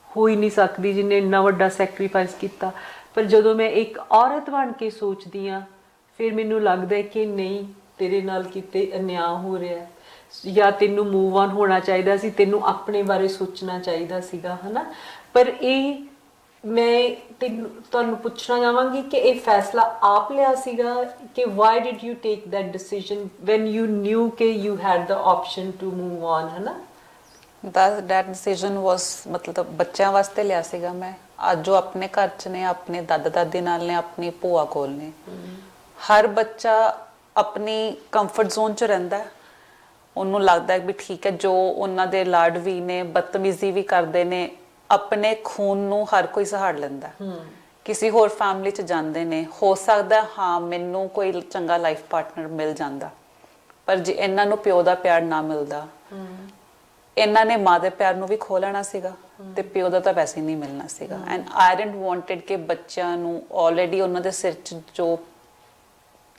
ਹੋ ਹੀ ਨਹੀਂ ਸਕਦੀ ਜਿਹਨੇ ਇੰਨਾ ਵੱਡਾ ਸੈਕਰੀਫਾਈਸ ਕੀਤਾ। ਪਰ ਜਦੋਂ ਮੈਂ ਇੱਕ ਔਰਤ ਬਣ ਕੇ ਸੋਚਦੀ ਹਾਂ ਫਿਰ ਮੈਨੂੰ ਲੱਗਦਾ ਹੈ ਕਿ ਨਹੀਂ, ਤੇਰੇ ਨਾਲ ਕਿਤੇ ਅਨਿਆਂ ਹੋ ਰਿਹਾ ਜਾਂ ਤੈਨੂੰ ਮੂਵ ਆਨ ਹੋਣਾ ਚਾਹੀਦਾ ਸੀ, ਤੈਨੂੰ ਆਪਣੇ ਬਾਰੇ ਸੋਚਣਾ ਚਾਹੀਦਾ ਸੀਗਾ ਹੈ ਨਾ। ਪਰ ਇਹ ਮੈਂ ਤੁਹਾਨੂੰ ਪੁੱਛਣਾ ਚਾਹਾਂਗੀ ਕਿ ਇਹ ਫੈਸਲਾ ਆਪ ਲਿਆ ਸੀਗਾ ਕਿ why did you take that decision when you knew ਕਿ you had the option to move on ਹੈ ਨਾ। that decision was ਮਤਲਬ ਬੱਚਿਆਂ ਵਾਸਤੇ ਲਿਆ ਸੀਗਾ ਮੈਂ। ਅੱਜ ਜੋ ਆਪਣੇ ਘਰ 'ਚ ਨੇ, ਆਪਣੇ ਦਾਦਾ ਦਾਦੀ ਨਾਲ ਨੇ, ਆਪਣੀ ਭੂਆ ਕੋਲ ਨੇ, ਹਰ ਬੱਚਾ ਆਪਣੀ ਕੰਫਰਟ ਜ਼ੋਨ 'ਚ ਰਹਿੰਦਾ। ਉਹਨੂੰ ਲੱਗਦਾ ਹੈ ਵੀ ਠੀਕ ਹੈ, ਜੋ ਉਹਨਾਂ ਦੇ ਲਾਡ ਵੀ ਨੇ, ਬਦਤਮੀਜ਼ੀ ਵੀ ਕਰਦੇ ਨੇ, ਆਪਣੇ ਖੂਨ ਨੂੰ ਹਰ ਕੋਈ ਸਹਾਰ ਲੈਂਦਾ। ਕਿਸੇ ਹੋਰ ਫੈਮਿਲੀ 'ਚ ਜਾਂਦੇ ਨੇ, ਹੋ ਸਕਦਾ ਹਾਂ ਮੈਨੂੰ ਕੋਈ ਚੰਗਾ ਲਾਈਫ ਪਾਰਟਨਰ ਮਿਲ ਜਾਂਦਾ, ਪਰ ਜੇ ਇਹਨਾਂ ਨੂੰ ਪਿਓ ਦਾ ਪਿਆਰ ਨਾ ਮਿਲਦਾ, ਇਹਨਾਂ ਨੇ ਮਾਂ ਦੇ ਪਿਆਰ ਨੂੰ ਵੀ ਖੋ ਲੈਣਾ ਸੀਗਾ ਤੇ ਪਿਓ ਦਾ ਤਾਂ ਵੈਸੇ ਨਹੀਂ ਮਿਲਣਾ ਸੀਗਾ। ਐਂਡ ਆਈ ਡਿਡਨਟ ਵਾਂਟਡ ਕਿ ਬੱਚਿਆਂ ਨੂੰ ਆਲਰੇਡੀ ਉਹਨਾਂ ਦੇ ਸਿਰ 'ਚ ਜੋ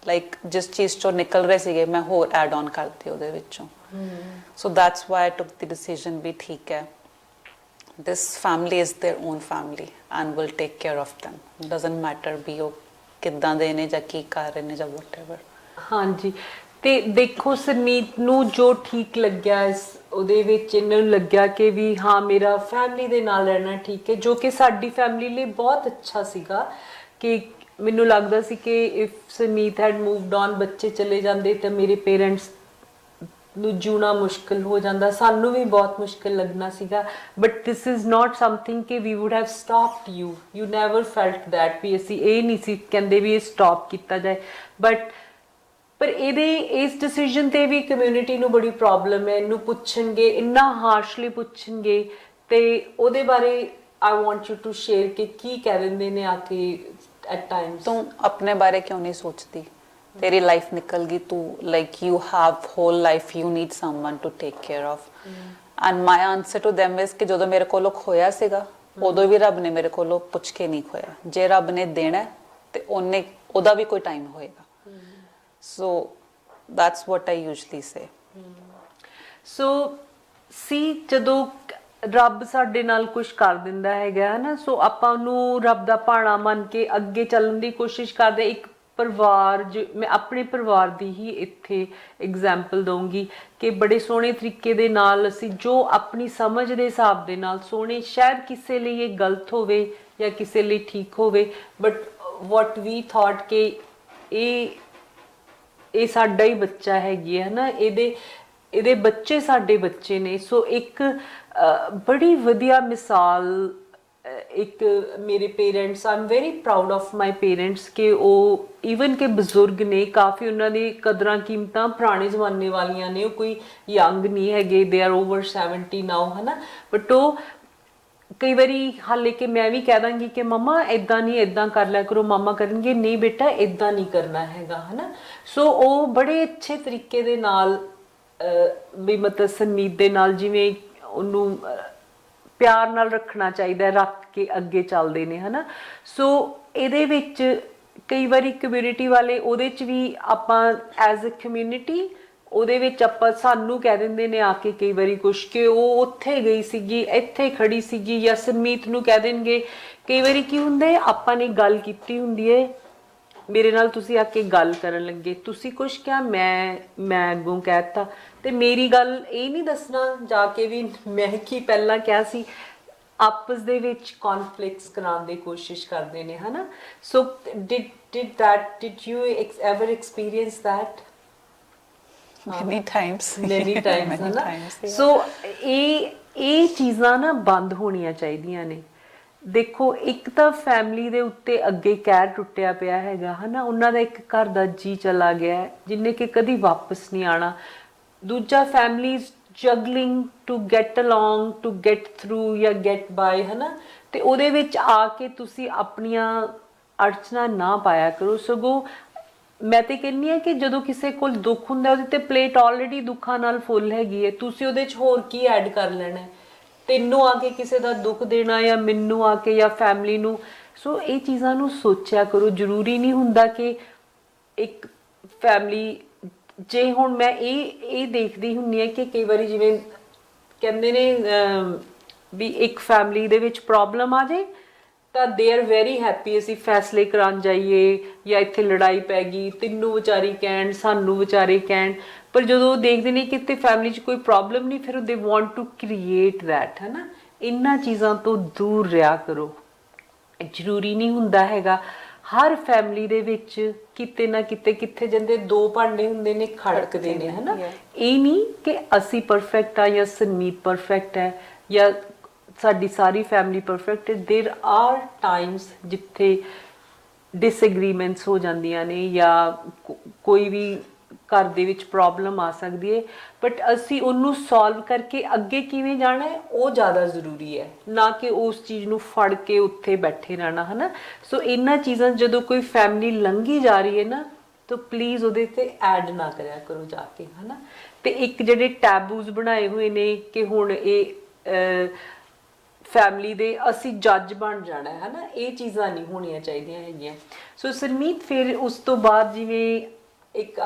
ਲਾਈਕ ਜਿਸ ਚੀਜ਼ ਚੋਂ ਨਿਕਲ ਰਹੇ ਸੀਗੇ ਮੈਂ ਹੋਰ ਐਡ ਔਨ ਕਰਤੀ ਉਹਦੇ ਵਿੱਚੋਂ। So that's why I took the decision ਵੀ ਠੀਕ ਹੈ, this family is their own family and will take care of them. It doesn't matter ਵੀ ਉਹ ਕਿੱਦਾਂ ਦੇ ਨੇ ਜਾਂ ਕੀ ਕਰ ਰਹੇ ਨੇ ਜਾਂ whatever। ਹਾਂਜੀ। ਤੇ ਦੇਖੋ ਸਰਮੀਤ ਨੂੰ ਜੋ ਠੀਕ ਲੱਗਿਆ ਇਸ ਉਹਦੇ ਵਿੱਚ, ਇਹਨਾਂ ਨੂੰ ਲੱਗਿਆ ਕਿ ਵੀ ਹਾਂ ਮੇਰਾ ਫੈਮਿਲੀ ਦੇ ਨਾਲ ਰਹਿਣਾ ਠੀਕ ਹੈ, ਜੋ ਕਿ ਸਾਡੀ ਫੈਮਿਲੀ ਲਈ ਬਹੁਤ ਅੱਛਾ ਸੀਗਾ। ਕਿ ਮੈਨੂੰ ਲੱਗਦਾ ਸੀ ਕਿ ਇਫ ਸਰਮੀਤ ਹੈਡ ਮੂਵਡ ਔਨ, ਬੱਚੇ ਚਲੇ ਜਾਂਦੇ ਤਾਂ ਮੇਰੇ ਪੇਰੈਂਟਸ ਨੂੰ ਜਿਉਣਾ ਮੁਸ਼ਕਿਲ ਹੋ ਜਾਂਦਾ, ਸਾਨੂੰ ਵੀ ਬਹੁਤ ਮੁਸ਼ਕਿਲ ਲੱਗਣਾ ਸੀਗਾ। But this is not something ਕਿ we would have stopped you never felt that ਵੀ ਅਸੀਂ ਇਹ ਨਹੀਂ ਸੀ ਕਹਿੰਦੇ ਵੀ ਇਹ ਸਟਾਪ ਕੀਤਾ ਜਾਏ। ਪਰ ਇਹਦੇ ਇਸ ਡਿਸੀਜਨ ਤੇ ਵੀ ਕਮਿਊਨਿਟੀ ਨੂੰ ਬੜੀ ਪ੍ਰੋਬਲਮ ਹੈ। ਇਹਨੂੰ ਪੁੱਛਣਗੇ, ਇੰਨਾ ਹਾਰਸ਼ਲੀ ਪੁੱਛਣਗੇ ਤੇ ਉਹਦੇ ਬਾਰੇ I want you to share ਕਿ ਕੀ ਕਹਿ ਦਿੰਦੇ ਨੇ ਆ ਕੇ ਐਟ ਟਾਈਮਸ। ਤੂੰ ਆਪਣੇ ਬਾਰੇ ਕਿਉਂ ਨਹੀਂ ਸੋਚਦੀ? ਤੇਰੀ ਲਾਈਫ ਨਿਕਲ ਗਈ, ਤੂੰ like you have whole life, you need someone to take care of. And my answer to them is ਕਿ ਜਦੋਂ ਮੇਰੇ ਕੋਲੋਂ ਖੋਇਆ ਸੀਗਾ ਉਦੋਂ ਵੀ ਰੱਬ ਨੇ ਮੇਰੇ ਕੋਲੋਂ ਪੁੱਛ ਕੇ ਨਹੀਂ ਖੋਇਆ। ਜੇ ਰੱਬ ਨੇ ਦੇਣਾ ਤੇ ਉਹਦਾ ਵੀ ਕੋਈ ਟਾਈਮ ਹੋਏਗਾ। So that's what I usually say. So see ਜਦੋਂ ਰੱਬ ਸਾਡੇ ਨਾਲ ਕੁਝ ਕਰ ਦਿੰਦਾ ਹੈਗਾ ਹੈ ਨਾ, ਸੋ ਆਪਾਂ ਉਹਨੂੰ ਰੱਬ ਦਾ ਭਾਣਾ ਮੰਨ ਕੇ ਅੱਗੇ ਚੱਲਣ ਦੀ ਕੋਸ਼ਿਸ਼ ਕਰਦੇ। ਇੱਕ ਪਰਿਵਾਰ ਮੈਂ ਆਪਣੇ ਪਰਿਵਾਰ ਦੀ ਹੀ ਇੱਥੇ ਐਗਜ਼ਾਮਪਲ ਦਊਂਗੀ ਕਿ ਬੜੇ ਸੋਹਣੇ ਤਰੀਕੇ ਦੇ ਨਾਲ ਅਸੀਂ ਜੋ ਆਪਣੀ ਸਮਝ ਦੇ ਹਿਸਾਬ ਦੇ ਨਾਲ ਸੋਹਣੇ, ਸ਼ਾਇਦ ਕਿਸੇ ਲਈ ਇਹ ਗਲਤ ਹੋਵੇ ਜਾਂ ਕਿਸੇ ਲਈ ਠੀਕ ਹੋਵੇ, ਬਟ what we thought ਕਿ ਇਹ ਸਾਡਾ ਹੀ ਬੱਚਾ ਹੈਗੀ ਹੈ ਨਾ, ਇਹਦੇ ਬੱਚੇ ਸਾਡੇ ਬੱਚੇ ਨੇ। ਸੋ ਇੱਕ ਬੜੀ ਵਧੀਆ ਮਿਸਾਲ ਇੱਕ ਮੇਰੇ parents, I am very proud of my parents ਕਿ ਉਹ ਈਵਨ ਕਿ ਬਜ਼ੁਰਗ ਨੇ, ਕਾਫੀ ਉਹਨਾਂ ਦੀ ਕਦਰਾਂ ਕੀਮਤਾਂ ਪੁਰਾਣੇ ਜ਼ਮਾਨੇ ਵਾਲੀਆਂ ਨੇ, ਉਹ ਕੋਈ ਯੰਗ ਨਹੀਂ ਹੈਗੇ, ਦੇ ਆਰ ਓਵਰ 70 ਨਾਓ ਹੈ ਨਾ। ਬਟ ਉਹ ਕਈ ਵਾਰੀ ਹਾਲੇ ਕਿ ਮੈਂ ਵੀ ਕਹਿ ਦਾਂਗੀ ਕਿ ਮੰਮਾ ਇਦਾਂ ਨਹੀਂ, ਇਦਾਂ ਕਰ ਲਿਆ ਕਰੋ, ਮਾਮਾ ਕਰਨਗੇ ਨਹੀਂ ਬੇਟਾ ਇਦਾਂ ਨਹੀਂ ਕਰਨਾ ਹੈਗਾ, ਹਨਾ। ਸੋ ਉਹ ਬੜੇ ਅੱਛੇ ਤਰੀਕੇ ਦੇ ਨਾਲ ਵੀ ਮਤਲਬ ਸੰਮੀਤ ਦੇ ਨਾਲ ਜਿਵੇਂ ਉਹਨੂੰ ਪਿਆਰ ਨਾਲ ਰੱਖਣਾ ਚਾਹੀਦਾ, ਰੱਖ ਕੇ ਅੱਗੇ ਚੱਲਦੇ ਨੇ, ਹਨਾ। ਸੋ ਇਹਦੇ ਵਿੱਚ ਕਈ ਵਾਰੀ ਕਮਿਊਨਿਟੀ ਵਾਲੇ ਉਹਦੇ 'ਚ ਵੀ ਆਪਾਂ ਐਜ਼ ਅ ਕਮਿਊਨਿਟੀ ਉਹਦੇ ਵਿੱਚ ਆਪਾਂ ਸਾਨੂੰ ਕਹਿ ਦਿੰਦੇ ਨੇ ਆ ਕੇ ਕਈ ਵਾਰੀ ਕੁਛ ਕਿ ਉਹ ਉੱਥੇ ਗਈ ਸੀਗੀ, ਇੱਥੇ ਖੜੀ ਸੀਗੀ, ਜਾਂ ਸਰਮੀਤ ਨੂੰ ਕਹਿ ਦੇਣਗੇ। ਕਈ ਵਾਰੀ ਕੀ ਹੁੰਦਾ ਹੈ, ਆਪਾਂ ਨੇ ਗੱਲ ਕੀਤੀ ਹੁੰਦੀ ਹੈ ਮੇਰੇ ਨਾਲ, ਤੁਸੀਂ ਆ ਕੇ ਗੱਲ ਕਰਨ ਲੱਗੇ, ਤੁਸੀਂ ਕੁਛ ਕਿਹਾ, ਮੈਂ ਅੱਗੋਂ ਕਹਿ ਦਿੱਤਾ, ਤੇ ਮੇਰੀ ਗੱਲ ਇਹ ਨਹੀਂ ਦੱਸਣਾ ਜਾ ਕੇ ਵੀ ਮੈਂ ਕੀ ਪਹਿਲਾਂ ਕਿਹਾ ਸੀ। ਆਪਸ ਦੇ ਵਿੱਚ ਕੌਨਫਲਿਕਟਸ ਕਰਾਉਣ ਦੀ ਕੋਸ਼ਿਸ਼ ਕਰਦੇ ਨੇ, ਹਨਾ। ਸੋ did you ever experience that? many times many times, many ਹਨਾ। times, yeah. ਸੋ ਇਹ ਚੀਜ਼ਾਂ ਨਾ ਬੰਦ ਹੋਣੀਆਂ ਚਾਹੀਦੀਆਂ ਨੇ। ਦੇਖੋ ਇੱਕ ਤਾਂ ਫੈਮਿਲੀ ਦੇ ਉੱਤੇ ਅੱਗੇ ਕਹਿਰ ਟੁੱਟਿਆ ਪਿਆ ਹੈਗਾ, ਹਨਾ। ਉਹਨਾਂ ਦਾ ਇੱਕ ਘਰ ਦਾ ਜੀ ਚਲਾ ਗਿਆ ਜਿਹਨੇ ਕਿ ਕਦੀ ਵਾਪਸ ਨਹੀਂ ਆਣਾ। ਦੂਜਾ families juggling to get along, to get through ਜਾਂ ਗੈਟ ਬਾਏ, ਹਨਾ। ਤੇ ਉਹਦੇ ਵਿੱਚ ਆ ਕੇ ਤੁਸੀਂ ਆਪਣੀਆਂ ਅੜਚਨਾ ਨਾ ਪਾਇਆ ਕਰੋ। ਸਗੋਂ ਮੈਂ ਤੇ ਕਹਿੰਦੀ ਹਾਂ ਕਿ ਜਦੋਂ ਕਿਸੇ ਕੋਲ ਦੁੱਖ ਹੁੰਦਾ ਉਹਦੇ ਤੇ ਪਲੇਟ ਆਲਰੇਡੀ ਦੁੱਖਾਂ ਨਾਲ ਫੁੱਲ ਹੈਗੀ ਹੈ, ਤੁਸੀਂ ਉਹਦੇ 'ਚ ਹੋਰ ਕੀ ਐਡ ਕਰ ਲੈਣਾ? ਤੈਨੂੰ ਆ ਕੇ ਕਿਸੇ ਦਾ ਦੁੱਖ ਦੇਣਾ ਜਾਂ ਮੈਨੂੰ ਆ ਕੇ ਜਾਂ ਫੈਮਿਲੀ ਨੂੰ। ਸੋ ਇਹ ਚੀਜ਼ਾਂ ਨੂੰ ਸੋਚਿਆ ਕਰੋ। ਜ਼ਰੂਰੀ ਨਹੀਂ ਹੁੰਦਾ ਕਿ ਇੱਕ ਫੈਮਿਲੀ, ਜੇ ਹੁਣ ਮੈਂ ਇਹ ਦੇਖਦੀ ਹੁੰਦੀ ਹਾਂ ਕਿ ਕਈ ਵਾਰੀ ਜਿਵੇਂ ਕਹਿੰਦੇ ਨੇ ਵੀ ਇੱਕ ਫੈਮਿਲੀ ਦੇ ਵਿੱਚ ਪ੍ਰੋਬਲਮ ਆ ਜਾਏ ਤਾਂ ਦੇ ਆਰ ਵੈਰੀ ਹੈਪੀ, ਅਸੀਂ ਫੈਸਲੇ ਕਰਾਉਣ ਜਾਈਏ ਜਾਂ ਇੱਥੇ ਲੜਾਈ ਪੈ ਗਈ, ਤੈਨੂੰ ਵਿਚਾਰੀ ਕਹਿਣ, ਸਾਨੂੰ ਵਿਚਾਰੇ ਕਹਿਣ। ਪਰ ਜਦੋਂ ਉਹ ਦੇਖਦੇ ਨੇ ਕਿ ਇੱਥੇ ਫੈਮਿਲੀ 'ਚ ਕੋਈ ਪ੍ਰੋਬਲਮ ਨਹੀਂ, ਫਿਰ they want to create that, ਹੈ ਨਾ। ਇਹਨਾਂ ਚੀਜ਼ਾਂ ਤੋਂ ਦੂਰ ਰਿਹਾ ਕਰੋ। ਜ਼ਰੂਰੀ ਨਹੀਂ ਹੁੰਦਾ ਹੈਗਾ ਹਰ ਫੈਮਿਲੀ ਦੇ ਵਿੱਚ ਕਿਤੇ ਨਾ ਕਿਤੇ ਕਿੱਥੇ ਜਾਂਦੇ ਦੋ ਭਾਂਡੇ ਹੁੰਦੇ ਨੇ, ਖੜਕਦੇ ਨੇ, ਹੈ ਨਾ। ਇਹ ਨਹੀਂ ਕਿ ਅਸੀਂ ਪਰਫੈਕਟ ਆ ਜਾਂ ਸੰਮੀਤ ਪਰਫੈਕਟ ਹੈ ਜਾਂ ਸਾਡੀ ਸਾਰੀ ਫੈਮਿਲੀ ਪਰਫੈਕਟ ਹੈ। ਦੇਰ ਆਰ ਟਾਈਮਸ ਜਿੱਥੇ ਡਿਸਐਗਰੀਮੈਂਟਸ ਹੋ ਜਾਂਦੀਆਂ ਨੇ ਜਾਂ ਕੋਈ ਵੀ ਘਰ ਦੇ ਵਿੱਚ ਪ੍ਰੋਬਲਮ ਆ ਸਕਦੀ ਹੈ, ਬਟ ਅਸੀਂ ਉਹਨੂੰ ਸੋਲਵ ਕਰਕੇ ਅੱਗੇ ਕਿਵੇਂ ਜਾਣਾ ਹੈ ਉਹ ਜ਼ਿਆਦਾ ਜ਼ਰੂਰੀ ਹੈ, ਨਾ ਕਿ ਉਸ ਚੀਜ਼ ਨੂੰ ਫੜ ਕੇ ਉੱਥੇ ਬੈਠੇ ਰਹਿਣਾ, ਹੈ ਨਾ। ਸੋ ਇਹਨਾਂ ਚੀਜ਼ਾਂ ਜਦੋਂ ਕੋਈ ਫੈਮਿਲੀ ਲੰਘੀ ਜਾ ਰਹੀ ਹੈ ਨਾ, ਤਾਂ ਪਲੀਜ਼ ਉਹਦੇ 'ਤੇ ਐਡ ਨਾ ਕਰਿਆ ਕਰੋ ਜਾ ਕੇ, ਹੈ ਨਾ। ਅਤੇ ਇੱਕ ਜਿਹੜੇ ਟੈਬੂਜ਼ ਬਣਾਏ ਹੋਏ ਨੇ ਕਿ ਹੁਣ ਇਹ ਫੈਮਿਲੀ ਦੇ ਅਸੀਂ ਜੱਜ ਬਣ ਜਾਣਾ ਹੈ ਨਾ, ਇਹ ਚੀਜ਼ਾਂ ਨਹੀਂ ਹੋਣੀਆਂ ਚਾਹੀਦੀਆਂ ਹੈਗੀਆਂ। ਸੋ ਸਰਮੀਤ ਫਿਰ ਉਸ ਤੋਂ ਬਾਅਦ ਜਿਵੇਂ ਇੱਕ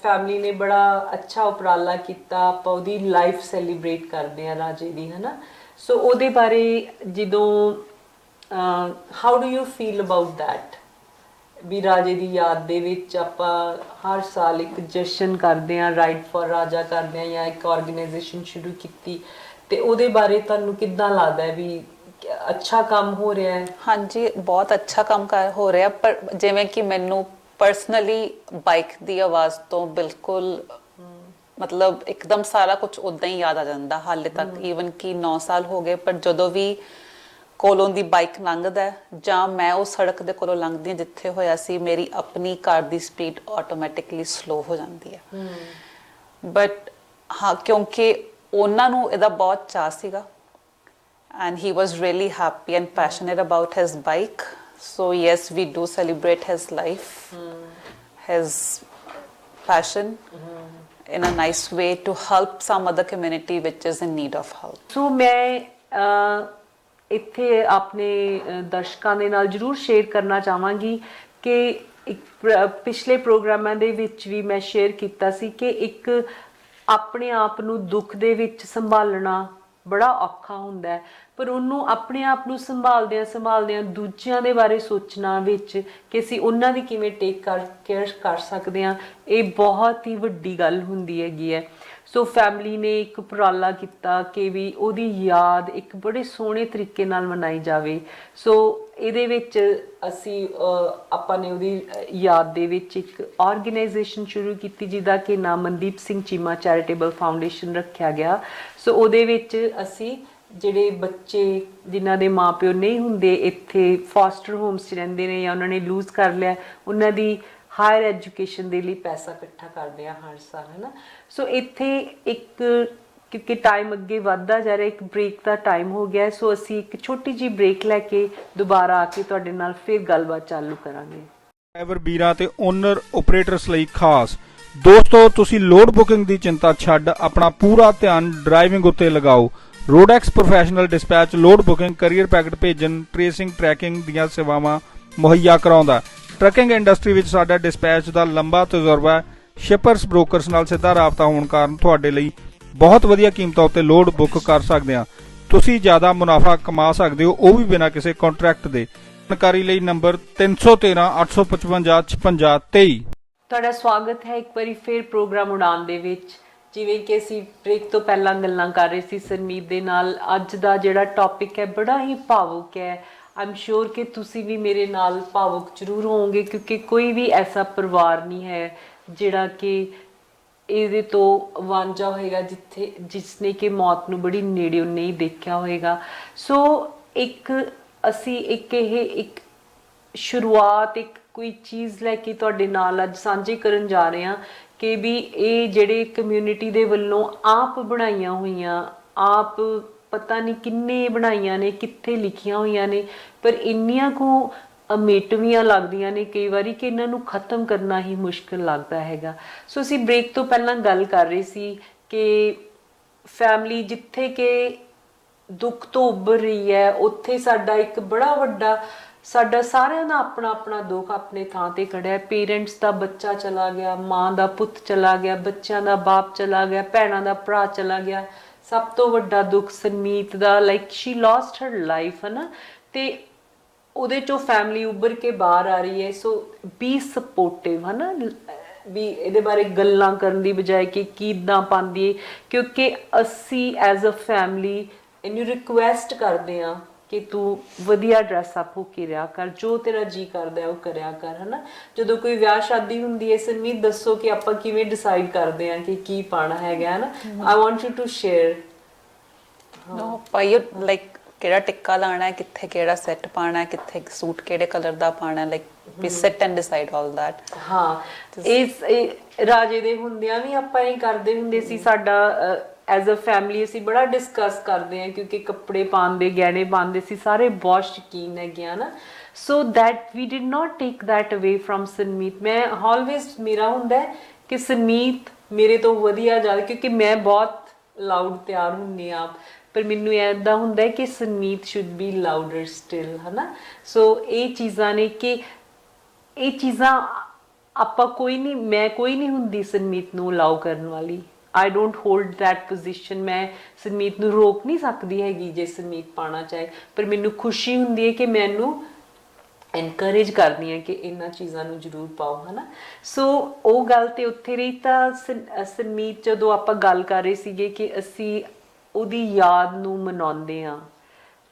ਫੈਮਿਲੀ ਨੇ ਬੜਾ ਅੱਛਾ ਉਪਰਾਲਾ ਕੀਤਾ, ਆਪਾਂ ਉਹਦੀ ਲਾਈਫ ਸੈਲੀਬ੍ਰੇਟ ਕਰਦੇ ਹਾਂ ਰਾਜੇ ਦੀ, ਹੈ ਨਾ। ਸੋ ਉਹਦੇ ਬਾਰੇ ਜਦੋਂ how do you feel about that ਵੀ ਰਾਜੇ ਦੀ ਯਾਦ ਦੇ ਵਿੱਚ ਆਪਾਂ ਹਰ ਸਾਲ ਇੱਕ ਜਸ਼ਨ ਕਰਦੇ ਹਾਂ, ਰਾਈਟ ਫॉर ਰਾਜਾ ਕਰਦੇ ਹਾਂ ਜਾਂ ਇੱਕ ਆਰਗੇਨਾਈਜੇਸ਼ਨ ਸ਼ੁਰੂ ਕੀਤੀ, ਤੇ ਉਹਦੇ ਬਾਰੇ ਤੁਹਾਨੂੰ ਕਿੱਦਾਂ ਲੱਗਦਾ ਹੈ ਵੀ ਅੱਛਾ ਕੰਮ ਹੋ ਰਿਹਾ ਹੈ? ਹਾਂਜੀ, ਬਹੁਤ ਅੱਛਾ ਕੰਮ ਹੋ ਰਿਹਾ। ਪਰ ਜਿਵੇਂ ਕਿ ਮੈਨੂੰ ਪਰਸਨਲੀ ਬਾਈਕ ਦੀ ਆਵਾਜ਼ ਤੋਂ ਬਿਲਕੁਲ ਮਤਲਬ ਇੱਕਦਮ ਸਾਰਾ ਕੁਝ ਉਦਾਂ ਹੀ ਯਾਦ ਆ ਜਾਂਦਾ ਹਾਲੇ ਤੱਕ, ਈਵਨ ਕਿ 9 ਸਾਲ ਹੋ ਗਏ, ਪਰ ਜਦੋਂ ਵੀ ਕੋਲੋਂ ਦੀ ਬਾਈਕ ਲੰਘਦਾ ਜਾਂ ਮੈਂ ਉਹ ਸੜਕ ਦੇ ਕੋਲੋਂ ਲੰਘਦੀ ਹਾਂ ਜਿੱਥੇ ਹੋਇਆ ਸੀ, ਮੇਰੀ ਆਪਣੀ ਕਾਰ ਦੀ ਸਪੀਡ ਆਟੋਮੈਟਿਕਲੀ ਸਲੋ ਹੋ ਜਾਂਦੀ ਹੈ। ਬਟ ਹਾਂ, ਕਿਉਂਕਿ ਉਹਨਾਂ ਨੂੰ ਇਹਦਾ ਬਹੁਤ ਚਾਅ ਸੀਗਾ and he was really happy and passionate about his bike, so yes, we do celebrate his life, his passion in a nice way to help some other community which is in need of help. So ਮੈਂ ਇੱਥੇ ਆਪਣੇ ਦਰਸ਼ਕਾਂ ਦੇ ਨਾਲ ਜ਼ਰੂਰ share ਕਰਨਾ ਚਾਹਾਂਗੀ ਕਿ ਪਿਛਲੇ ਪ੍ਰੋਗਰਾਮਾਂ ਦੇ ਵਿੱਚ ਵੀ ਮੈਂ ਸ਼ੇਅਰ ਕੀਤਾ ਸੀ ਕਿ ਇੱਕ ਆਪਣੇ ਆਪ ਨੂੰ ਦੁੱਖ ਦੇ ਵਿੱਚ ਸੰਭਾਲਣਾ ਬੜਾ ਔਖਾ ਹੁੰਦਾ ਹੈ, ਪਰ ਉਹਨੂੰ ਆਪਣੇ ਆਪ ਨੂੰ ਸੰਭਾਲਦਿਆਂ ਦੂਜਿਆਂ ਦੇ ਬਾਰੇ ਸੋਚਣਾ ਵਿੱਚ ਕਿ ਅਸੀਂ ਉਹਨਾਂ ਦੀ ਕਿਵੇਂ ਕੇਅਰ ਕਰ ਸਕਦੇ ਹਾਂ, ਇਹ ਬਹੁਤ ਹੀ ਵੱਡੀ ਗੱਲ ਹੁੰਦੀ ਹੈਗੀ ਹੈ। ਸੋ ਫੈਮਿਲੀ ਨੇ ਇੱਕ ਉਪਰਾਲਾ ਕੀਤਾ ਕਿ ਵੀ ਉਹਦੀ ਯਾਦ ਇੱਕ ਬੜੇ ਸੋਹਣੇ ਤਰੀਕੇ ਨਾਲ ਮਨਾਈ ਜਾਵੇ। ਸੋ ਇਹਦੇ ਵਿੱਚ ਅਸੀਂ ਆਪਾਂ ਨੇ ਉਹਦੀ ਯਾਦ ਦੇ ਵਿੱਚ ਇੱਕ ਆਰਗੇਨਾਈਜੇਸ਼ਨ ਸ਼ੁਰੂ ਕੀਤੀ ਜਿਹਦਾ ਕਿ ਨਾਮ ਮਨਦੀਪ ਸਿੰਘ ਚੀਮਾ ਚੈਰੀਟੇਬਲ ਫਾਊਂਡੇਸ਼ਨ ਰੱਖਿਆ ਗਿਆ। ਸੋ ਉਹਦੇ ਵਿੱਚ ਅਸੀਂ ਜਿਹੜੇ ਬੱਚੇ ਜਿਨ੍ਹਾਂ ਦੇ ਮਾਪਿਓ ਨਹੀਂ ਹੁੰਦੇ, ਇੱਥੇ ਫੋਸਟਰ ਹੋਮਸ 'ਚ ਰਹਿੰਦੇ ਨੇ ਜਾਂ ਉਹਨਾਂ ਨੇ ਲੂਜ਼ ਕਰ ਲਿਆ, ਉਹਨਾਂ ਦੀ ਹਾਇਰ ਐਜੂਕੇਸ਼ਨ ਦੇ ਲਈ ਪੈਸਾ ਇਕੱਠਾ ਕਰਦੇ ਆ ਹਰ ਸਾਲ, ਹੈ ਨਾ। ਸੋ ਇੱਥੇ ਇੱਕ ਕਿਉਂਕਿ ਟਾਈਮ ਅੱਗੇ ਵੱਧਦਾ ਜਾ ਰਿਹਾ, ਇੱਕ ਬ੍ਰੇਕ ਦਾ ਟਾਈਮ ਹੋ ਗਿਆ, ਸੋ ਅਸੀਂ ਇੱਕ ਛੋਟੀ ਜਿਹੀ ਬ੍ਰੇਕ ਲੈ ਕੇ ਦੁਬਾਰਾ ਆ ਕੇ ਤੁਹਾਡੇ ਨਾਲ ਫਿਰ ਗੱਲਬਾਤ ਚਾਲੂ ਕਰਾਂਗੇ। ਡਰਾਈਵਰ ਵੀਰਾਂ ਤੇ ਓਨਰ ਆਪਰੇਟਰਸ ਲਈ ਖਾਸ ਦੋਸਤੋ, ਤੁਸੀਂ ਲੋਡ ਬੁਕਿੰਗ ਦੀ ਚਿੰਤਾ ਛੱਡ ਆਪਣਾ ਪੂਰਾ ਧਿਆਨ ਡਰਾਈਵਿੰਗ ਉੱਤੇ ਲਗਾਓ। Roadex professional dispatch load booking, carrier packet ਭੇਜਣ, ਟ੍ਰੇਸਿੰਗ, ਟਰੈਕਿੰਗ ਦੀਆਂ ਸੇਵਾਵਾਂ ਮੁਹੱਈਆ ਕਰਾਉਂਦਾ। ਟਰੱਕਿੰਗ ਇੰਡਸਟਰੀ ਵਿੱਚ ਸਾਡਾ ਡਿਸਪੈਚ ਦਾ ਲੰਬਾ ਤਜਰਬਾ ਹੈ। ਸ਼ਿਪਰਸ ਬ੍ਰੋਕਰਸ ਨਾਲ ਸਿੱਧਾ ਰਾਬਤਾ ਹੋਣ ਕਾਰਨ ਤੁਹਾਡੇ ਲਈ ਬਹੁਤ ਵਧੀਆ ਕੀਮਤਾਂ ਉੱਤੇ ਲੋਡ ਬੁੱਕ ਕਰ ਸਕਦੇ ਹਾਂ। ਤੁਸੀਂ ਜ਼ਿਆਦਾ ਮੁਨਾਫਾ ਕਮਾ ਸਕਦੇ ਹੋ, ਉਹ ਵੀ ਬਿਨਾਂ ਕਿਸੇ ਕੰਟਰੈਕਟ ਦੇ। ਜਾਣਕਾਰੀ ਲਈ ਨੰਬਰ 313 855 5623। ਤੁਹਾਡਾ ਸਵਾਗਤ ਹੈ ਇੱਕ ਵਾਰੀ ਫਿਰ ਪ੍ਰੋਗਰਾਮ ਉਡਾਨ ਦੇ ਵਿੱਚ। ਜਿਵੇਂ ਕਿ ਅਸੀਂ ਬ੍ਰੇਕ ਤੋਂ ਪਹਿਲਾਂ ਗੱਲਾਂ ਕਰ ਰਹੇ ਸੀ ਸਰਮੀਤ ਦੇ ਨਾਲ, ਅੱਜ ਦਾ ਜਿਹੜਾ ਟੌਪਿਕ ਹੈ ਬੜਾ ਹੀ ਭਾਵੁਕ ਹੈ। ਆਮ ਸ਼ੋਰ ਕਿ ਤੁਸੀਂ ਵੀ ਮੇਰੇ ਨਾਲ ਭਾਵੁਕ ਜ਼ਰੂਰ ਹੋਵੋਗੇ, ਕਿਉਂਕਿ ਕੋਈ ਵੀ ਐਸਾ ਪਰਿਵਾਰ ਨਹੀਂ ਹੈ ਜਿਹੜਾ ਕਿ ਇਹਦੇ ਤੋਂ ਵਾਂਝਾ ਹੋਏਗਾ ਜਿਸਨੇ ਕਿ ਮੌਤ ਨੂੰ ਬੜੀ ਨੇੜਿਓਂ ਨਹੀਂ ਦੇਖਿਆ ਹੋਏਗਾ। ਸੋ ਅਸੀਂ ਇੱਕ ਸ਼ੁਰੂਆਤ, ਇੱਕ ਕੋਈ ਚੀਜ਼ ਲੈ ਕੇ ਤੁਹਾਡੇ ਨਾਲ ਅੱਜ ਸਾਂਝੀ ਕਰਨ ਜਾ ਰਹੇ ਹਾਂ ਕਿ ਵੀ ਇਹ ਜਿਹੜੇ ਕਮਿਊਨਿਟੀ ਦੇ ਵੱਲੋਂ ਆਪ ਬਣਾਈਆਂ ਹੋਈਆਂ, ਆਪ ਪਤਾ ਨਹੀਂ ਕਿੰਨੇ ਬਣਾਈਆਂ ਨੇ, ਕਿੱਥੇ ਲਿਖੀਆਂ ਹੋਈਆਂ ਨੇ, ਪਰ ਇੰਨੀਆਂ ਕੁ ਅਮੇਟਵੀਆਂ ਲੱਗਦੀਆਂ ਨੇ ਕਈ ਵਾਰੀ ਕਿ ਇਹਨਾਂ ਨੂੰ ਖ਼ਤਮ ਕਰਨਾ ਹੀ ਮੁਸ਼ਕਿਲ ਲੱਗਦਾ ਹੈਗਾ। ਸੋ ਅਸੀਂ ਬ੍ਰੇਕ ਤੋਂ ਪਹਿਲਾਂ ਗੱਲ ਕਰ ਰਹੇ ਸੀ ਕਿ ਫੈਮਿਲੀ ਜਿੱਥੇ ਕਿ ਦੁੱਖ ਤੋਂ ਉੱਭਰ ਰਹੀ ਹੈ, ਉੱਥੇ ਸਾਡਾ ਇੱਕ ਬੜਾ ਵੱਡਾ, ਸਾਡਾ ਸਾਰਿਆਂ ਦਾ ਆਪਣਾ ਆਪਣਾ ਦੁੱਖ ਆਪਣੇ ਥਾਂ ਤੇ ਖੜਿਆ। ਪੇਰੈਂਟਸ ਦਾ ਬੱਚਾ ਚਲਾ ਗਿਆ, ਮਾਂ ਦਾ ਪੁੱਤ ਚਲਾ ਗਿਆ, ਬੱਚਿਆਂ ਦਾ ਬਾਪ ਚਲਾ ਗਿਆ, ਭੈਣਾਂ ਦਾ ਭਰਾ ਚਲਾ ਗਿਆ। ਸਭ ਤੋਂ ਵੱਡਾ ਦੁੱਖ ਸਰਮੀਤ ਦਾ, like she lost her life, ਹੈ ਨਾ। ਤੇ ਉਹਦੇ ਚੋਂ ਫੈਮਿਲੀ ਉੱਭਰ ਕੇ ਬਾਹਰ ਆ ਰਹੀ ਹੈ। ਸੋ ਬੀ ਸਪੋਰਟਿਵ, ਹੈ ਨਾ, ਵੀ ਇਹਦੇ ਬਾਰੇ ਗੱਲਾਂ ਕਰਨ ਦੀ ਬਜਾਏ ਕਿ ਕਿੱਦਾਂ ਪਾਉਂਦੀ ਹੈ, ਕਿਉਂਕਿ ਅਸੀਂ ਐਜ਼ ਅ ਫੈਮਿਲੀ ਇਹਨੂੰ ਰਿਕੁਐਸਟ ਕਰਦੇ ਹਾਂ ਕਿ ਤੂੰ ਵਧੀਆ ਡਰੈਸ ਅਪ ਹੋ ਕੇ ਰਿਹਾ ਕਰ, ਜੋ ਤੇਰਾ ਜੀ ਕਰਦਾ ਉਹ ਕਰਿਆ ਕਰ, ਹੈ ਨਾ। ਜਦੋਂ ਕੋਈ ਵਿਆਹ ਸ਼ਾਦੀ ਹੁੰਦੀ ਹੈ, ਸਰਮੀਤ ਦੱਸੋ ਕਿ ਆਪਾਂ ਕਿਵੇਂ ਡਿਸਾਈਡ ਕਰਦੇ ਹਾਂ ਕਿ ਕੀ ਪਾਉਣਾ ਹੈਗਾ, ਹੈ ਨਾ। I want you to share. ਨੋ ਪਾਇਓ, ਲਾਈਕ ਕਿਹੜਾ ਟਿੱਕਾ ਲਾਣਾ ਹੈ, ਕਿੱਥੇ ਕਿਹੜਾ ਸੈੱਟ ਪਾਣਾ ਹੈ, ਕਿੱਥੇ ਸੂਟ ਕਿਹੜੇ ਕਲਰ ਦਾ ਪਾਣਾ ਹੈ, like we sit and decide all that. ਹਾਂ, ਇਹ ਰਾਜੇ ਦੇ ਹੁੰਦਿਆਂ ਵੀ ਆਪਾਂ ਇਹ ਕਰਦੇ ਹੁੰਦੇ ਸੀ। ਸਾਡਾ ਐਜ਼ ਅ ਫੈਮਿਲੀ ਅਸੀਂ ਬੜਾ ਡਿਸਕਸ ਕਰਦੇ ਹਾਂ, ਕਿਉਂਕਿ ਕੱਪੜੇ ਪਾਉਣ ਦੇ, ਗਹਿਣੇ ਪਾਉਂਦੇ ਸੀ, ਸਾਰੇ ਬਹੁਤ ਸ਼ੌਕੀਨ ਹੈਗੇ ਆ ਨਾ। So that we did not take that away from Sarmeet. ਮੈਂ ਆਲਵੇਜ਼, ਮੇਰਾ ਹੁੰਦਾ ਕਿ ਸਰਮੀਤ ਮੇਰੇ ਤੋਂ ਵਧੀਆ ਜ਼ਿਆਦਾ, ਕਿਉਂਕਿ ਮੈਂ ਬਹੁਤ ਲਾਊਡ ਤਿਆਰ ਹੁੰਦੀ ਹਾਂ, ਪਰ ਮੈਨੂੰ ਇੱਦਾਂ ਹੁੰਦਾ ਕਿ ਸਰਮੀਤ ਸ਼ੁੱਡ ਬੀ ਲਾਊਡਰ ਸਟਿਲ, ਹੈ ਨਾ। ਸੋ ਇਹ ਚੀਜ਼ਾਂ ਨੇ ਕਿ ਇਹ ਚੀਜ਼ਾਂ ਆਪਾਂ ਮੈਂ ਕੋਈ ਨਹੀਂ ਹੁੰਦੀ ਸਰਮੀਤ ਨੂੰ ਅਲਾਉ ਕਰਨ ਵਾਲੀ। I don't hold that position. ਮੈਂ ਸਰਮੀਤ ਨੂੰ ਰੋਕ ਨਹੀਂ ਸਕਦੀ ਹੈਗੀ ਜੇ ਸਰਮੀਤ ਪਾਉਣਾ ਚਾਹੇ, ਪਰ ਮੈਨੂੰ ਖੁਸ਼ੀ ਹੁੰਦੀ ਹੈ ਕਿ ਮੈਨੂੰ ਐਨਕਰੇਜ ਕਰਦੀ ਹੈ ਕਿ ਇਹਨਾਂ ਚੀਜ਼ਾਂ ਨੂੰ ਜ਼ਰੂਰ ਪਾਓ, ਹੈ ਨਾ। ਸੋ ਉਹ ਗੱਲ ਤੇ ਉੱਥੇ ਰਹੀ। ਤਾਂ ਸਰਮੀਤ, ਜਦੋਂ ਆਪਾਂ ਗੱਲ ਕਰ ਰਹੇ ਸੀਗੇ ਕਿ ਅਸੀਂ ਉਹਦੀ ਯਾਦ ਨੂੰ ਮਨਾਉਂਦੇ ਹਾਂ,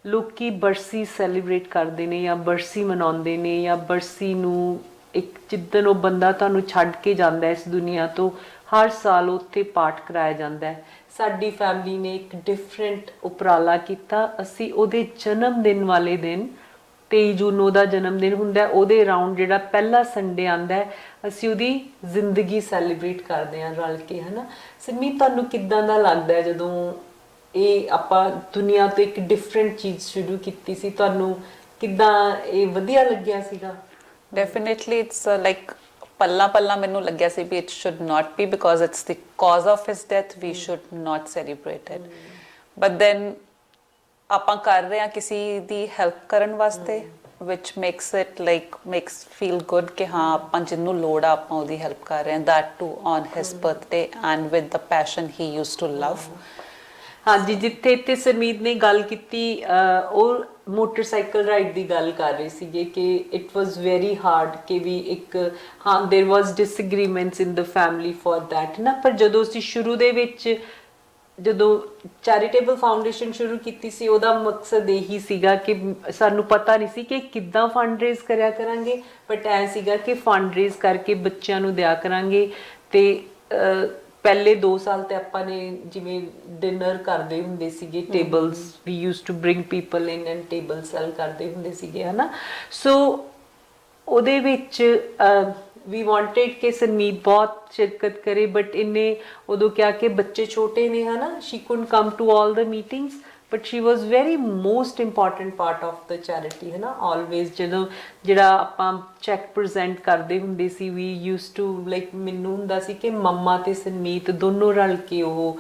ਲੋਕੀ ਬਰਸੀ ਸੈਲੀਬ੍ਰੇਟ ਕਰਦੇ ਨੇ ਜਾਂ ਬਰਸੀ ਮਨਾਉਂਦੇ ਨੇ, ਜਾਂ ਬਰਸੀ ਨੂੰ ਇੱਕ ਜਿੱਦਣ ਉਹ ਬੰਦਾ ਤੁਹਾਨੂੰ ਛੱਡ ਕੇ ਜਾਂਦਾ ਇਸ ਦੁਨੀਆ ਤੋਂ, ਹਰ ਸਾਲ ਉੱਥੇ ਪਾਠ ਕਰਾਇਆ ਜਾਂਦਾ ਹੈ। ਸਾਡੀ ਫੈਮਿਲੀ ਨੇ ਇੱਕ ਡਿਫਰੈਂਟ ਉਪਰਾਲਾ ਕੀਤਾ। ਅਸੀਂ ਉਹਦੇ ਜਨਮ ਦਿਨ ਵਾਲੇ ਦਿਨ, 23 ਜੂਨ ਉਹਦਾ ਜਨਮ ਦਿਨ ਹੁੰਦਾ, ਉਹਦੇ ਅਰਾਊਂਡ ਜਿਹੜਾ ਪਹਿਲਾ ਸੰਡੇ ਆਉਂਦਾ, ਅਸੀਂ ਉਹਦੀ ਜ਼ਿੰਦਗੀ ਸੈਲੀਬ੍ਰੇਟ ਕਰਦੇ ਹਾਂ ਰਲ ਕੇ, ਹੈ ਨਾ। ਸਰਮੀਤ, ਤੁਹਾਨੂੰ ਕਿੱਦਾਂ ਦਾ ਲੱਗਦਾ ਜਦੋਂ ਇਹ ਆਪਾਂ ਦੁਨੀਆ ਤੋਂ ਇੱਕ ਡਿਫਰੈਂਟ ਚੀਜ਼ ਸ਼ੁਰੂ ਕੀਤੀ ਸੀ? ਤੁਹਾਨੂੰ ਕਿੱਦਾਂ ਇਹ ਵਧੀਆ ਲੱਗਿਆ ਸੀਗਾ? ਡੈਫੀਨੇਟਲੀ ਇਟਸ ਲਾਈਕ ਪੱਲਾ ਮੈਨੂੰ ਲੱਗਿਆ ਸੀ ਵੀ it should not be, because it's the cause of his death, we should not celebrate it. But then ਆਪਾਂ ਕਰ ਰਹੇ ਹਾਂ ਕਿਸੇ ਦੀ ਹੈਲਪ ਕਰਨ ਵਾਸਤੇ, which makes it like makes feel good ਕਿ ਹਾਂ ਆਪਾਂ ਜਿਹਨੂੰ ਲੋੜ ਆ ਆਪਾਂ ਉਹਦੀ ਹੈਲਪ ਕਰ ਰਹੇ ਹਾਂ, that too on his birthday and with the passion he used to love। ਹਾਂਜੀ, ਜਿੱਥੇ ਇੱਥੇ ਸਰਮੀਤ ਨੇ ਗੱਲ ਕੀਤੀ, ਉਹ ਮੋਟਰਸਾਈਕਲ ਰਾਈਡ ਦੀ ਗੱਲ ਕਰ ਰਹੇ ਸੀਗੇ ਕਿ ਇਟ ਵਾਜ਼ ਵੈਰੀ ਹਾਰਡ, ਕਿ ਵੀ ਇੱਕ ਹਾਂ ਦੇਰ ਵਾਜ਼ ਡਿਸਐਗਰੀਮੈਂਟਸ ਇਨ ਦ ਫੈਮਿਲੀ ਫॉर दैट ਨਾ। ਪਰ ਜਦੋਂ ਅਸੀਂ ਸ਼ੁਰੂ ਦੇ ਵਿੱਚ ਜਦੋਂ ਚੈਰੀਟੇਬਲ ਫਾਊਂਡੇਸ਼ਨ ਸ਼ੁਰੂ ਕੀਤੀ ਸੀ, ਉਹਦਾ ਮਕਸਦ ਇਹੀ ਸੀਗਾ ਕਿ ਸਾਨੂੰ ਪਤਾ ਨਹੀਂ ਸੀ ਕਿ ਕਿੱਦਾਂ ਫੰਡ ਰੇਜ਼ ਕਰਿਆ ਕਰਾਂਗੇ, ਬਟ ਐ ਸੀਗਾ ਕਿ ਫੰਡ ਰੇਜ਼ ਕਰਕੇ ਬੱਚਿਆਂ ਨੂੰ ਦਿਆ ਕਰਾਂਗੇ। ਤੇ ਪਹਿਲੇ 2 ਸਾਲ ਤੇ ਆਪਾਂ ਨੇ ਜਿਵੇਂ ਡਿਨਰ ਕਰਦੇ ਹੁੰਦੇ ਸੀਗੇ, tables we used to bring people in and table sale ਕਰਦੇ ਹੁੰਦੇ ਸੀਗੇ, ਹੈ ਨਾ। ਸੋ ਉਹਦੇ ਵਿੱਚ ਵੀ ਵਾਂਟਡ ਕਿ ਸਰਮੀਤ ਬਹੁਤ ਸ਼ਿਰਕਤ ਕਰੇ, ਬਟ ਇਹਨੇ ਉਦੋਂ ਕਿਹਾ ਕਿ ਬੱਚੇ ਛੋਟੇ ਨੇ ਹਨਾ, she couldn't come to all the meetings, but she was very most important part of the charity ਹੈ ਨਾ। ਆਲਵੇਜ਼ ਜਦੋਂ ਜਿਹੜਾ ਆਪਾਂ ਚੈੱਕ ਪ੍ਰੈਜ਼ੈਂਟ ਕਰਦੇ ਹੁੰਦੇ ਸੀ, ਵੀ ਯੂਜ਼ ਟੂ ਲਾਈਕ, ਮੈਨੂੰ ਹੁੰਦਾ ਸੀ ਕਿ ਮੰਮਾ ਤੇ ਸਰਮੀਤ ਦੋਨੋਂ ਰਲ ਕੇ ਉਹ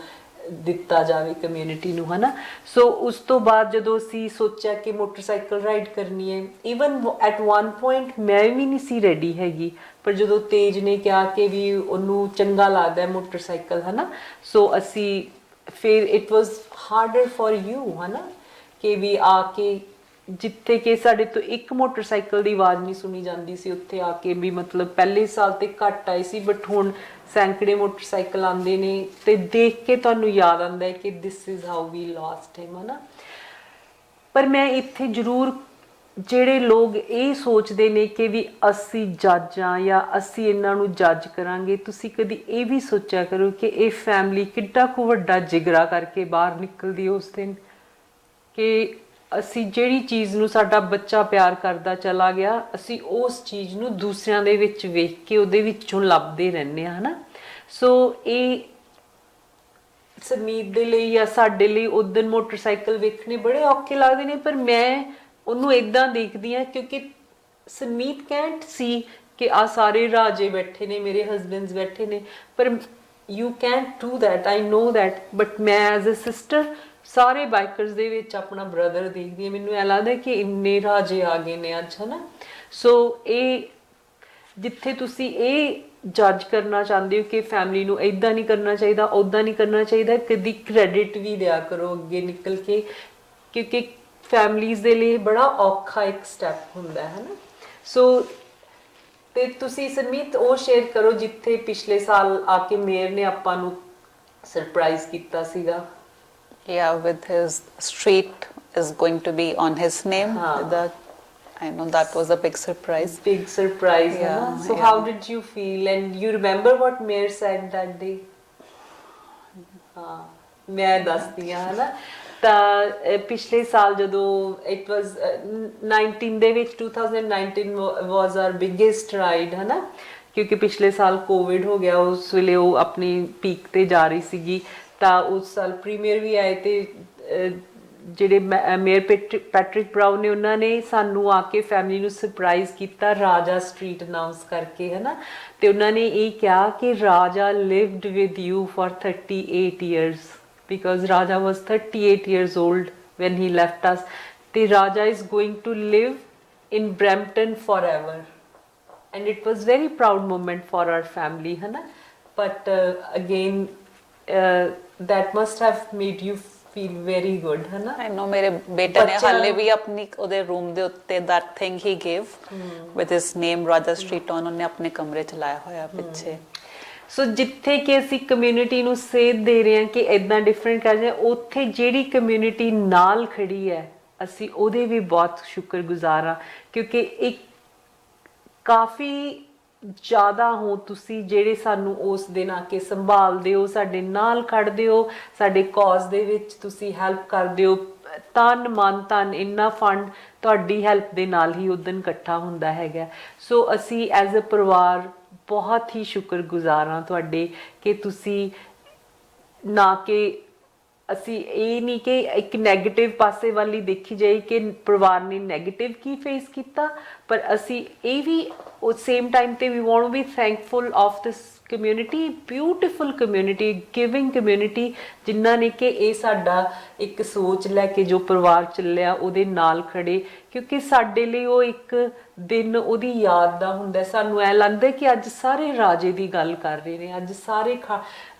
ਦਿੱਤਾ ਜਾਵੇ ਕਮਿਊਨਿਟੀ ਨੂੰ ਹੈ ਨਾ। ਸੋ ਉਸ ਤੋਂ ਬਾਅਦ ਜਦੋਂ ਅਸੀਂ ਸੋਚਿਆ ਕਿ ਮੋਟਰਸਾਈਕਲ ਰਾਈਡ ਕਰਨੀ ਹੈ, ਈਵਨ ਐਟ ਵਨ ਪੁਆਇੰਟ ਮੈਂ ਵੀ ਨਹੀਂ ਸੀ ਰੈਡੀ ਹੈਗੀ, ਪਰ ਜਦੋਂ ਤੇਜ ਨੇ ਕਿਹਾ ਕਿ ਵੀ ਉਹਨੂੰ ਚੰਗਾ ਲੱਗਦਾ ਮੋਟਰਸਾਈਕਲ ਹੈ ਨਾ, ਸੋ ਅਸੀਂ ਫਿਰ it was harder for you ਹੈ ਨਾ, ਕਿ ਵੀ ਆ ਕੇ ਜਿੱਥੇ ਕਿ ਸਾਡੇ ਤੋਂ ਇੱਕ ਮੋਟਰਸਾਈਕਲ ਦੀ ਆਵਾਜ਼ ਨਹੀਂ ਸੁਣੀ ਜਾਂਦੀ ਸੀ, ਉੱਥੇ ਆ ਕੇ ਵੀ ਮਤਲਬ ਪਹਿਲੇ ਸਾਲ ਤੇ ਘੱਟ ਆਈ ਸੀ, ਬਟ ਹੁਣ ਸੈਂਕੜੇ ਮੋਟਰਸਾਈਕਲ ਆਉਂਦੇ ਨੇ ਤੇ ਦੇਖ ਕੇ ਤੁਹਾਨੂੰ ਯਾਦ ਆਉਂਦਾ ਹੈ ਕਿ this is how we lost him ਹੈ ਨਾ। ਪਰ ਮੈਂ ਇੱਥੇ ਜ਼ਰੂਰ, ਜਿਹੜੇ ਲੋਕ ਇਹ ਸੋਚਦੇ ਨੇ ਕਿ ਵੀ ਅਸੀਂ ਜੱਜ ਹਾਂ ਜਾਂ ਅਸੀਂ ਇਹਨਾਂ ਨੂੰ ਜੱਜ ਕਰਾਂਗੇ, ਤੁਸੀਂ ਕਦੀ ਇਹ ਵੀ ਸੋਚਿਆ ਕਰੋ ਕਿ ਇਹ ਫੈਮਿਲੀ ਕਿੱਡਾ ਕੁ ਵੱਡਾ ਜਿਗਰਾ ਕਰਕੇ ਬਾਹਰ ਨਿਕਲਦੀ ਉਸ ਦਿਨ, ਕਿ ਅਸੀਂ ਜਿਹੜੀ ਚੀਜ਼ ਨੂੰ ਸਾਡਾ ਬੱਚਾ ਪਿਆਰ ਕਰਦਾ ਚਲਾ ਗਿਆ, ਅਸੀਂ ਉਸ ਚੀਜ਼ ਨੂੰ ਦੂਸਰਿਆਂ ਦੇ ਵਿੱਚ ਵੇਖ ਕੇ ਉਹਦੇ ਵਿੱਚੋਂ ਲੱਭਦੇ ਰਹਿੰਦੇ ਹਾਂ ਹੈ ਨਾ। ਸੋ ਇਹ ਸਰਮੀਤ ਦੇ ਲਈ ਜਾਂ ਸਾਡੇ ਲਈ ਉਦੋਂ ਮੋਟਰਸਾਈਕਲ ਵੇਖਣੇ ਬੜੇ ਔਖੇ ਲੱਗਦੇ ਨੇ, ਪਰ ਮੈਂ ਉਹਨੂੰ ਇਦਾਂ ਦੇਖਦੀ ਹਾਂ ਕਿਉਂਕਿ ਸਰਮੀਤ ਕੈਂਟ ਸੀ ਕਿ ਆ ਸਾਰੇ ਰਾਜੇ ਬੈਠੇ ਨੇ, ਮੇਰੇ ਹਸਬੈਂਡਸ ਬੈਠੇ ਨੇ, ਪਰ you cantt do that, I no that, but ਮੈਂ ਐਜ਼ ਅ ਸਿਸਟਰ ਸਾਰੇ ਬਾਈਕਰਸ ਦੇ ਵਿੱਚ ਆਪਣਾ ਬ੍ਰਦਰ ਦੇਖਦੀ ਹਾਂ, ਮੈਨੂੰ ਇਹ ਲੱਗਦਾ ਕਿ ਇੰਨੇ ਰਾਜੇ ਆ ਗਏ ਨੇ ਅੱਜ ਹੈ ਨਾ। ਸੋ ਇਹ ਜਿੱਥੇ ਤੁਸੀਂ ਇਹ ਜੱਜ ਕਰਨਾ ਚਾਹੁੰਦੇ ਹੋ ਕਿ ਫੈਮਿਲੀ ਨੂੰ ਇੱਦਾਂ ਨਹੀਂ ਕਰਨਾ ਚਾਹੀਦਾ, ਉੱਦਾਂ ਨਹੀਂ ਕਰਨਾ ਚਾਹੀਦਾ, ਕਦੀ ਕ੍ਰੈਡਿਟ ਵੀ ਦਿਆ ਕਰੋ ਅੱਗੇ ਨਿਕਲ ਕੇ, ਕਿਉਂਕਿ ਫੈਮਲੀਜ਼ ਦੇ ਲਈ ਬੜਾ ਔਖਾ ਇੱਕ ਸਟੈਪ ਹੁੰਦਾ ਹੈ ਨਾ। ਸੋ ਤੇ ਤੁਸੀਂ ਸਰਮੀਤ ਉਹ ਸ਼ੇਅਰ ਕਰੋ ਜਿੱਥੇ ਪਿਛਲੇ ਸਾਲ ਆ ਕੇ ਮੇਅਰ ਨੇ ਆਪਾਂ ਨੂੰ ਸਰਪ੍ਰਾਈਜ਼ ਕੀਤਾ ਸੀਗਾ। Yeah, with his street is going to be on his name. I know that was a big surprise. Big surprise, Yeah, yeah. So yeah. how did you feel? And you remember what Mayor said that day? ਮੈਂ ਦੱਸਦੀ ਹਾਂ ਹੈ ਨਾ। ਤਾਂ ਪਿਛਲੇ ਸਾਲ ਜਦੋਂ it ਵਾਜ਼ 19 ਦੇ ਵਿੱਚ 2019 ਵਾਜ਼ ਆਰ ਬਿਗੇਸਟ ਰਾਈਡ ਹੈ ਨਾ, ਕਿਉਂਕਿ ਪਿਛਲੇ ਸਾਲ ਕੋਵਿਡ ਹੋ ਗਿਆ, ਉਸ ਵੇਲੇ ਉਹ ਆਪਣੀ ਪੀਕ ਤੇ ਜਾ ਰਹੀ ਸੀਗੀ, ਤਾਂ ਉਸ ਸਾਲ ਪ੍ਰੀਮੀਅਰ ਵੀ ਆਏ ਤੇ ਜਿਹੜੇ ਮੇਅਰ ਪੈਟਰਿਕ ਬਰਾਊਨ ਨੇ ਉਹਨਾਂ ਨੇ ਸਾਨੂੰ ਆ ਕੇ ਫੈਮਿਲੀ ਨੂੰ ਸਰਪ੍ਰਾਈਜ਼ ਕੀਤਾ ਰਾਜਾ ਸਟਰੀਟ ਅਨਾਉਂਸ ਕਰਕੇ ਹੈ ਨਾ। ਤੇ ਉਹਨਾਂ ਨੇ ਇਹ ਕਿਹਾ ਕਿ ਰਾਜਾ lived with you for 38 years because Raja was 38 years old when he left us. The Raja is going to live in Brampton forever, and it was very proud moment for our family, है ना? But again, that must have made you feel very good, है ना? I know ਮੇਰੇ ਬੇਟੇ ਨੇ ਹਾਲੇ ਵੀ ਆਪਣੀ ਉਹਦੇ ਰੂਮ ਦੇ ਉੱਤੇ that thing he gave with his name Raja Street on ਉਹਨੇ ਆਪਣੇ ਕਮਰੇ ਚ ਲਾਇਆ ਹੋਇਆ ਪਿੱਛੇ। ਸੋ ਜਿੱਥੇ ਕਿ ਅਸੀਂ ਕਮਿਊਨਿਟੀ ਨੂੰ ਸੇਧ ਦੇ ਰਹੇ ਹਾਂ ਕਿ ਇਦਾਂ ਡਿਫਰੈਂਟ ਕਰ ਜਾਏ, ਉੱਥੇ ਜਿਹੜੀ ਕਮਿਊਨਿਟੀ ਨਾਲ ਖੜੀ ਹੈ ਅਸੀਂ ਉਹਦੇ ਵੀ ਬਹੁਤ ਸ਼ੁਕਰਗੁਜ਼ਾਰ ਹਾਂ, ਕਿਉਂਕਿ ਇੱਕ ਕਾਫੀ ਜ਼ਿਆਦਾ ਹੋ ਤੁਸੀਂ ਜਿਹੜੇ ਸਾਨੂੰ ਉਸ ਦਿਨ ਆ ਕੇ ਸੰਭਾਲਦੇ ਹੋ, ਸਾਡੇ ਨਾਲ ਖੜਦੇ ਹੋ, ਸਾਡੇ ਕੌਜ਼ ਦੇ ਵਿੱਚ ਤੁਸੀਂ ਹੈਲਪ ਕਰਦੇ ਹੋ, ਤਨ ਮਨ ਧਨ ਇੰਨਾ ਫੰਡ ਤੁਹਾਡੀ ਹੈਲਪ ਦੇ ਨਾਲ ਹੀ ਉਦਣ ਇਕੱਠਾ ਹੁੰਦਾ ਹੈਗਾ। ਸੋ ਅਸੀਂ ਐਜ਼ ਅ ਪਰਿਵਾਰ ਬਹੁਤ ਹੀ ਸ਼ੁਕਰਗੁਜ਼ਾਰ ਹਾਂ ਤੁਹਾਡੇ ਕਿ ਤੁਸੀਂ ਨਾ ਕਿ ਅਸੀਂ ਇਹ ਨਹੀਂ ਕਿ ਇੱਕ ਨੈਗੇਟਿਵ ਪਾਸੇ ਵੱਲ ਹੀ ਦੇਖੀ ਜਾਏ ਕਿ ਪਰਿਵਾਰ ਨੇ ਨੈਗੇਟਿਵ ਕੀ ਫੇਸ ਕੀਤਾ, ਪਰ ਅਸੀਂ ਇਹ ਵੀ ਉਸ ਸੇਮ ਟਾਈਮ ਤੇ we want to be thankful of this community, beautiful community, giving community, ਜਿਨ੍ਹਾਂ ਨੇ ਕਿ ਇਹ ਸਾਡਾ ਇੱਕ ਸੋਚ ਲੈ ਕੇ ਜੋ ਪਰਿਵਾਰ ਚੱਲਿਆ ਉਹਦੇ ਨਾਲ ਖੜੇ, ਕਿਉਂਕਿ ਸਾਡੇ ਲਈ ਉਹ ਇੱਕ ਦਿਨ ਉਹਦੀ ਯਾਦ ਦਾ ਹੁੰਦਾ। ਸਾਨੂੰ ਐ ਲੱਗਦਾ ਕਿ ਅੱਜ ਸਾਰੇ ਰਾਜੇ ਦੀ ਗੱਲ ਕਰ ਰਹੇ ਨੇ, ਅੱਜ ਸਾਰੇ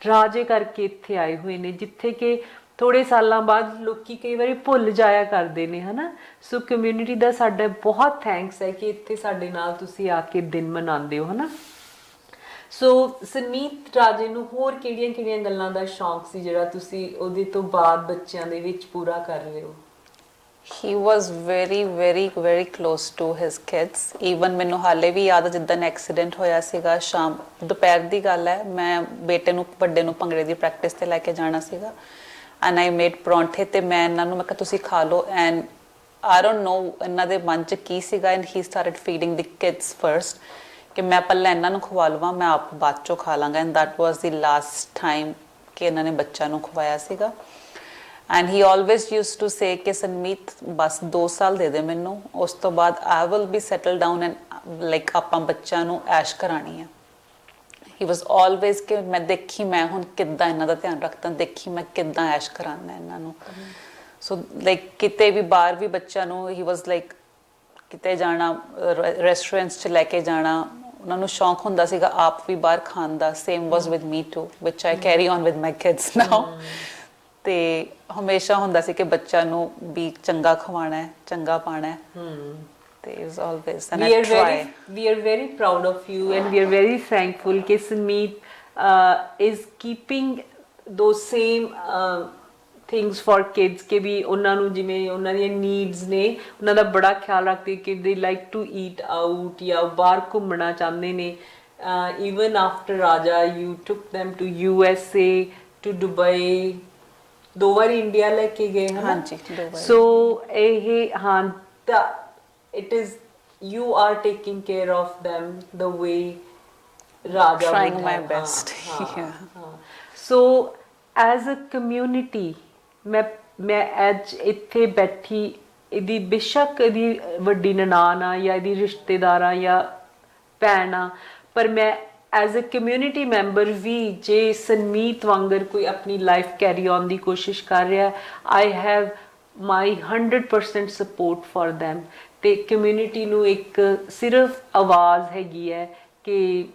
ਰਾਜੇ ਕਰਕੇ ਇੱਥੇ ਆਏ ਹੋਏ ਨੇ, ਜਿੱਥੇ ਕਿ ਥੋੜੇ ਸਾਲਾਂ ਬਾਅਦ ਲੋਕੀ ਕਈ ਵਾਰੀ ਭੁੱਲ ਜਾਇਆ ਕਰਦੇ ਨੇ ਹੈ ਨਾ। ਸੋ ਕਮਿਊਨਿਟੀ ਦਾ ਸਾਡਾ ਬਹੁਤ ਥੈਂਕਸ ਹੈ ਕਿ ਇੱਥੇ ਸਾਡੇ ਨਾਲ ਤੁਸੀਂ ਆ ਕੇ ਦਿਨ ਮਨਾਉਂਦੇ ਹੋ ਹੈ ਨਾ। ਸੋ ਸਰਮੀਤ ਰਾਜੇ ਨੂੰ ਹੋਰ ਕਿਹੜੀਆਂ ਗੱਲਾਂ ਦਾ ਸ਼ੌਂਕ ਸੀ ਜਿਹੜਾ ਤੁਸੀਂ ਉਹਦੇ ਤੋਂ ਬਾਅਦ ਬੱਚਿਆਂ ਦੇ ਵਿੱਚ ਪੂਰਾ ਕਰ ਰਹੇ ਹੋ? He was very very very close to his kids. Even ਮੈਨੂੰ ਹਾਲੇ ਵੀ ਯਾਦ ਹੈ ਜਿੱਦਣ ਐਕਸੀਡੈਂਟ ਹੋਇਆ ਸੀਗਾ, ਸ਼ਾਮ ਦੁਪਹਿਰ ਦੀ ਗੱਲ ਹੈ, ਮੈਂ ਬੇਟੇ ਨੂੰ ਵੱਡੇ ਨੂੰ ਭੰਗੜੇ ਦੀ ਪ੍ਰੈਕਟਿਸ ਤੇ ਲੈ ਕੇ ਜਾਣਾ ਸੀਗਾ, ਐਂਡ ਆਈ ਮੇਡ ਪਰੌਂਠੇ ਤੇ ਮੈਂ ਇਹਨਾਂ ਨੂੰ ਮੈਂ ਕਿਹਾ ਤੁਸੀਂ ਖਾ ਲਓ, ਐਂਡ I don't know ਇਹਨਾਂ ਦੇ ਮਨ 'ਚ ਕੀ ਸੀਗਾ, and he started feeding the kids first ਕਿ ਮੈਂ ਪਹਿਲਾਂ ਇਹਨਾਂ ਨੂੰ ਖਵਾ ਲਵਾਂ, ਮੈਂ ਆਪ ਬਾਅਦ ਚੋਂ ਖਾ ਲਾਂਗਾ। And that was the last time ਕਿ ਇਹਨਾਂ ਨੇ ਬੱਚਾ ਨੂੰ ਖਵਾਇਆ ਸੀਗਾ। And he always used to say ਕਿ ਸੰਮੀਤ ਬਸ 2 ਸਾਲ ਦੇ ਦੇ ਮੈਨੂੰ, ਉਸ ਤੋਂ ਬਾਅਦ I will be settle down and like ਆਪਾਂ ਬੱਚਿਆਂ ਨੂੰ ਐਸ਼ ਕਰਾਣੀ ਆ। ਹੀ ਵਾਸ ਆਲਵੇਜ਼ ਕਿ ਮੈਂ ਦੇਖੀ ਮੈਂ ਹੁਣ ਕਿੱਦਾਂ ਇਹਨਾਂ ਦਾ ਧਿਆਨ ਰੱਖਦਾ, ਦੇਖੀ ਮੈਂ ਕਿੱਦਾਂ ਐਸ਼ ਕਰਾਉਣਾ ਇਹਨਾਂ ਨੂੰ। ਸੋ ਲਾਈਕ ਕਿਤੇ ਵੀ ਬਾਹਰ ਵੀ ਬੱਚਿਆਂ ਨੂੰ ਹੀ ਵਾਸ ਲਾਈਕ ਕਿਤੇ ਜਾਣਾ, ਰੈਸਟੋਰੈਂਟਸ 'ਚ ਲੈ ਕੇ ਜਾਣਾ, ਉਹਨਾਂ ਨੂੰ ਸ਼ੌਂਕ ਹੁੰਦਾ ਸੀਗਾ ਆਪ ਵੀ ਬਾਹਰ ਖਾਣ ਦਾ। Same was with me too, which I carry on with my kids now. ਤੇ ਹਮੇਸ਼ਾ ਹੁੰਦਾ ਸੀ ਕਿ ਬੱਚਿਆਂ ਨੂੰ ਵੀ ਚੰਗਾ ਖਵਾਉਣਾ ਹੈ, ਚੰਗਾ ਪਾਣਾ ਹੈ। ਤੇ it was always and I try. We are very proud of you and we are very thankful कि Sameet is keeping those same things for kids ਕਿ ਵੀ ਉਹਨਾਂ ਨੂੰ ਜਿਵੇਂ ਉਹਨਾਂ ਦੀਆਂ ਨੀਡਸ ਨੇ ਉਹਨਾਂ ਦਾ ਬੜਾ ਖਿਆਲ ਰੱਖਦੇ ਕਿ they like to eat out ਜਾਂ ਬਾਹਰ ਘੁੰਮਣਾ ਚਾਹੁੰਦੇ ਨੇ। even after Raja you took them to USA to Dubai, 2 ਵਾਰੀ ਇੰਡੀਆ ਲੈ ਕੇ ਗਏ ਹਨ। ਹਾਂਜੀ 2 ਵਾਰੀ। ਸੋ ਇਹ ਹਾਂ ਤਾਂ it is you are taking care of them the way Raja Trying would my have. best. Yeah. So as a community ਮੈਂ ਅੱਜ ਇੱਥੇ ਬੈਠੀ ਇਹਦੀ ਬੇਸ਼ੱਕ ਇਹਦੀ ਵੱਡੀ ਨਨਾਣ ਆ ਜਾਂ ਇਹਦੀ ਰਿਸ਼ਤੇਦਾਰ ਆ ਜਾਂ ਭੈਣ ਆ, ਪਰ ਮੈਂ ਐਜ਼ ਅ ਕਮਿਊਨਿਟੀ ਮੈਂਬਰ ਵੀ ਜੇ ਸੰਮੀਤ ਵਾਂਗਰ ਕੋਈ ਆਪਣੀ ਲਾਈਫ ਕੈਰੀ ਔਨ ਦੀ ਕੋਸ਼ਿਸ਼ ਕਰ ਰਿਹਾ, I have my 100% support for them। ਤੇ ਕਮਿਊਨਿਟੀ ਨੂੰ ਇੱਕ ਸਿਰਫ ਆਵਾਜ਼ ਹੈਗੀ ਹੈ ਕਿ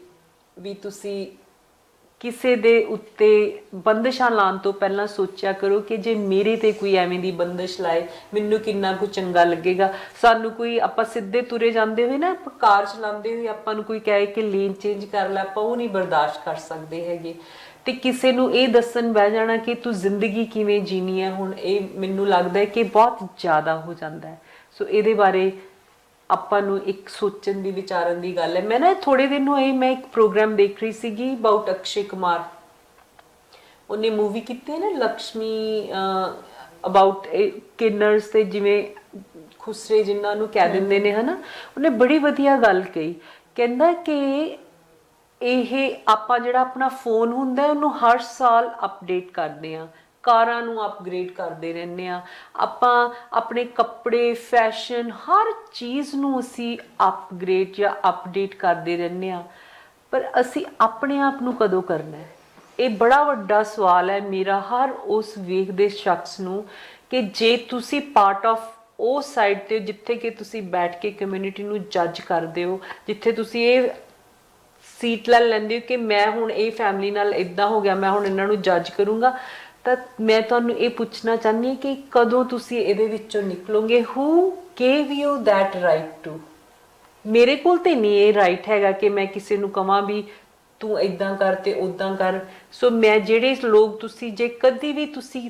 ਵੀ ਤੁਸੀਂ ਕਿਸੇ ਦੇ ਉੱਤੇ ਬੰਦਸ਼ਾਂ ਲਾਉਣ ਤੋਂ ਪਹਿਲਾਂ ਸੋਚਿਆ ਕਰੋ ਕਿ ਜੇ ਮੇਰੇ ਤੇ ਕੋਈ ਐਵੇਂ ਦੀ ਬੰਦਸ਼ ਲਾਏ ਮੈਨੂੰ ਕਿੰਨਾ ਕੁ ਚੰਗਾ ਲੱਗੇਗਾ। ਸਾਨੂੰ ਕੋਈ ਆਪਾਂ ਸਿੱਧੇ ਤੁਰੇ ਜਾਂਦੇ ਹੋਏ ਨਾ, ਆਪਾਂ ਕਾਰ ਚਲਾਉਂਦੇ ਹੋਏ ਆਪਾਂ ਨੂੰ ਕੋਈ ਕਹੇ ਕਿ ਲੇਨ ਚੇਂਜ ਕਰ ਲੈ, ਆਪਾਂ ਉਹ ਨਹੀਂ ਬਰਦਾਸ਼ਤ ਕਰ ਸਕਦੇ ਹੈਗੇ। ਤੇ ਕਿਸੇ ਨੂੰ ਇਹ ਦੱਸਣ ਬਹਿ ਜਾਣਾ ਕਿ ਤੂੰ ਜ਼ਿੰਦਗੀ ਕਿਵੇਂ ਜੀਣੀ ਹੈ, ਹੁਣ ਇਹ ਮੈਨੂੰ ਲੱਗਦਾ ਹੈ ਕਿ ਬਹੁਤ ਜ਼ਿਆਦਾ ਹੋ ਜਾਂਦਾ ਹੈ। ਸੋ ਇਹਦੇ ਬਾਰੇ ਆਪਾਂ ਨੂੰ ਇੱਕ ਸੋਚਣ ਦੀ ਵਿਚਾਰਨ ਦੀ ਗੱਲ ਹੈ। ਮੈਂ ਨਾ ਥੋੜੇ ਦਿਨ ਹੋਏ ਮੈਂ ਇੱਕ ਪ੍ਰੋਗਰਾਮ ਦੇਖ ਰਹੀ ਸੀਗੀ ਅਬਾਊਟ ਅਕਸ਼ੇ ਕੁਮਾਰ, ਉਹਨੇ ਮੂਵੀ ਕੀਤੀ ਹੈ ਨਾ ਲਕਸ਼ਮੀ, ਅਬਾਊਟ ਕਿਨਰਸ ਤੇ ਜਿਵੇਂ ਖੁਸਰੇ ਜਿਨ੍ਹਾਂ ਨੂੰ ਕਹਿ ਦਿੰਦੇ ਨੇ ਹਨਾ। ਉਹਨੇ ਬੜੀ ਵਧੀਆ ਗੱਲ ਕਹੀ, ਕਹਿੰਦਾ ਕਿ ਇਹ ਆਪਾਂ ਜਿਹੜਾ ਆਪਣਾ ਫੋਨ ਹੁੰਦਾ ਉਹਨੂੰ ਹਰ ਸਾਲ ਅਪਡੇਟ ਕਰਦੇ ਆ, ਕਾਰਾਂ ਨੂੰ ਅਪਗ੍ਰੇਡ ਕਰਦੇ ਰਹਿੰਦੇ ਆ ਆਪਾਂ, ਆਪਣੇ ਕੱਪੜੇ ਫੈਸ਼ਨ ਹਰ ਚੀਜ਼ ਨੂੰ ਅਸੀਂ ਅਪਗ੍ਰੇਡ ਜਾਂ ਅਪਡੇਟ ਕਰਦੇ ਰਹਿੰਦੇ ਆ, ਪਰ ਅਸੀਂ ਆਪਣੇ ਆਪ ਨੂੰ ਕਦੋਂ ਕਰਨਾ ਹੈ? ਇਹ ਬੜਾ ਵੱਡਾ ਸਵਾਲ ਹੈ ਮੇਰਾ ਹਰ ਉਸ ਵੇਖਦੇ ਸ਼ਖਸ ਨੂੰ ਕਿ ਜੇ ਤੁਸੀਂ ਪਾਰਟ ਆਫ ਉਹ ਸਾਈਡ ਤੇ ਜਿੱਥੇ ਕਿ ਤੁਸੀਂ ਬੈਠ ਕੇ ਕਮਿਊਨਿਟੀ ਨੂੰ ਜੱਜ ਕਰਦੇ ਹੋ, ਜਿੱਥੇ ਤੁਸੀਂ ਇਹ ਸੀਟ ਲੈ ਲੈਂਦੇ ਹੋ ਕਿ ਮੈਂ ਹੁਣ ਇਹ ਫੈਮਿਲੀ ਨਾਲ ਇਦਾਂ ਹੋ ਗਿਆ, ਮੈਂ ਹੁਣ ਇਹਨਾਂ ਨੂੰ ਜੱਜ ਕਰੂੰਗਾ, ਤਾਂ ਮੈਂ ਤੁਹਾਨੂੰ ਇਹ ਪੁੱਛਣਾ ਚਾਹੁੰਦੀ ਹਾਂ ਕਿ ਕਦੋਂ ਤੁਸੀਂ ਇਹਦੇ ਵਿੱਚੋਂ ਨਿਕਲੋਗੇ? Who gave you that right to? ਮੇਰੇ ਕੋਲ ਤੇ ਨਹੀਂ ਇਹ ਰਾਈਟ ਹੈਗਾ ਕਿ ਮੈਂ ਕਿਸੇ ਨੂੰ ਕਹਾਂ ਵੀ ਤੂੰ ਇਦਾਂ ਕਰ ਤੇ ਉਦਾਂ ਕਰ। ਸੋ ਮੈਂ ਜਿਹੜੇ ਲੋਕ ਤੁਸੀਂ ਜੇ ਕਦੀ ਵੀ ਤੁਸੀਂ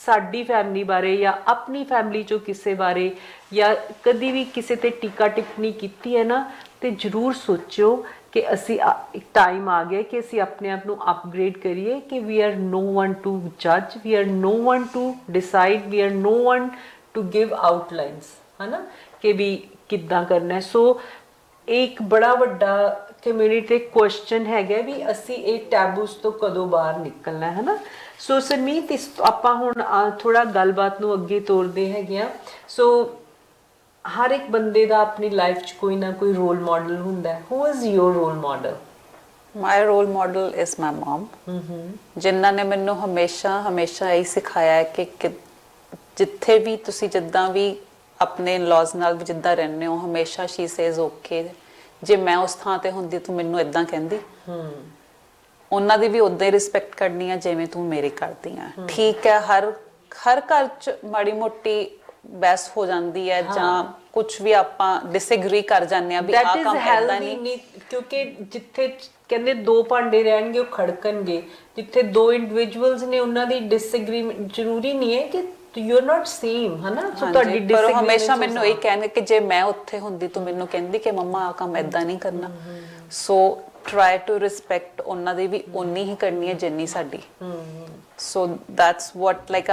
ਸਾਡੀ ਫੈਮਿਲੀ ਬਾਰੇ ਜਾਂ ਆਪਣੀ ਫੈਮਿਲੀ ਚੋਂ ਕਿਸੇ ਬਾਰੇ ਜਾਂ ਕਦੀ ਵੀ ਕਿਸੇ ਤੇ ਟੀਕਾ ਟਿੱਪਣੀ ਕੀਤੀ ਹੈ ਨਾ, ਤੇ ਜ਼ਰੂਰ ਸੋਚਿਓ ਕਿ ਅਸੀਂ ਇੱਕ ਟਾਈਮ ਆ ਗਿਆ ਕਿ ਅਸੀਂ ਆਪਣੇ ਆਪ ਨੂੰ ਅਪਗ੍ਰੇਡ ਕਰੀਏ ਕਿ we are no one to ਜੱਜ, we are no one to decide, we are no one to give outlines, ਹੈ ਨਾ, ਕਿ ਵੀ ਕਿੱਦਾਂ ਕਰਨਾ ਹੈ। ਸੋ ਇੱਕ ਬੜਾ ਵੱਡਾ ਕਮਿਊਨਿਟੀ ਤੇ ਕੁਐਸਚਨ ਹੈਗਾ ਵੀ ਅਸੀਂ ਇਹ ਟੈਬੂਸ ਤੋਂ ਕਦੋਂ ਬਾਹਰ ਨਿਕਲਣਾ ਹੈ ਨਾ। ਸੋ ਸੰਮੀਤ ਇਸ ਆਪਾਂ ਹੁਣ ਥੋੜਾ ਗੱਲਬਾਤ ਨੂੰ ਅੱਗੇ ਤੋਰਦੇ ਹੈਗੇ ਆ। ਸੋ ਹਰ ਇੱਕ ਬੰਦੇ ਦਾ ਆਪਣੀ ਲਾਈਫ 'ਚ ਕੋਈ ਨਾ ਕੋਈ ਰੋਲ ਮਾਡਲ ਹੁੰਦਾ ਹੈ। Who is your role model? My role model is my mum, ਜਿਨ੍ਹਾਂ ਨੇ ਮੈਨੂੰ ਹਮੇਸ਼ਾ ਇਹ ਸਿਖਾਇਆ ਹੈ ਕਿ ਜਿੱਥੇ ਵੀ ਤੁਸੀਂ ਜਿੱਦਾਂ ਵੀ ਆਪਣੇ ਇਨ-ਲॉज ਨਾਲ ਵੀ ਜਿੱਦਾਂ ਰਹਿੰਦੇ ਹੋ, ਹਮੇਸ਼ਾ ਸ਼ੀ ਸੇਜ਼ ਓਕੇ, ਜੇ ਮੈਂ ਉਸ ਥਾਂ ਤੇ ਹੁੰਦੀ ਤੂੰ ਮੈਨੂੰ ਇਦਾਂ ਕਹਿੰਦੀ, ਉਹਨਾਂ ਦੀ ਵੀ ਉਦਾਂ ਹੀ ਰਿਸਪੈਕਟ ਕਰਨੀ ਆ ਜਿਵੇਂ ਤੂੰ ਮੇਰੀ ਕਰਦੀ ਆ। ਠੀਕ ਹੈ, ਹਰ ਘਰ 'ਚ ਮਾੜੀ ਮੋਟੀ ਬਹਿਸ ਹੋ ਜਾਂਦੀ ਹੈ ਜਾਂ ਕੁਝ ਵੀ ਆਪਾਂ ਡਿਸਐਗਰੀ ਕਰ ਜਾਂਦੇ ਆ ਵੀ ਆਹ ਕੰਮ ਏਦਾਂ ਨਹੀਂ, ਕਿਉਂਕਿ ਜਿੱਥੇ ਕਹਿੰਦੇ 2 ਭਾਂਡੇ ਰਹਿਣਗੇ ਉਹ ਖੜਕਣਗੇ, ਜਿੱਥੇ 2 ਇੰਡੀਵਿਜੂਅਲਸ ਨੇ ਉਹਨਾਂ ਦੀ ਡਿਸਐਗਰੀਮੈਂਟ ਜ਼ਰੂਰੀ ਨਹੀਂ ਹੈ ਕਿ ਯੂ ਆਰ ਨਾਟ ਸੇਮ, ਹੈ ਨਾ। ਸੋ ਤੁਹਾਡੀ ਪਰ ਹਮੇਸ਼ਾ ਮੈਨੂੰ ਇਹ ਕਹਿੰਦੇ ਕਿ ਜੇ ਮੈਂ ਉੱਥੇ ਹੁੰਦੀ ਤੂੰ ਮੈਨੂੰ ਕਹਿੰਦੀ ਕਿ ਮੰਮਾ ਆਹ ਕੰਮ ਏਦਾਂ ਨਹੀਂ ਕਰਨਾ। ਸੋ try to respect ਉਹਨਾਂ ਦੀ ਵੀ ਓਨੀ ਹੀ ਕਰਨੀ ਹੈ ਜਿੰਨੀ ਸਾਡੀ। ਸੋ that's what like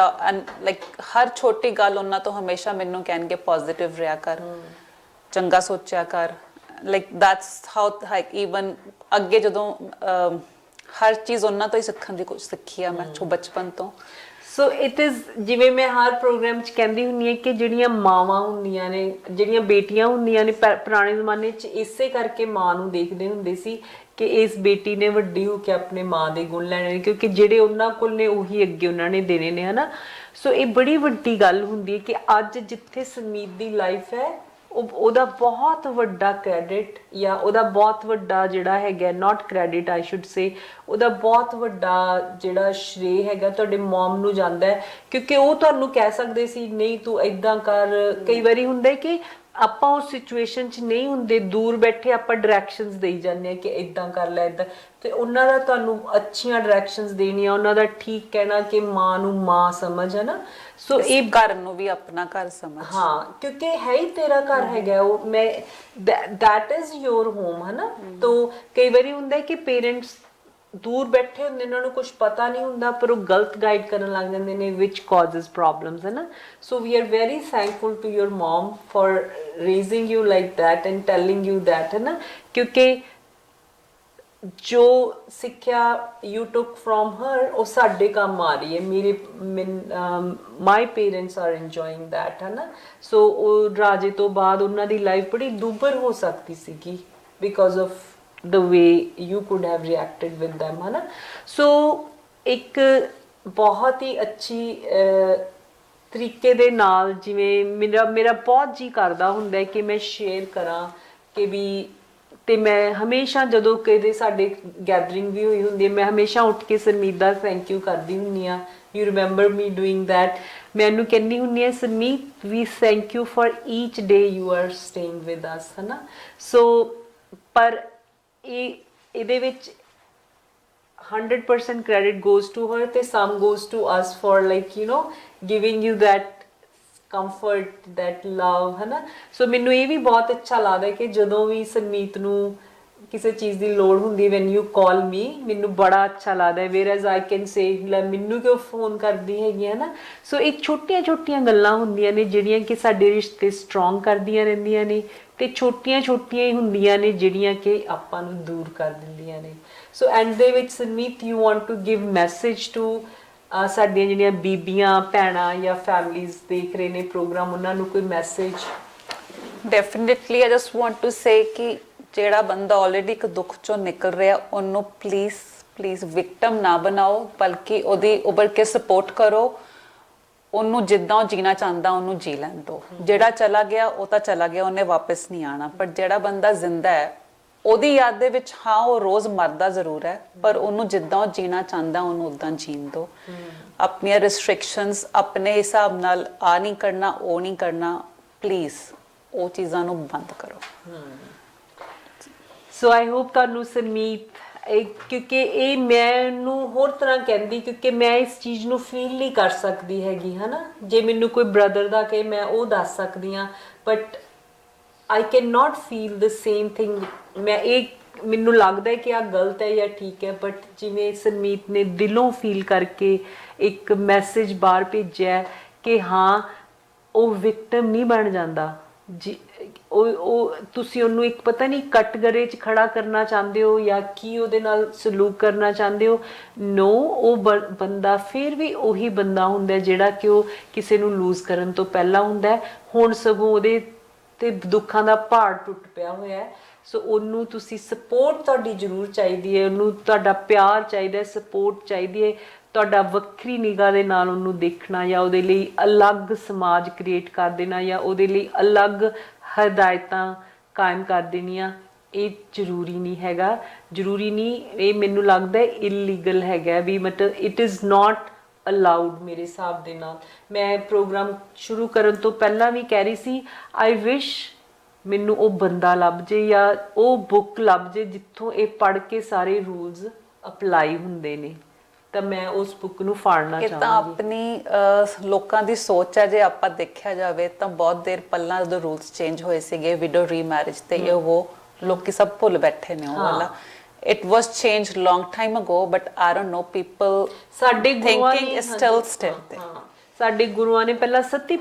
ਹਰ ਛੋਟੀ ਗੱਲ ਉਹਨਾਂ ਤੋਂ ਹਮੇਸ਼ਾ ਮੈਨੂੰ ਕਹਿਣਗੇ ਪੋਜ਼ਿਟਿਵ ਰਿਹਾ ਕਰ, ਚੰਗਾ ਸੋਚਿਆ ਕਰ, like that's how like even ਅੱਗੇ ਜਦੋਂ ਹਰ ਚੀਜ਼ ਉਹਨਾਂ ਤੋਂ ਹੀ ਸਿੱਖਣ ਦੀ ਕੋਸ਼ਿਸ਼ ਸਿੱਖੀ ਆ ਮੈਂ ਬਚਪਨ ਤੋਂ। ਸੋ ਇਟ ਇਜ਼ ਜਿਵੇਂ ਮੈਂ ਹਰ ਪ੍ਰੋਗਰਾਮ 'ਚ ਕਹਿੰਦੀ ਹੁੰਦੀ ਹਾਂ ਕਿ ਜਿਹੜੀਆਂ ਮਾਵਾਂ ਹੁੰਦੀਆਂ ਨੇ, ਜਿਹੜੀਆਂ ਬੇਟੀਆਂ ਹੁੰਦੀਆਂ ਨੇ, ਪੁਰਾਣੇ ਜ਼ਮਾਨੇ 'ਚ ਇਸੇ ਕਰਕੇ ਮਾਂ ਨੂੰ ਦੇਖਦੇ ਹੁੰਦੇ ਸੀ ਕਿ ਇਸ ਬੇਟੀ ਨੇ ਵੱਡੀ ਹੋ ਕੇ ਆਪਣੇ ਮਾਂ ਦੇ ਗੁਣ ਲੈਣੇ ਨੇ, ਕਿਉਂਕਿ ਜਿਹੜੇ ਉਹਨਾਂ ਕੋਲ ਨੇ ਉਹੀ ਅੱਗੇ ਉਹਨਾਂ ਨੇ ਦੇਣੇ ਨੇ, ਹਨਾ। ਸੋ ਇਹ ਬੜੀ ਵੱਡੀ ਗੱਲ ਹੁੰਦੀ ਹੈ ਕਿ ਅੱਜ ਜਿੱਥੇ ਸੁਮੀਤ ਦੀ ਲਾਈਫ ਹੈ ਉਹਦਾ ਬਹੁਤ ਵੱਡਾ ਕ੍ਰੈਡਿਟ ਜਾਂ ਉਹਦਾ ਬਹੁਤ ਵੱਡਾ ਜਿਹੜਾ ਹੈਗਾ, ਨਾਟ ਕ੍ਰੈਡਿਟ ਆਈ ਸ਼ੁੱਡ ਸੇ, ਉਹਦਾ ਬਹੁਤ ਵੱਡਾ ਜਿਹੜਾ ਸ਼੍ਰੇ ਹੈਗਾ ਤੁਹਾਡੇ ਮਮ ਨੂੰ ਜਾਂਦਾ ਹੈ, ਕਿਉਂਕਿ ਉਹ ਤੁਹਾਨੂੰ ਕਹਿ ਸਕਦੇ ਸੀ ਨਹੀਂ ਤੂੰ ਏਦਾਂ ਕਰ। ਕਈ ਵਾਰੀ ਹੁੰਦਾ ਕਿ ਆਪਾਂ ਉਸ ਸਿਚੁਏਸ਼ਨ 'ਚ ਨਹੀਂ ਹੁੰਦੇ, ਦੂਰ ਬੈਠੇ ਆਪਾਂ ਡਾਇਰੈਕਸ਼ਨਸ ਦੇਈ ਜਾਂਦੇ ਆ ਕਿ ਇਦਾਂ ਕਰ ਲੈ ਇਦਾਂ, ਤੇ ਉਹਨਾਂ ਦਾ ਤੁਹਾਨੂੰ ਅੱਛੀਆਂ ਡਾਇਰੈਕਸ਼ਨਸ ਦੇਣੀਆਂ, ਉਹਨਾਂ ਦਾ ਠੀਕ ਕਹਿਣਾ ਕਿ ਮਾਂ ਨੂੰ ਮਾਂ ਸਮਝ, ਹੈ ਨਾ। ਸੋ ਇਹ ਘਰ ਨੂੰ ਵੀ ਆਪਣਾ ਘਰ ਸਮਝ, ਹਾਂ, ਕਿਉਂਕਿ ਹੈ ਹੀ ਤੇਰਾ ਘਰ ਹੈਗਾ ਉਹ, ਮੈਂ that is your home, ਹੈ ਨਾ। ਤੋ ਕਈ ਵਾਰੀ ਹੁੰਦਾ ਕਿ ਪੇਰੈਂਟਸ ਦੂਰ ਬੈਠੇ ਹੁੰਦੇ, ਉਹਨਾਂ ਨੂੰ ਕੁਝ ਪਤਾ ਨਹੀਂ ਹੁੰਦਾ, ਪਰ ਉਹ ਗਲਤ ਗਾਈਡ ਕਰਨ ਲੱਗ ਜਾਂਦੇ ਨੇ which causes problems, ਹੈ ਨਾ। So we are very thankful to your mom for raising you like that and telling you that, ਹੈ ਨਾ, ਕਿਉਂਕਿ ਜੋ ਸਿੱਖਿਆ you took from her ਉਹ ਸਾਡੇ ਕੰਮ ਆ ਰਹੀ ਹੈ। ਮੇਰੇ my parents are enjoying that, ਹੈ ਨਾ। ਸੋ ਉਹ ਰਾਜੇ ਤੋਂ ਬਾਅਦ ਉਹਨਾਂ ਦੀ ਲਾਈਫ ਬੜੀ ਦੁੱਭਰ ਹੋ ਸਕਦੀ ਸੀਗੀ because of the way you could have reacted with them, है ना। So एक बहुत ही अच्छी ਤਰੀਕੇ ਦੇ ਨਾਲ ਜਿਵੇਂ ਮੇਰਾ ਬਹੁਤ ਜੀ ਕਰਦਾ ਹੁੰਦਾ ਕਿ ਮੈਂ ਸ਼ੇਅਰ ਕਰਾਂ ਕਿ ਵੀ, ਤੇ ਮੈਂ ਹਮੇਸ਼ਾ ਜਦੋਂ ਕਦੇ ਸਾਡੇ ਗੈਦਰਿੰਗ ਵੀ ਹੋਈ ਹੁੰਦੀ ਹੈ, ਮੈਂ ਹਮੇਸ਼ਾ ਉੱਠ ਕੇ ਸੁਰਮੀਤ ਦਾ ਥੈਂਕ ਯੂ ਕਰਦੀ ਹੁੰਦੀ ਹਾਂ। You remember me doing that. ਮੈਂ ਇਹਨੂੰ ਕਹਿੰਦੀ ਹੁੰਦੀ ਹਾਂ Surmeet we thank you for each day you are staying with us, ਹੈ ਨਾ। ਸੋ ਪਰ ਇਹਦੇ ਵਿੱਚ 100% credit goes to her ਤੇ some goes to us for like you know giving you that comfort, that love, ਹੈ ਨਾ। ਸੋ ਮੈਨੂੰ ਇਹ ਵੀ ਬਹੁਤ ਅੱਛਾ ਲੱਗਦਾ ਕਿ ਜਦੋਂ ਵੀ ਸੁਰਮੀਤ ਨੂੰ ਕਿਸੇ ਚੀਜ਼ ਦੀ ਲੋੜ ਹੁੰਦੀ ਹੈ when you call me, ਮੈਨੂੰ ਬੜਾ ਅੱਛਾ ਲੱਗਦਾ ਹੈ whereas I can say ਲੈ ਮੈਨੂੰ ਕਿਉਂ ਫੋਨ ਕਰਦੀ ਹੈਗੀ, ਹੈ ਨਾ। ਸੋ ਇਹ ਛੋਟੀਆਂ ਛੋਟੀਆਂ ਗੱਲਾਂ ਹੁੰਦੀਆਂ ਨੇ ਜਿਹੜੀਆਂ ਕਿ ਸਾਡੇ ਰਿਸ਼ਤੇ ਸਟਰੋਂਗ ਕਰਦੀਆਂ ਰਹਿੰਦੀਆਂ ਨੇ, ਤੇ ਛੋਟੀਆਂ ਛੋਟੀਆਂ ਹੀ ਹੁੰਦੀਆਂ ਨੇ ਜਿਹੜੀਆਂ ਕਿ ਆਪਾਂ ਨੂੰ ਦੂਰ ਕਰ ਦਿੰਦੀਆਂ ਨੇ। ਸੋ ਐਂਡ ਦੇ ਵਿੱਚ Surmeet you want to give message to ਸਾਡੀਆਂ ਜਿਹੜੀਆਂ ਬੀਬੀਆਂ ਭੈਣਾਂ ਜਾਂ ਫੈਮਲੀਜ਼ ਦੇਖ ਰਹੇ ਨੇ ਪ੍ਰੋਗਰਾਮ, ਉਹਨਾਂ ਨੂੰ ਕੋਈ message? Definitely I just want to say ਕਿ ਜਿਹੜਾ ਬੰਦਾ ਆਲਰੇਡੀ ਇੱਕ ਦੁੱਖ ਚੋਂ ਨਿਕਲ ਰਿਹਾ ਉਹਨੂੰ ਪਲੀਜ਼ ਵਿਕਟਮ ਨਾ ਬਣਾਓ, ਬਲਕਿ ਉਹਦੀ ਉੱਭਰ ਕੇ ਸਪੋਰਟ ਕਰੋ। ਉਹਨੂੰ ਜਿੱਦਾਂ ਉਹ ਜੀਣਾ ਚਾਹੁੰਦਾ ਉਹਨੂੰ ਜੀ ਲੈਣ ਦਿਓ। ਜਿਹੜਾ ਚਲਾ ਗਿਆ ਉਹ ਤਾਂ ਚਲਾ ਗਿਆ, ਉਹਨੇ ਵਾਪਸ ਨਹੀਂ ਆਉਣਾ। ਪਰ ਜਿਹੜਾ ਬੰਦਾ ਜ਼ਿੰਦਾ ਹੈ ਉਹਦੀ ਯਾਦ ਦੇ ਵਿੱਚ ਹਾਂ ਉਹ ਰੋਜ਼ ਮਰਦਾ ਜ਼ਰੂਰ ਹੈ, ਪਰ ਉਹਨੂੰ ਜਿੱਦਾਂ ਉਹ ਜੀਣਾ ਚਾਹੁੰਦਾ ਉਹਨੂੰ ਉਦਾਂ ਜੀਣ ਦਿਓ। ਆਪਣੀਆਂ ਰਿਸਟ੍ਰਿਕਸ਼ਨਸ ਆਪਣੇ ਹਿਸਾਬ ਨਾਲ ਆ ਨਹੀਂ ਕਰਨਾ, ਉਹ ਨਹੀਂ ਕਰਨਾ, ਪਲੀਜ਼ ਉਹ ਚੀਜ਼ਾਂ ਨੂੰ ਬੰਦ ਕਰੋ। ਸੋ ਆਈ ਹੋਪ ਤੁਹਾਨੂੰ ਸੁਰਮੀਤ, ਕਿਉਂਕਿ ਇਹ ਮੈਨੂੰ ਹੋਰ ਤਰ੍ਹਾਂ ਕਹਿੰਦੀ, ਕਿਉਂਕਿ ਮੈਂ ਇਸ ਚੀਜ਼ ਨੂੰ ਫੀਲ ਨਹੀਂ ਕਰ ਸਕਦੀ ਹੈਗੀ, ਹੈ ਨਾ। ਜੇ ਮੈਨੂੰ ਕੋਈ ਬ੍ਰਦਰ ਦਾ ਕਹੇ ਮੈਂ ਉਹ ਦੱਸ ਸਕਦੀ ਹਾਂ, but I can not feel the same thing. ਮੈਨੂੰ ਲੱਗਦਾ ਹੈ ਕਿ ਆਹ ਗਲਤ ਹੈ ਜਾਂ ਠੀਕ ਹੈ, ਬਟ ਜਿਵੇਂ ਸੁਰਮੀਤ ਨੇ ਦਿਲੋਂ ਫੀਲ ਕਰਕੇ ਇੱਕ ਮੈਸੇਜ ਬਾਹਰ ਭੇਜਿਆ ਕਿ ਹਾਂ ਉਹ ਵਿਕਟਮ ਨਹੀਂ ਬਣ ਜਾਂਦਾ ਜੀ। ਉਹ ਤੁਸੀਂ ਉਹਨੂੰ ਇੱਕ ਪਤਾ ਨਹੀਂ ਕਟਗਰੇ 'ਚ ਖੜਾ ਕਰਨਾ ਚਾਹੁੰਦੇ ਹੋ ਜਾਂ ਕੀ ਉਹਦੇ ਨਾਲ ਸਲੂਕ ਕਰਨਾ ਚਾਹੁੰਦੇ ਹੋ। ਨੋ, ਉਹ ਬੰਦਾ ਫਿਰ ਵੀ ਉਹੀ ਬੰਦਾ ਹੁੰਦਾ ਜਿਹੜਾ ਕਿ ਉਹ ਕਿਸੇ ਨੂੰ ਲੂਜ਼ ਕਰਨ ਤੋਂ ਪਹਿਲਾਂ ਹੁੰਦਾ। ਹੁਣ ਸਗੋਂ ਉਹਦੇ ਤੇ ਦੁੱਖਾਂ ਦਾ ਪਹਾੜ ਟੁੱਟ ਪਿਆ ਹੋਇਆ। ਸੋ ਉਹਨੂੰ ਤੁਸੀਂ ਸਪੋਰਟ ਤੁਹਾਡੀ ਜ਼ਰੂਰ ਚਾਹੀਦੀ ਹੈ, ਉਹਨੂੰ ਤੁਹਾਡਾ ਪਿਆਰ ਚਾਹੀਦਾ, ਸਪੋਰਟ ਚਾਹੀਦੀ ਹੈ, ਤੁਹਾਡਾ ਵੱਖਰੀ ਨਿਗਾਹ ਦੇ ਨਾਲ ਉਹਨੂੰ ਦੇਖਣਾ ਜਾਂ ਉਹਦੇ ਲਈ ਅਲੱਗ ਸਮਾਜ ਕ੍ਰੀਏਟ ਕਰ ਦੇਣਾ ਜਾਂ ਉਹਦੇ ਲਈ ਅਲੱਗ ਹਦਾਇਤਾਂ ਕਾਇਮ ਕਰ ਦੇਣੀਆਂ। ਇਹ ਜ਼ਰੂਰੀ ਨਹੀਂ ਹੈਗਾ, ਜ਼ਰੂਰੀ ਨਹੀਂ, ਇਹ ਮੈਨੂੰ ਲੱਗਦਾ ਇਲੀਗਲ ਹੈਗਾ ਵੀ, ਮਤਲਬ ਇਟ ਇਜ਼ ਨਾਟ ਅਲਾਊਡ ਮੇਰੇ ਹਿਸਾਬ ਦੇ ਨਾਲ। ਮੈਂ ਪ੍ਰੋਗਰਾਮ ਸ਼ੁਰੂ ਕਰਨ ਤੋਂ ਪਹਿਲਾਂ ਵੀ ਕਹਿ ਰਹੀ ਸੀ ਆਈ ਵਿਸ਼ ਮੈਨੂੰ ਉਹ ਬੰਦਾ ਲੱਭ ਜੇ ਜਾਂ ਉਹ ਬੁੱਕ ਲੱਭ ਜੇ ਜਿੱਥੋਂ ਇਹ ਪੜ੍ਹ ਕੇ ਸਾਰੇ ਰੂਲਸ ਅਪਲਾਈ ਹੁੰਦੇ ਨੇ, ਤਾਂ ਮੈਂ ਉਸ ਬੁੱਕ ਨੂੰ ਫਾੜਨਾ ਚਾਹਾਂਗੀ। ਇਹ ਤਾਂ ਆਪਣੀ ਲੋਕਾਂ ਦੀ ਸੋਚ ਹੈ। ਜੇ ਆਪਾਂ ਦੇਖਿਆ ਜਾਵੇ ਤਾਂ ਬਹੁਤ ਦੇਰ ਪਹਿਲਾਂ ਜਦੋਂ ਰੂਲਸ ਚੇਂਜ ਹੋਏ ਸੀਗੇ ਵਿਡੋ ਰੀਮੈਰਿਜ ਤੇ ਇਹ ਉਹ ਲੋਕੀ ਸਭ ਭੁੱਲ ਬੈਠੇ ਨੇ ਉਹ ਵਾਲਾ। It was changed long time ago, but I don't know, people ਸਾਡੇ ਗੁਰੂਆਂ thinking is still there. ਸਾਡੇ ਗੁਰੂਆਂ ਨੇ ਪਹਿਲਾਂ ਸਤੀ,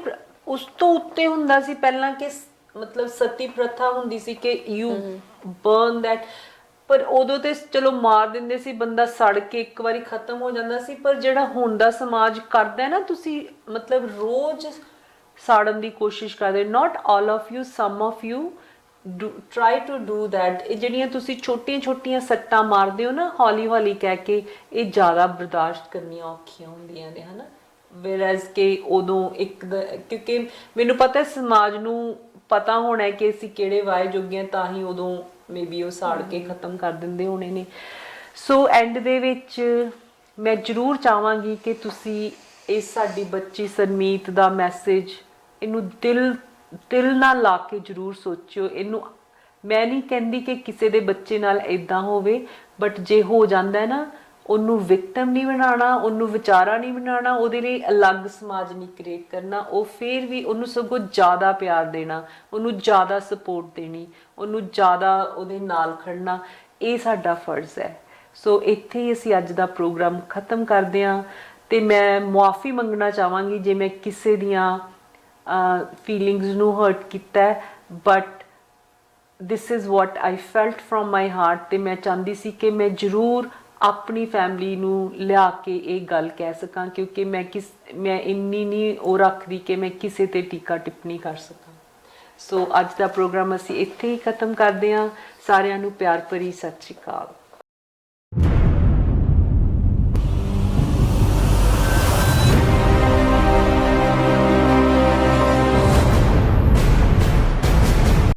ਉਸ ਤੋਂ ਉੱਤੇ ਹੁੰਦਾ ਸੀ ਪਹਿਲਾਂ ਕਿ ਮਤਲਬ ਸਤੀ ਪ੍ਰਥਾ ਹੁੰਦੀ ਸੀ ਕਿ ਯੂ ਬਰਨ ਦੈਟ, ਪਰ ਉਦੋਂ ਤੇ ਚਲੋ ਮਾਰ ਦਿੰਦੇ ਸੀ, ਬੰਦਾ ਸੜ ਕੇ ਇੱਕ ਵਾਰੀ ਖਤਮ ਹੋ ਜਾਂਦਾ ਸੀ। ਪਰ ਜਿਹੜਾ ਹੁਣ ਦਾ ਸਮਾਜ ਕਰਦਾ ਹੈ ਨਾ, ਤੁਸੀਂ ਮਤਲਬ ਰੋਜ਼ ਸਾੜਨ ਦੀ ਕੋਸ਼ਿਸ਼ ਕਰਦੇ, not all of you, some of you try to do that. ਇਹ ਜਿਹੜੀਆਂ ਤੁਸੀਂ ਛੋਟੀਆਂ ਛੋਟੀਆਂ ਸੱਟਾਂ ਮਾਰਦੇ ਹੋ ਨਾ ਹੌਲੀ ਹੌਲੀ ਕਹਿ ਕੇ, ਇਹ ਜ਼ਿਆਦਾ ਬਰਦਾਸ਼ਤ ਕਰਨੀਆਂ ਔਖੀਆਂ ਹੁੰਦੀਆਂ ਨੇ, ਹਨਾ। ਵੇਅਰਐਜ਼ ਕਿ ਉਦੋਂ ਕਿਉਂਕਿ ਮੈਨੂੰ ਪਤਾ ਸਮਾਜ ਨੂੰ ਪਤਾ ਹੋਣਾ ਹੈ ਕਿ ਅਸੀਂ ਕਿਹੜੇ ਵਾਏ ਜੋਗੇ ਹਾਂ, ਤਾਂ ਹੀ ਉਦੋਂ ਮੇਬੀ ਉਹ ਸਾੜ ਕੇ ਖਤਮ ਕਰ ਦਿੰਦੇ ਹੋਣੇ ਨੇ। ਸੋ ਐਂਡ ਦੇ ਵਿੱਚ ਮੈਂ ਜ਼ਰੂਰ ਚਾਹਾਂਗੀ ਕਿ ਤੁਸੀਂ ਇਸ ਸਾਡੀ ਬੱਚੀ ਸਰਮੀਤ ਦਾ ਮੈਸੇਜ ਇਹਨੂੰ ਦਿਲ ਨਾਲ ਲਾ ਕੇ ਜ਼ਰੂਰ ਸੋਚਿਓ। ਇਹਨੂੰ ਮੈਂ ਨਹੀਂ ਕਹਿੰਦੀ ਕਿ ਕਿਸੇ ਦੇ ਬੱਚੇ ਨਾਲ ਇਦਾਂ ਹੋਵੇ, ਬਟ ਜੇ ਹੋ ਜਾਂਦਾ ਹੈ ਨਾ, ਉਹਨੂੰ ਵਿਕਟਮ ਨਹੀਂ ਬਣਾਉਣਾ, ਉਹਨੂੰ ਵਿਚਾਰਾ ਨਹੀਂ ਬਣਾਉਣਾ, ਉਹਦੇ ਲਈ ਅਲੱਗ ਸਮਾਜ ਨਹੀਂ ਕ੍ਰੀਏਟ ਕਰਨਾ। ਉਹ ਫਿਰ ਵੀ ਉਹਨੂੰ ਸਗੋਂ ਜ਼ਿਆਦਾ ਪਿਆਰ ਦੇਣਾ, ਉਹਨੂੰ ਜ਼ਿਆਦਾ ਸਪੋਰਟ ਦੇਣੀ, ਉਹਨੂੰ ਜ਼ਿਆਦਾ ਉਹਦੇ ਨਾਲ ਖੜਨਾ, ਇਹ ਸਾਡਾ ਫਰਜ਼ ਹੈ। ਸੋ ਇੱਥੇ ਹੀ ਅਸੀਂ ਅੱਜ ਦਾ ਪ੍ਰੋਗਰਾਮ ਖਤਮ ਕਰਦੇ ਹਾਂ। ਅਤੇ ਮੈਂ ਮੁਆਫੀ ਮੰਗਣਾ ਚਾਹਾਂਗੀ ਜੇ ਮੈਂ ਕਿਸੇ ਦੀਆਂ ਫੀਲਿੰਗਸ ਨੂੰ ਹਰਟ ਕੀਤਾ, but this is what I felt from my heart. ਅਤੇ ਮੈਂ ਚਾਹੁੰਦੀ ਸੀ ਕਿ ਮੈਂ ਜ਼ਰੂਰ ਆਪਣੀ ਫੈਮਿਲੀ ਨੂੰ ਲਿਆ ਕੇ ਇਹ ਗੱਲ ਕਹਿ ਸਕਾਂ, ਕਿਉਂਕਿ ਮੈਂ ਇੰਨੀ ਨਹੀਂ ਉਹ ਰੱਖਦੀ ਕਿ ਮੈਂ ਕਿਸੇ 'ਤੇ ਟੀਕਾ ਟਿੱਪਣੀ ਕਰ ਸਕਾਂ। ਸੋ ਅੱਜ ਦਾ ਪ੍ਰੋਗਰਾਮ ਅਸੀਂ ਇੱਥੇ ਹੀ ਖਤਮ ਕਰਦੇ ਹਾਂ। ਸਾਰਿਆਂ ਨੂੰ ਪਿਆਰ ਭਰੀ ਸਤਿ ਸ਼੍ਰੀ ਅਕਾਲ।